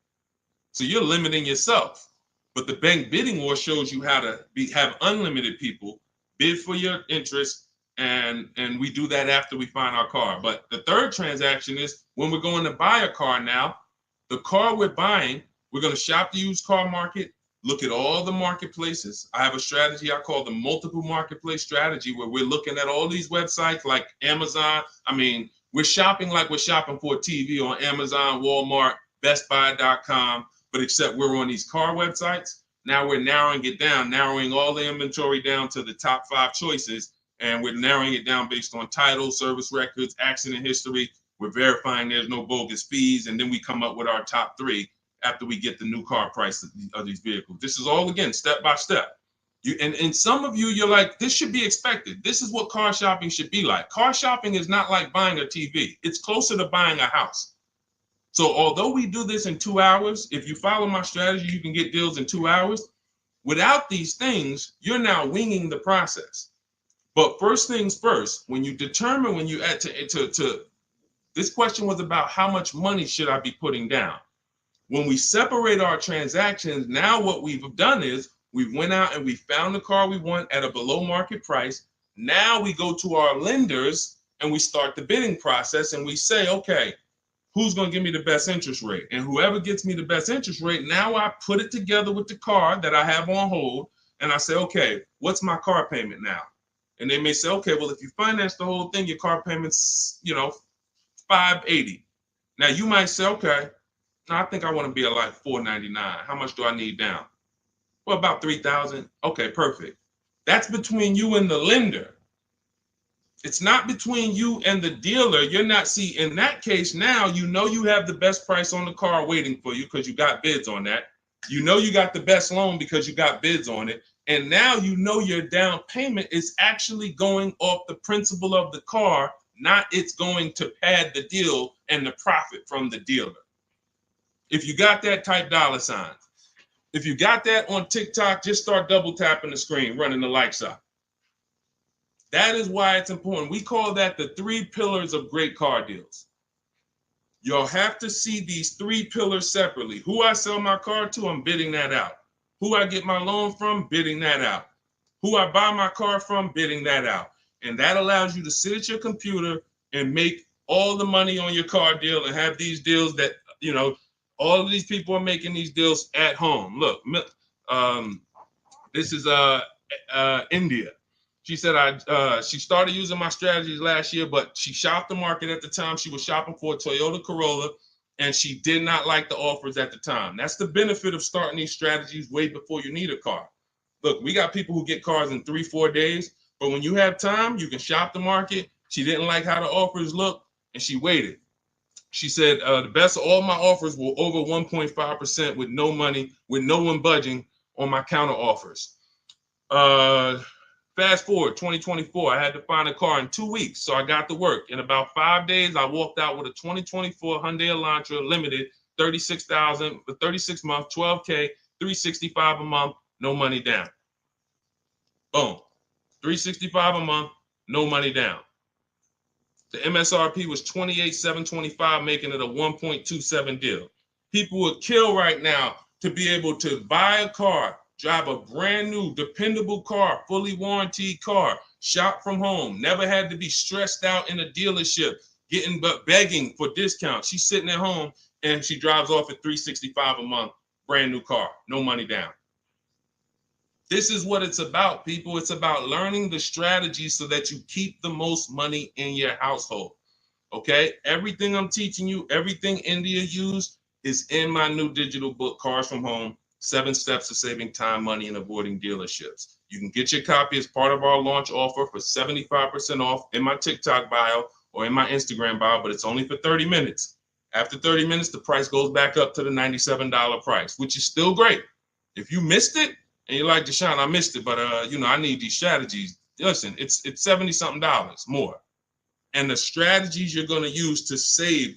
Speaker 1: So you're limiting yourself. But the Bank Bidding War shows you how to have unlimited people bid for your interest, and we do that after we find our car. But the third transaction is when we're going to buy a car now. The car we're buying, we're going to shop the used car market, look at all the marketplaces. I have a strategy I call the multiple marketplace strategy, where we're looking at all these websites like Amazon. I mean, we're shopping like we're shopping for a TV on Amazon, Walmart, BestBuy.com, but except we're on these car websites. Now we're narrowing it down, narrowing all the inventory down to the top 5 choices, and we're narrowing it down based on title, service records, accident history. We're verifying there's no bogus fees, and then we come up with our top 3 after we get the new car price of these vehicles. This is all, again, step by step. And some of you, you're like, this should be expected. This is what car shopping should be like. Car shopping is not like buying a TV. It's closer to buying a house. So although we do this in 2 hours, if you follow my strategy, you can get deals in 2 hours. Without these things, you're now winging the process. But first things first, when you determine, when you add to this question was about how much money should I be putting down? When we separate our transactions, now what we've done is we went out and we found the car we want at a below market price. Now we go to our lenders and we start the bidding process and we say, okay, who's going to give me the best interest rate? And whoever gets me the best interest rate, now I put it together with the car that I have on hold. And I say, okay, what's my car payment now? And they may say, okay, well, if you finance the whole thing, your car payment's, $580. Now you might say, okay, I think I want to be at like $499. How much do I need down? Well, about $3,000. Okay, perfect. That's between you and the lender. It's not between you and the dealer. You're not, see, in that case, now you have the best price on the car waiting for you because you got bids on that. You got the best loan because you got bids on it. And now your down payment is actually going off the principal of the car, not it's going to pad the deal and the profit from the dealer. If you got that, type $sign. If you got that on TikTok, just start double tapping the screen, running the like sign. That is why it's important. We call that the 3 pillars of great car deals. You'll have to see these 3 pillars separately. Who I sell my car to, I'm bidding that out. Who I get my loan from, bidding that out. Who I buy my car from, bidding that out. And that allows you to sit at your computer and make all the money on your car deal and have these deals that, all of these people are making these deals at home. Look, this is India. She said she started using my strategies last year, but she shopped the market at the time. She was shopping for a Toyota Corolla, and she did not like the offers at the time. That's the benefit of starting these strategies way before you need a car. Look, we got people who get cars in 3-4 days, but when you have time, you can shop the market. She didn't like how the offers looked, and she waited. She said the best of all my offers were over 1.5% with no money, with no one budging on my counter offers. Fast forward 2024, I had to find a car in 2 weeks, so I got to work. In about 5 days, I walked out with a 2024 Hyundai Elantra Limited, $36,000 for 36 months, $12K, $365 a month, no money down. Boom, $365 a month, no money down. The MSRP was $28,725, making it a 1.27 deal. People would kill right now to be able to buy a car, drive a brand new, dependable car, fully warranted car, shop from home, never had to be stressed out in a dealership, begging for discounts. She's sitting at home and she drives off at $365 a month, brand new car, no money down. This is what it's about, people. It's about learning the strategy so that you keep the most money in your household. Okay? Everything I'm teaching you, everything India used is in my new digital book, Cars from Home, 7 Steps to Saving Time, Money, and Avoiding Dealerships. You can get your copy as part of our launch offer for 75% off in my TikTok bio or in my Instagram bio, but it's only for 30 minutes. After 30 minutes, the price goes back up to the $97 price, which is still great. If you missed it, and you're like, Deshone, I missed it, but I need these strategies. Listen, it's $70-something more. And the strategies you're going to use to save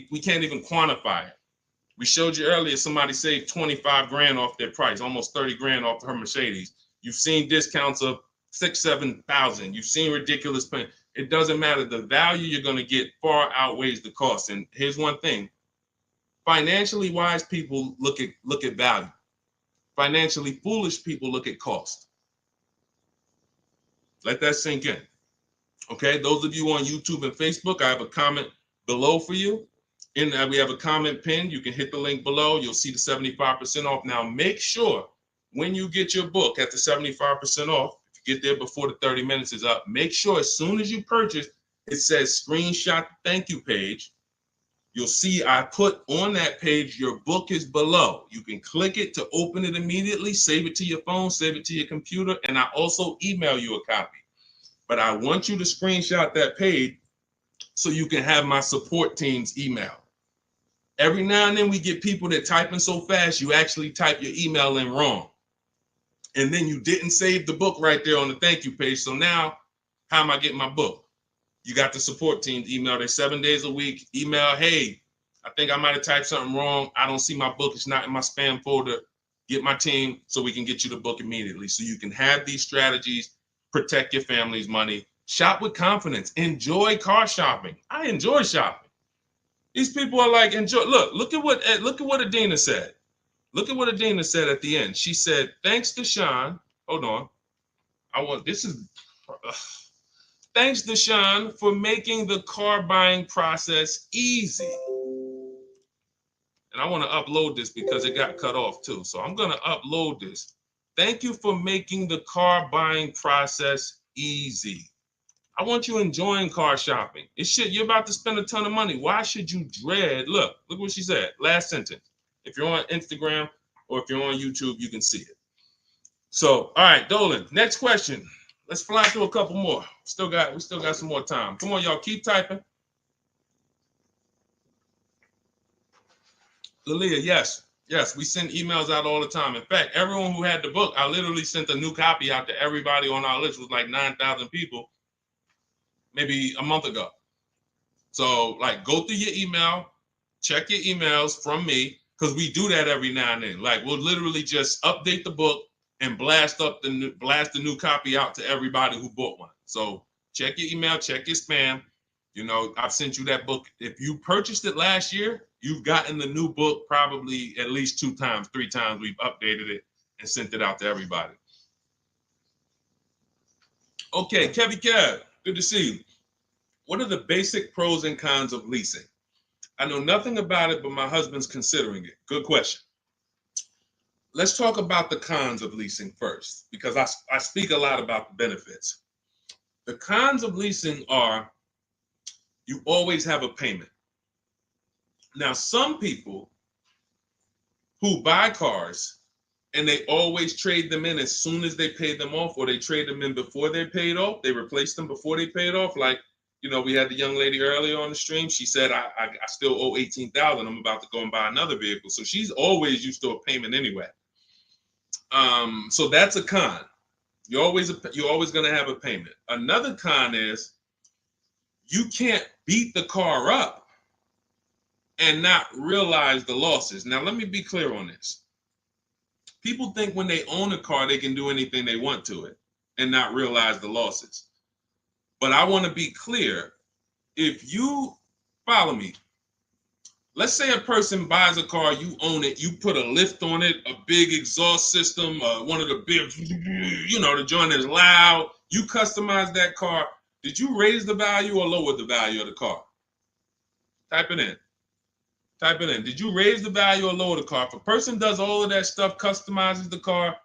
Speaker 1: we can't even quantify it. We showed you earlier, somebody saved 25 grand off their price, almost 30 grand off her Mercedes. You've seen discounts of 6,000-7,000. You've seen ridiculous pay. It doesn't matter. The value you're going to get far outweighs the cost. And here's one thing. Financially wise people look at value. Financially foolish people look at cost. Let that sink in. Okay, those of you on YouTube and Facebook, I have a comment below for you. We have a comment pinned. You can hit the link below. You'll see the 75% off. Now, make sure when you get your book at the 75% off, if you get there before the 30 minutes is up, make sure as soon as you purchase, it says screenshot the thank you page. You'll see I put on that page, your book is below. You can click it to open it immediately, save it to your phone, save it to your computer, and I also email you a copy. But I want you to screenshot that page so you can have my support team's email. Every now and then we get people that typing so fast, you actually type your email in wrong. and then you didn't save the book right there on the thank you page. So now, how am I getting my book? You got the support team email. They're 7 days a week. Email, hey, I think I might have typed something wrong. I don't see my book. It's not in my spam folder. Get my team so we can get you the book immediately. So you can have these strategies, protect your family's money, shop with confidence, enjoy car shopping. I enjoy shopping. These people are like, enjoy. Look at what Adina said. Look at what Adina said at the end. She said, thanks to Sean. Hold on. Thanks to Sean for making the car buying process easy. And I want to upload this because it got cut off too. So I'm going to upload this. Thank you for making the car buying process easy. I want you enjoying car shopping. You're about to spend a ton of money. Why should you dread? Look what she said. Last sentence. If you're on Instagram or if you're on YouTube, you can see it. So, all right, Dolan, next question. Let's fly through a couple more. We still got some more time. Come on, y'all, keep typing. Lalia, yes, we send emails out all the time. In fact, everyone who had the book, I literally sent a new copy out to everybody on our list. It was like 9,000 people, maybe a month ago. So, like, go through your email, check your emails from me, because we do that every now and then. Like, we'll literally just update the book and blast the new copy out to everybody who bought one. So check your email, check your spam. You know, I've sent you that book. If you purchased it last year, you've gotten the new book probably at least 2 times, 3 times. We've updated it and sent it out to everybody. Okay, Kevy Kev, good to see you. What are the basic pros and cons of leasing? I know nothing about it, but my husband's considering it. Good question. Let's talk about the cons of leasing first, because I speak a lot about the benefits. The cons of leasing are you always have a payment. Now, some people who buy cars and they always trade them in as soon as they pay them off, or they trade them in before they paid off, they replace them before they paid off. Like, you know, we had the young lady earlier on the stream. She said, I still owe $18,000. I'm about to go and buy another vehicle. So she's always used to a payment anyway. So that's a con. You're always going to have a payment. Another con is you can't beat the car up and not realize the losses. Now, let me be clear on this. People think when they own a car, they can do anything they want to it and not realize the losses. But I want to be clear. If you follow me, let's say a person buys a car, you own it, you put a lift on it, a big exhaust system, one of the big, the joint is loud. You customize that car. Did you raise the value or lower the value of the car? Type it in. Did you raise the value or lower the car? If a person does all of that stuff, customizes the car,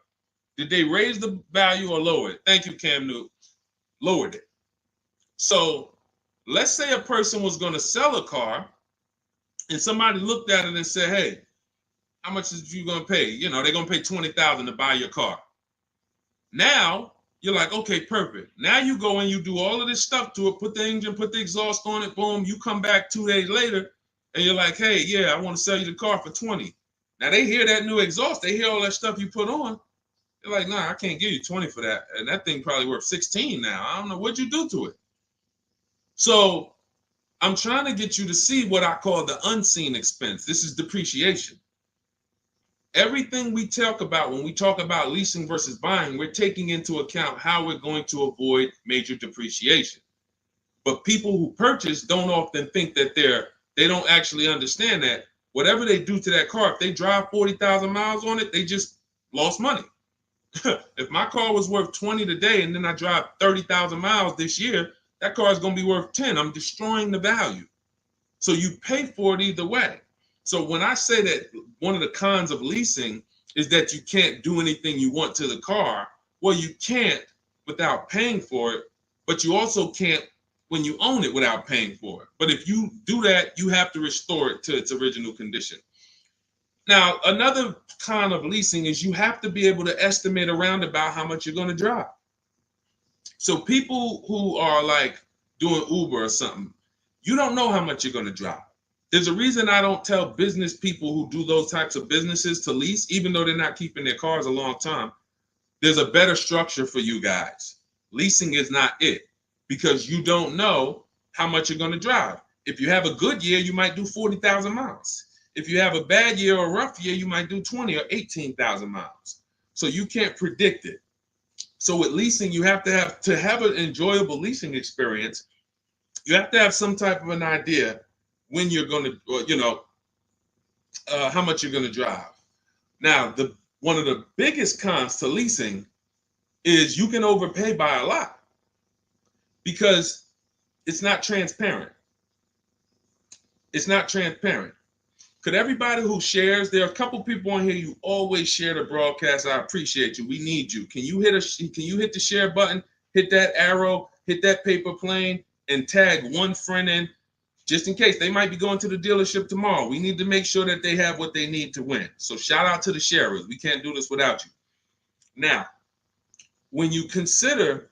Speaker 1: did they raise the value or lower it? Thank you, Cam Newton. Lowered it. So let's say a person was going to sell a car, and somebody looked at it and said, hey, how much is you going to pay? You know, they're going to pay $20,000 to buy your car. Now, you're like, okay, perfect. Now you go and you do all of this stuff to it, put the engine, put the exhaust on it, boom. You come back 2 days later, and you're like, hey, yeah, I want to sell you the car for $20,000. Now, they hear that new exhaust. They hear all that stuff you put on. They're like, nah, I can't give you $20,000 for that. And that thing probably worth $16,000 now. I don't know. What'd you do to it? So I'm trying to get you to see what I call the unseen expense. This is depreciation. Everything we talk about when we talk about leasing versus buying, we're taking into account how we're going to avoid major depreciation. But people who purchase don't often think that they don't actually understand that whatever they do to that car, if they drive 40,000 miles on it, they just lost money. If my car was worth 20 today and then I drive 30,000 miles this year, that car is going to be worth 10. I'm destroying the value. So you pay for it either way. So when I say that one of the cons of leasing is that you can't do anything you want to the car, well, you can't without paying for it, but you also can't when you own it without paying for it. But if you do that, you have to restore it to its original condition. Now, another con of leasing is you have to be able to estimate around about how much you're going to drive. So people who are like doing Uber or something, you don't know how much you're going to drive. There's a reason I don't tell business people who do those types of businesses to lease, even though they're not keeping their cars a long time. there's a better structure for you guys. Leasing is not it, because you don't know how much you're going to drive. If you have a good year, you might do 40,000 miles. If you have a bad year or a rough year, you might do 20 or 18,000 miles. So you can't predict it. So with leasing, you have to have an enjoyable leasing experience. You have to have some type of an idea when you're going to, how much you're going to drive. Now, one of the biggest cons to leasing is you can overpay by a lot because it's not transparent. It's not transparent. Could everybody who shares, there are a couple people on here, you always share the broadcast. I appreciate you. We need you. Can you hit the share button, hit that arrow, hit that paper plane, and tag one friend in, just in case they might be going to the dealership tomorrow. We need to make sure that they have what they need to win. So shout out to the sharers. We can't do this without you. Now, when you consider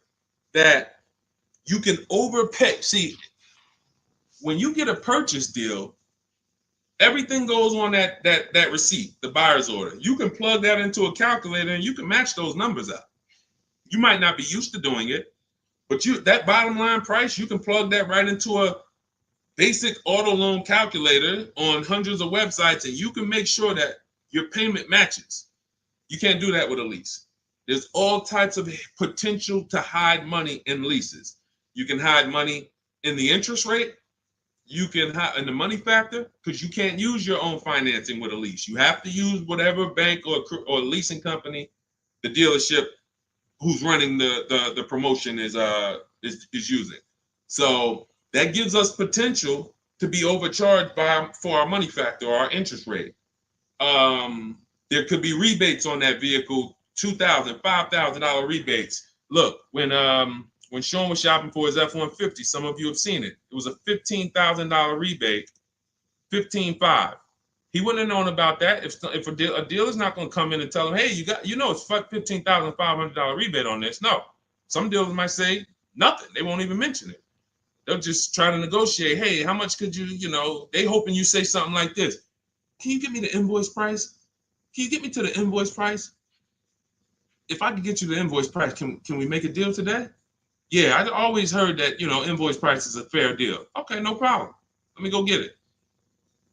Speaker 1: that you can overpay, see, when you get a purchase deal, everything goes on that receipt, the buyer's order. You can plug that into a calculator and you can match those numbers up. You might not be used to doing it, but that bottom line price, you can plug that right into a basic auto loan calculator on hundreds of websites, and you can make sure that your payment matches. You can't do that with a lease. There's all types of potential to hide money in leases. You can hide money in the interest rate. You can hide in the money factor, because you can't use your own financing with a lease. You have to use whatever bank or leasing company the dealership who's running the promotion is using. So that gives us potential to be overcharged for our money factor or our interest rate. There could be rebates on that vehicle, $2,000, $5,000 rebates. Look, when Sean was shopping for his F-150, some of you have seen it. It was a $15,000 rebate, $15,500. He wouldn't have known about that if a dealer's not going to come in and tell him, hey, it's $15,500 rebate on this. No, some dealers might say nothing. They won't even mention it. They'll just try to negotiate. Hey, how much could you, they hoping you say something like this. Can you get me the invoice price? Can you get me to the invoice price? If I could get you the invoice price, can we make a deal today? Yeah, I always heard that, invoice price is a fair deal. Okay, no problem. Let me go get it.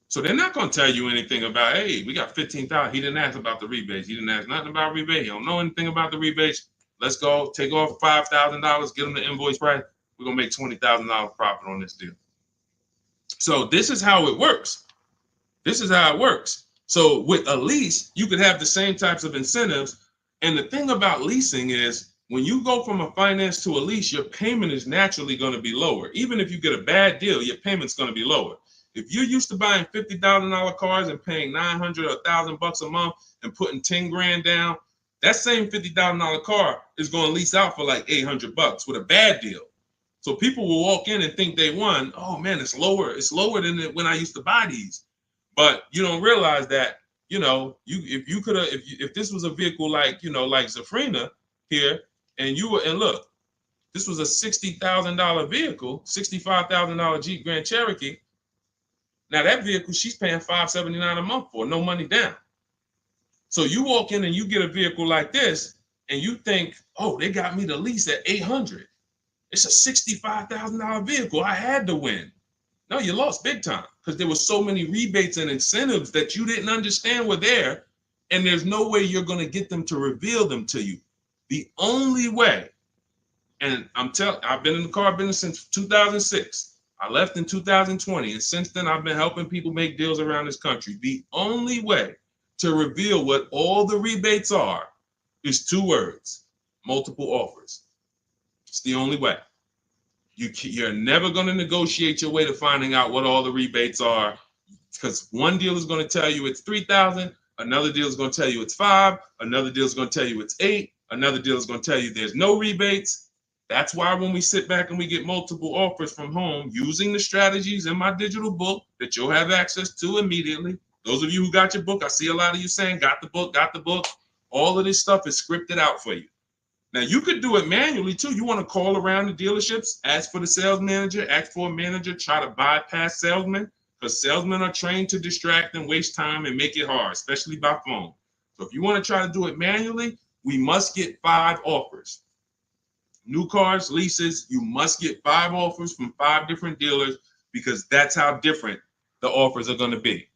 Speaker 1: So they're not going to tell you anything about, hey, we got $15,000. He didn't ask about the rebates. He didn't ask nothing about rebate. He don't know anything about the rebates. Let's go take off $5,000, get him the invoice price. We're going to make $20,000 profit on this deal. So this is how it works. This is how it works. So with a lease, you could have the same types of incentives. And the thing about leasing is when you go from a finance to a lease, your payment is naturally going to be lower. Even if you get a bad deal, your payment's going to be lower. If you're used to buying $50,000 cars and paying $900 or $1,000 a month and putting 10 grand down, that same $50,000 car is going to lease out for like $800 with a bad deal. So people will walk in and think they won. Oh man, it's lower. It's lower than when I used to buy these. But you don't realize that, if this was a vehicle like Zafrina here, and look, this was a $60,000 vehicle, $65,000 Jeep Grand Cherokee. Now that vehicle, she's paying $579 a month for, no money down. So you walk in and you get a vehicle like this, and you think, oh, they got me the lease at $800. It's a $65,000 vehicle. I had to win. No, you lost big time because there were so many rebates and incentives that you didn't understand were there, and there's no way you're going to get them to reveal them to you. The only way, and I've been in the car business since 2006. I left in 2020, and since then I've been helping people make deals around this country. The only way to reveal what all the rebates are is 2 words: multiple offers. It's the only way. You're never going to negotiate your way to finding out what all the rebates are, because one deal is going to tell you it's $3,000, another deal is going to tell you it's $5,000, another deal is going to tell you it's $8,000, another deal is going to tell you there's no rebates. That's why when we sit back and we get multiple offers from home using the strategies in my digital book that you'll have access to immediately. Those of you who got your book, I see a lot of you saying, got the book. All of this stuff is scripted out for you. Now, you could do it manually, too. You want to call around the dealerships, ask for the sales manager, ask for a manager, try to bypass salesmen, because salesmen are trained to distract and waste time and make it hard, especially by phone. So if you want to try to do it manually, we must get 5 offers. New cars, leases, you must get 5 offers from 5 different dealers because that's how different the offers are going to be.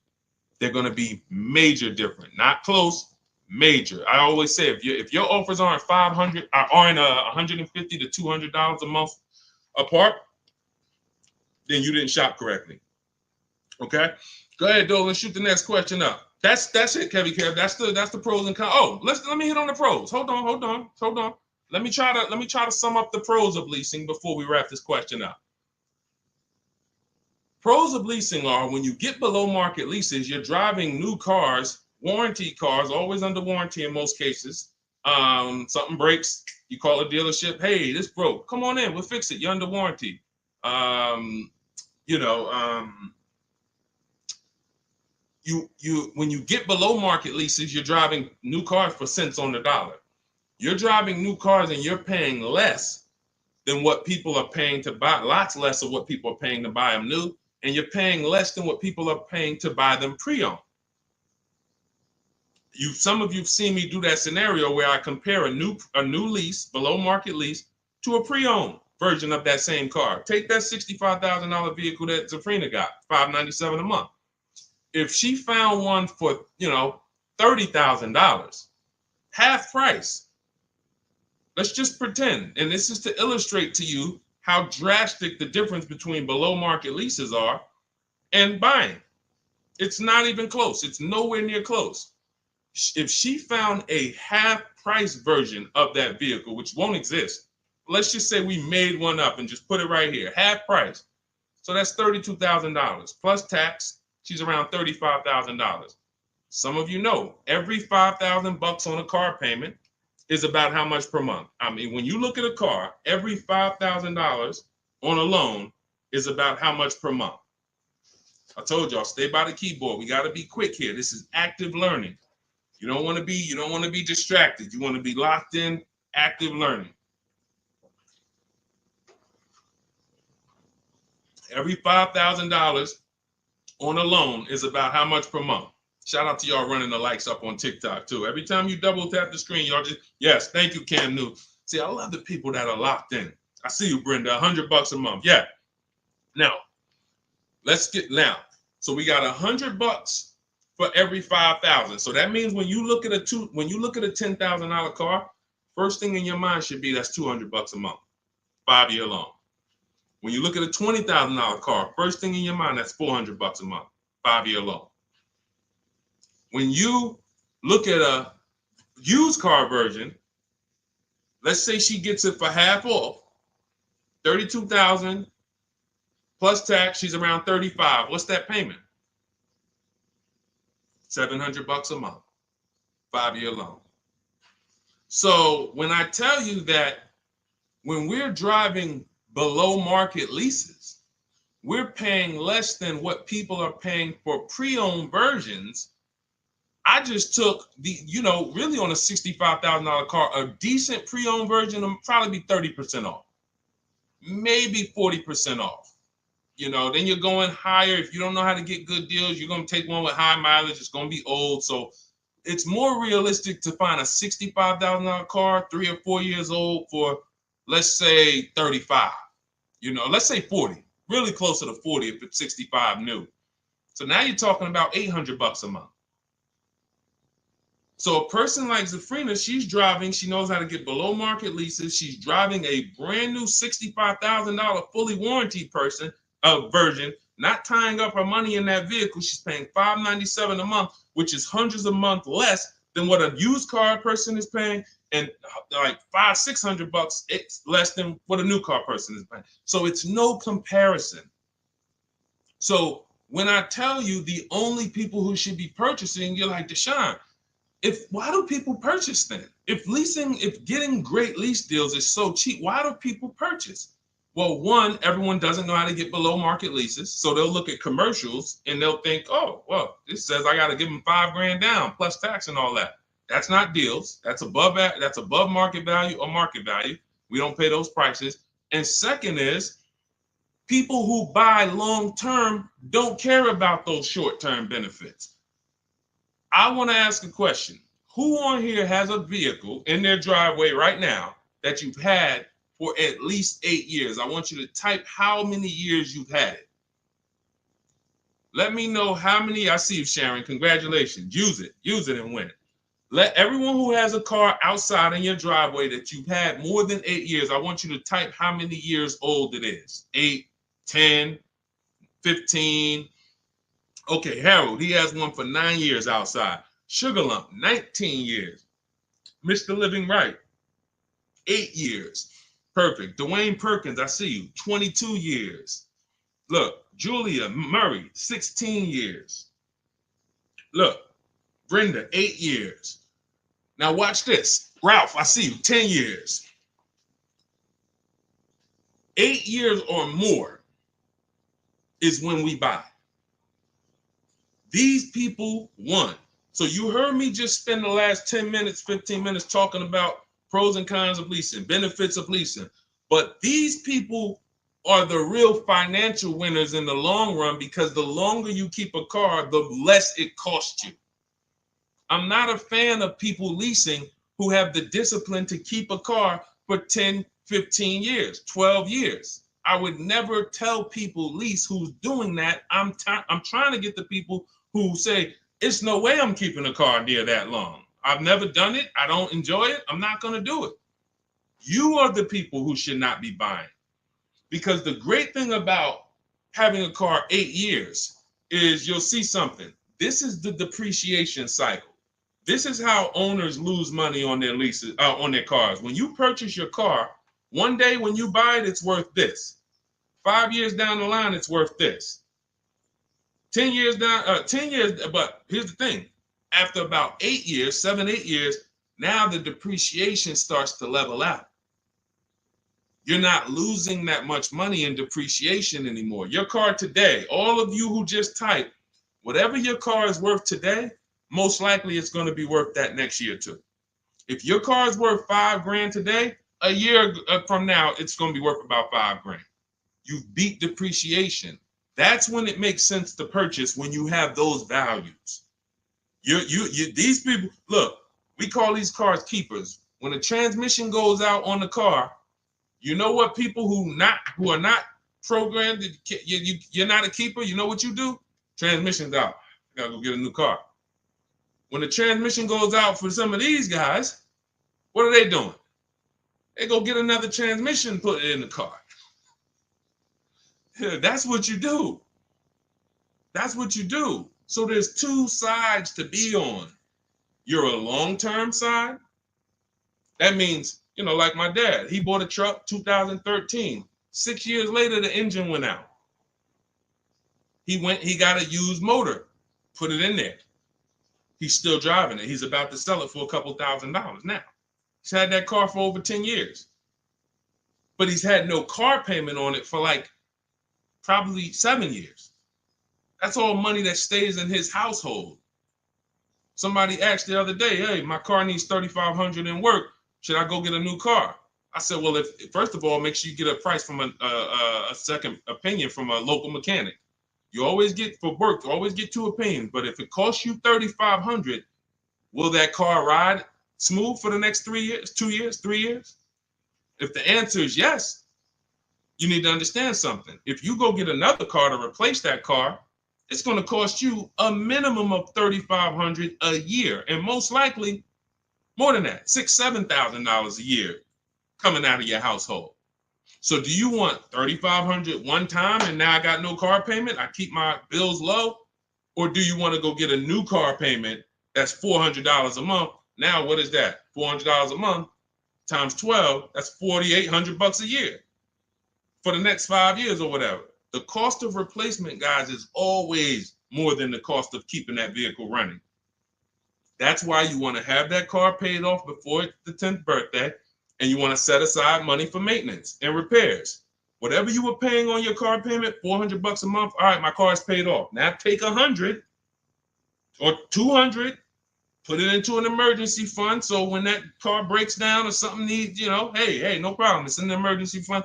Speaker 1: They're going to be major different, not close, major. I always say if your offers aren't $150 to $200 a month apart, then you didn't shop correctly. Okay, go ahead, Doe. Let's shoot the next question up. That's it, Kevy Kev. That's the pros and cons. Oh, let me hit on the pros. Hold on. Let me try to sum up the pros of leasing before we wrap this question up. Pros of leasing are when you get below market leases, you're driving new cars, warranty cars, always under warranty in most cases. Something breaks, you call a dealership. Hey, this broke. Come on in, we'll fix it. You're under warranty. When you get below market leases, you're driving new cars for cents on the dollar. You're driving new cars and you're paying less than what people are paying to buy, lots less of what people are paying to buy them new, and you're paying less than what people are paying to buy them pre-owned. Some of you've seen me do that scenario where I compare a new lease, below market lease, to a pre-owned version of that same car. Take that $65,000 vehicle that Zafrina got, $597 a month. If she found one for, $30,000, half price, let's just pretend, and this is to illustrate to you how drastic the difference between below market leases are and buying. It's not even close. It's nowhere near close. If she found a half price version of that vehicle, which won't exist, let's just say we made one up and just put it right here, half price. So that's $32,000 plus tax. She's around $35,000. Some of you know every $5,000 on a car payment is about how much per month. I mean, when you look at a car, every $5,000 on a loan is about how much per month. I told y'all, stay by the keyboard. We got to be quick here. This is active learning. You don't want to be distracted. You want to be locked in, active learning. Every $5,000 on a loan is about how much per month. Shout out to y'all running the likes up on TikTok too. Every time you double tap the screen, y'all just, yes, thank you, Cam New. See, I love the people that are locked in. I see you, Brenda, $100 a month. Yeah. Now, so we got $100 for every 5,000. So that means when you look at a $10,000 car, first thing in your mind should be that's $200 a month, 5-year loan. When you look at a $20,000 car, first thing in your mind, that's $400 a month, 5-year loan. When you look at a used car version, let's say she gets it for half off, $32,000 plus tax, she's around $35,000. What's that payment? $700 a month, 5-year loan. So when I tell you that when we're driving below market leases, we're paying less than what people are paying for pre-owned versions. I just took really on a $65,000 car, a decent pre-owned version will probably be 30% off, maybe 40% off. Then you're going higher. If you don't know how to get good deals, you're going to take one with high mileage. It's going to be old. So it's more realistic to find a $65,000 car, 3 or 4 years old for, let's say 35, let's say 40, really closer to 40 if it's 65 new. So now you're talking about $800 a month. So a person like Zafrina, she's driving, she knows how to get below market leases. She's driving a brand new $65,000 fully warranted version, not tying up her money in that vehicle. She's paying $597 a month, which is hundreds a month less than what a used car person is paying, and like $500-$600 it's less than what a new car person is paying. So it's no comparison. So when I tell you the only people who should be purchasing, you're like, Deshone, why do people purchase then? If getting great lease deals is so cheap, why do people purchase? Well, one, everyone doesn't know how to get below market leases. So they'll look at commercials and they'll think, oh, well, this says I got to give them $5,000 down plus tax and all that. That's not deals. That's above market value or market value. We don't pay those prices. And second is, people who buy long-term don't care about those short-term benefits. I want to ask a question. Who on here has a vehicle in their driveway right now that you've had for at least 8 years? I want you to type how many years you've had it. Let me know how many. I see you, Sharon. Congratulations. Use it and win. Let everyone who has a car outside in your driveway that you've had more than 8 years, I want you to type how many years old it is. 8, 10, 15. Okay, Harold, he has one for 9 years outside. Sugar Lump, 19 years. Mr. Living Right, 8 years. Perfect. Dwayne Perkins, I see you, 22 years. Look, Julia Murray, 16 years. Look, Brenda, 8 years. Now watch this. Ralph, I see you, 10 years. 8 years or more is when we buy. These people won. So you heard me just spend the last 10 minutes, 15 minutes talking about pros and cons of leasing, benefits of leasing. But these people are the real financial winners in the long run, because the longer you keep a car, the less it costs you. I'm not a fan of people leasing who have the discipline to keep a car for 10, 15 years, 12 years. I would never tell people lease who's doing that. I'm trying to get the people who say, it's no way I'm keeping a car near that long. I've never done it. I don't enjoy it. I'm not going to do it. You are the people who should not be buying. Because the great thing about having a car 8 years is you'll see something. This is the depreciation cycle. This is how owners lose money on their leases, on their cars. When you purchase your car, one day when you buy it, it's worth this. 5 years down the line, it's worth this. 10 years down, 10 years, but here's the thing. After about 8 years, 7, 8 years, now the depreciation starts to level out. You're not losing that much money in depreciation anymore. Your car today, all of you who just typed, whatever your car is worth today, most likely it's going to be worth that next year too. If your car is worth $5,000 today, a year from now, it's going to be worth about $5,000. You beat depreciation. That's when it makes sense to purchase, when you have those values. These people, look, we call these cars keepers. When a transmission goes out on the car, you know what people who are not programmed, you're not a keeper, you know what you do? Transmission's out. You gotta go get a new car. When the transmission goes out for some of these guys, what are they doing? They go get another transmission and put it in the car. That's what you do. That's what you do. So there's two sides to be on. You're a long-term side. That means, like my dad, he bought a truck 2013. 6 years later, the engine went out. He got a used motor, put it in there. He's still driving it. He's about to sell it for a couple $1,000s now. He's had that car for over 10 years. But he's had no car payment on it for probably 7 years. That's all money that stays in his household. Somebody asked the other day, hey, my car needs $3,500 in work. Should I go get a new car? I said, well, first of all, make sure you get a price from a second opinion from a local mechanic. You always get, for work, you always get 2 opinions. But if it costs you $3,500, will that car ride smooth for the next 3 years, 2 years, 3 years? If the answer is yes, you need to understand something. If you go get another car to replace that car, it's going to cost you a minimum of $3,500 a year, and most likely more than that, $6,000, $7,000 a year coming out of your household. So do you want $3,500 one time and now I got no car payment, I keep my bills low? Or do you want to go get a new car payment that's $400 a month? Now what is that? $400 a month times 12, that's $4,800 a year for the next 5 years or whatever. The cost of replacement, guys, is always more than the cost of keeping that vehicle running. That's why you want to have that car paid off before the 10th birthday, and you want to set aside money for maintenance and repairs. Whatever you were paying on your car payment, $400 a month. All right, my car is paid off. Now take $100 or $200, put it into an emergency fund. So when that car breaks down or something needs, hey, no problem. It's in the emergency fund.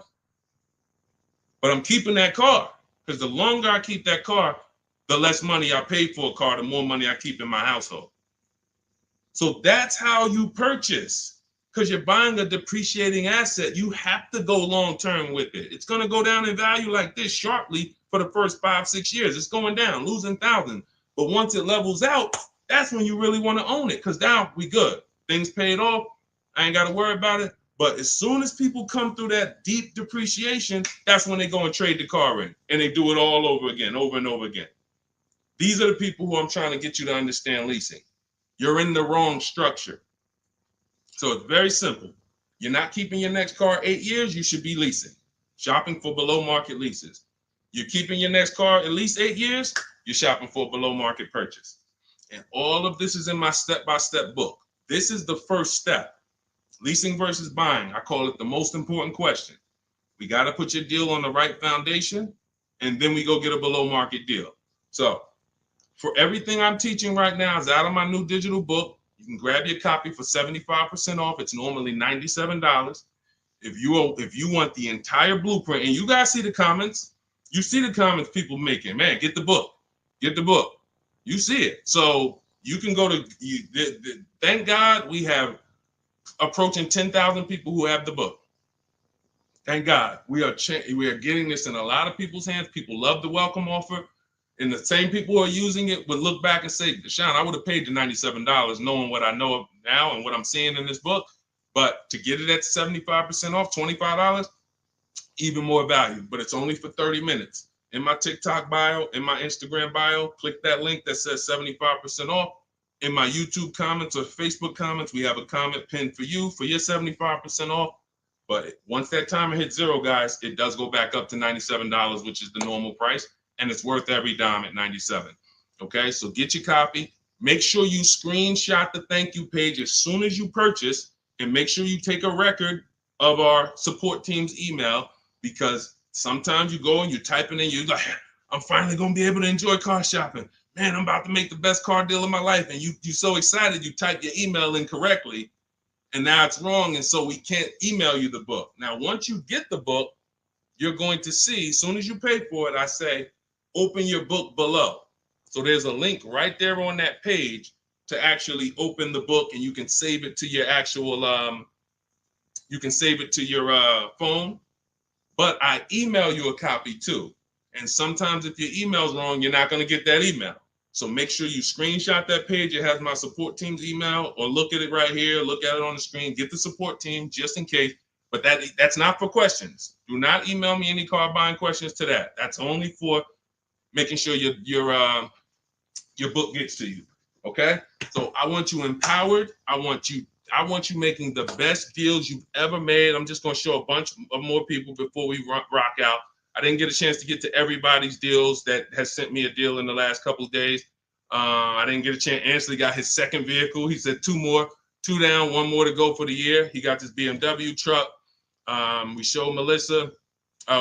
Speaker 1: But I'm keeping that car, because the longer I keep that car, the less money I pay for a car, the more money I keep in my household. So that's how you purchase, because you're buying a depreciating asset. You have to go long term with it. It's going to go down in value like this sharply for the first 5-6 years. It's going down, losing thousands. But once it levels out, that's when you really want to own it, because now we good. Things paid off. I ain't got to worry about it. But as soon as people come through that deep depreciation, that's when they go and trade the car in, and they do it all over again, over and over again. These are the people who I'm trying to get you to understand leasing. You're in the wrong structure. So it's very simple. You're not keeping your next car 8 years, you should be leasing, shopping for below market leases. You're keeping your next car at least 8 years, you're shopping for a below market purchase. And all of this is in my step-by-step book. This is the first step. Leasing versus buying. I call it the most important question. We got to put your deal on the right foundation, and then we go get a below market deal. So for everything I'm teaching right now is out of my new digital book. You can grab your copy for 75% off. It's normally $97. If you want the entire blueprint, and you guys see the comments, you see the comments people making, man, get the book. Get the book. You see it. So you can go to, thank God we have approaching 10,000 people who have the book. Thank God. We are getting this in a lot of people's hands. People love the welcome offer. And the same people who are using it would look back and say, Deshone, I would have paid the $97 knowing what I know now and what I'm seeing in this book. But to get it at 75% off, $25, even more value. But it's only for 30 minutes. In my TikTok bio, in my Instagram bio, click that link that says 75% off. In my YouTube comments or Facebook comments, we have a comment pinned for you for your 75% off. But once that timer hits zero, guys, it does go back up to $97, which is the normal price. And it's worth every dime at $97. Okay, so get your copy. Make sure you screenshot the thank you page as soon as you purchase, and make sure you take a record of our support team's email, because sometimes you go and you type it in, you're like, I'm finally going to be able to enjoy car shopping. Man, I'm about to make the best car deal of my life. And you're so excited, you type your email in correctly, and now it's wrong. And so we can't email you the book. Now, once you get the book, you're going to see, as soon as you pay for it, I say, open your book below. So there's a link right there on that page to actually open the book, and you can save it to your actual, you can save it to your phone. But I email you a copy too. And sometimes if your email's wrong, you're not going to get that email. So make sure you screenshot that page. It has my support team's email, or look at it right here. Look at it on the screen. Get the support team just in case. But that's not for questions. Do not email me any car buying questions to that. That's only for making sure your book gets to you. Okay? So I want you empowered. I want you making the best deals you've ever made. I'm just going to show a bunch of more people before we rock out. I didn't get a chance to get to everybody's deals that has sent me a deal in the last couple of days. I didn't get a chance. Ansley got his second vehicle. He said 2 down, 1 more to go for the year. He got this BMW truck. We showed Melissa.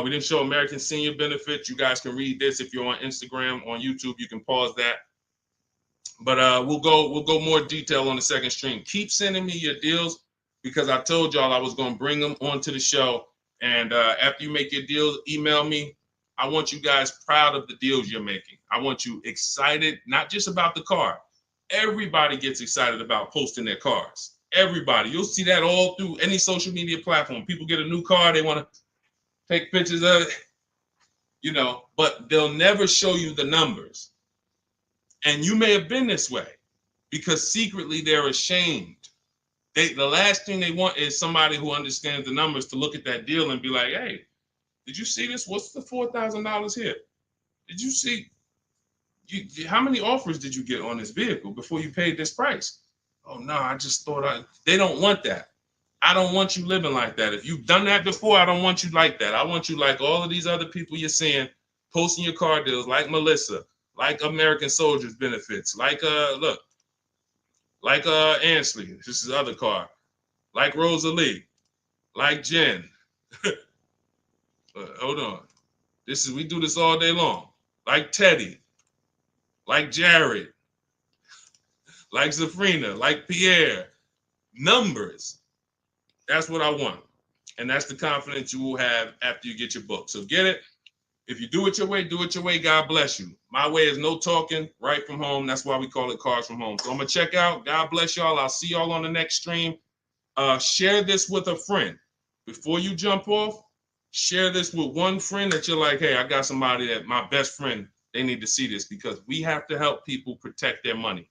Speaker 1: We didn't show American Senior Benefits. You guys can read this if you're on Instagram, on YouTube. You can pause that. But we'll go more detail on the second stream. Keep sending me your deals, because I told y'all I was going to bring them onto the show. And after you make your deals, email me. I want you guys proud of the deals you're making. I want you excited, not just about the car. Everybody gets excited about posting their cars. Everybody. You'll see that all through any social media platform. People get a new car, they want to take pictures of it, but they'll never show you the numbers. And you may have been this way, because secretly they're ashamed. The last thing they want is somebody who understands the numbers to look at that deal and be like, hey, did you see this? What's the $4,000 here? Did you see? How many offers did you get on this vehicle before you paid this price? Oh, no, I just thought they don't want that. I don't want you living like that. If you've done that before, I don't want you like that. I want you like all of these other people you're seeing posting your car deals, like Melissa, like American Soldiers Benefits, like Ansley, this is his other car, like Rosalie, like Jen. Hold on. We do this all day long. Like Teddy, like Jared, like Zafrina, like Pierre. Numbers. That's what I want. And that's the confidence you will have after you get your book. So get it. If you do it your way, do it your way. God bless you. My way is no talking, right from home. That's why we call it Cars from Home. So I'm going to check out. God bless y'all. I'll see y'all on the next stream. Share this with a friend. Before you jump off, share this with one friend that you're like, hey, I got somebody that my best friend, they need to see this, because we have to help people protect their money.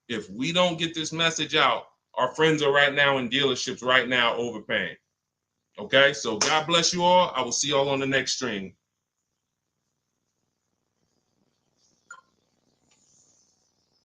Speaker 1: If we don't get this message out, our friends are right now in dealerships right now overpaying. Okay, so God bless you all. I will see y'all on the next stream.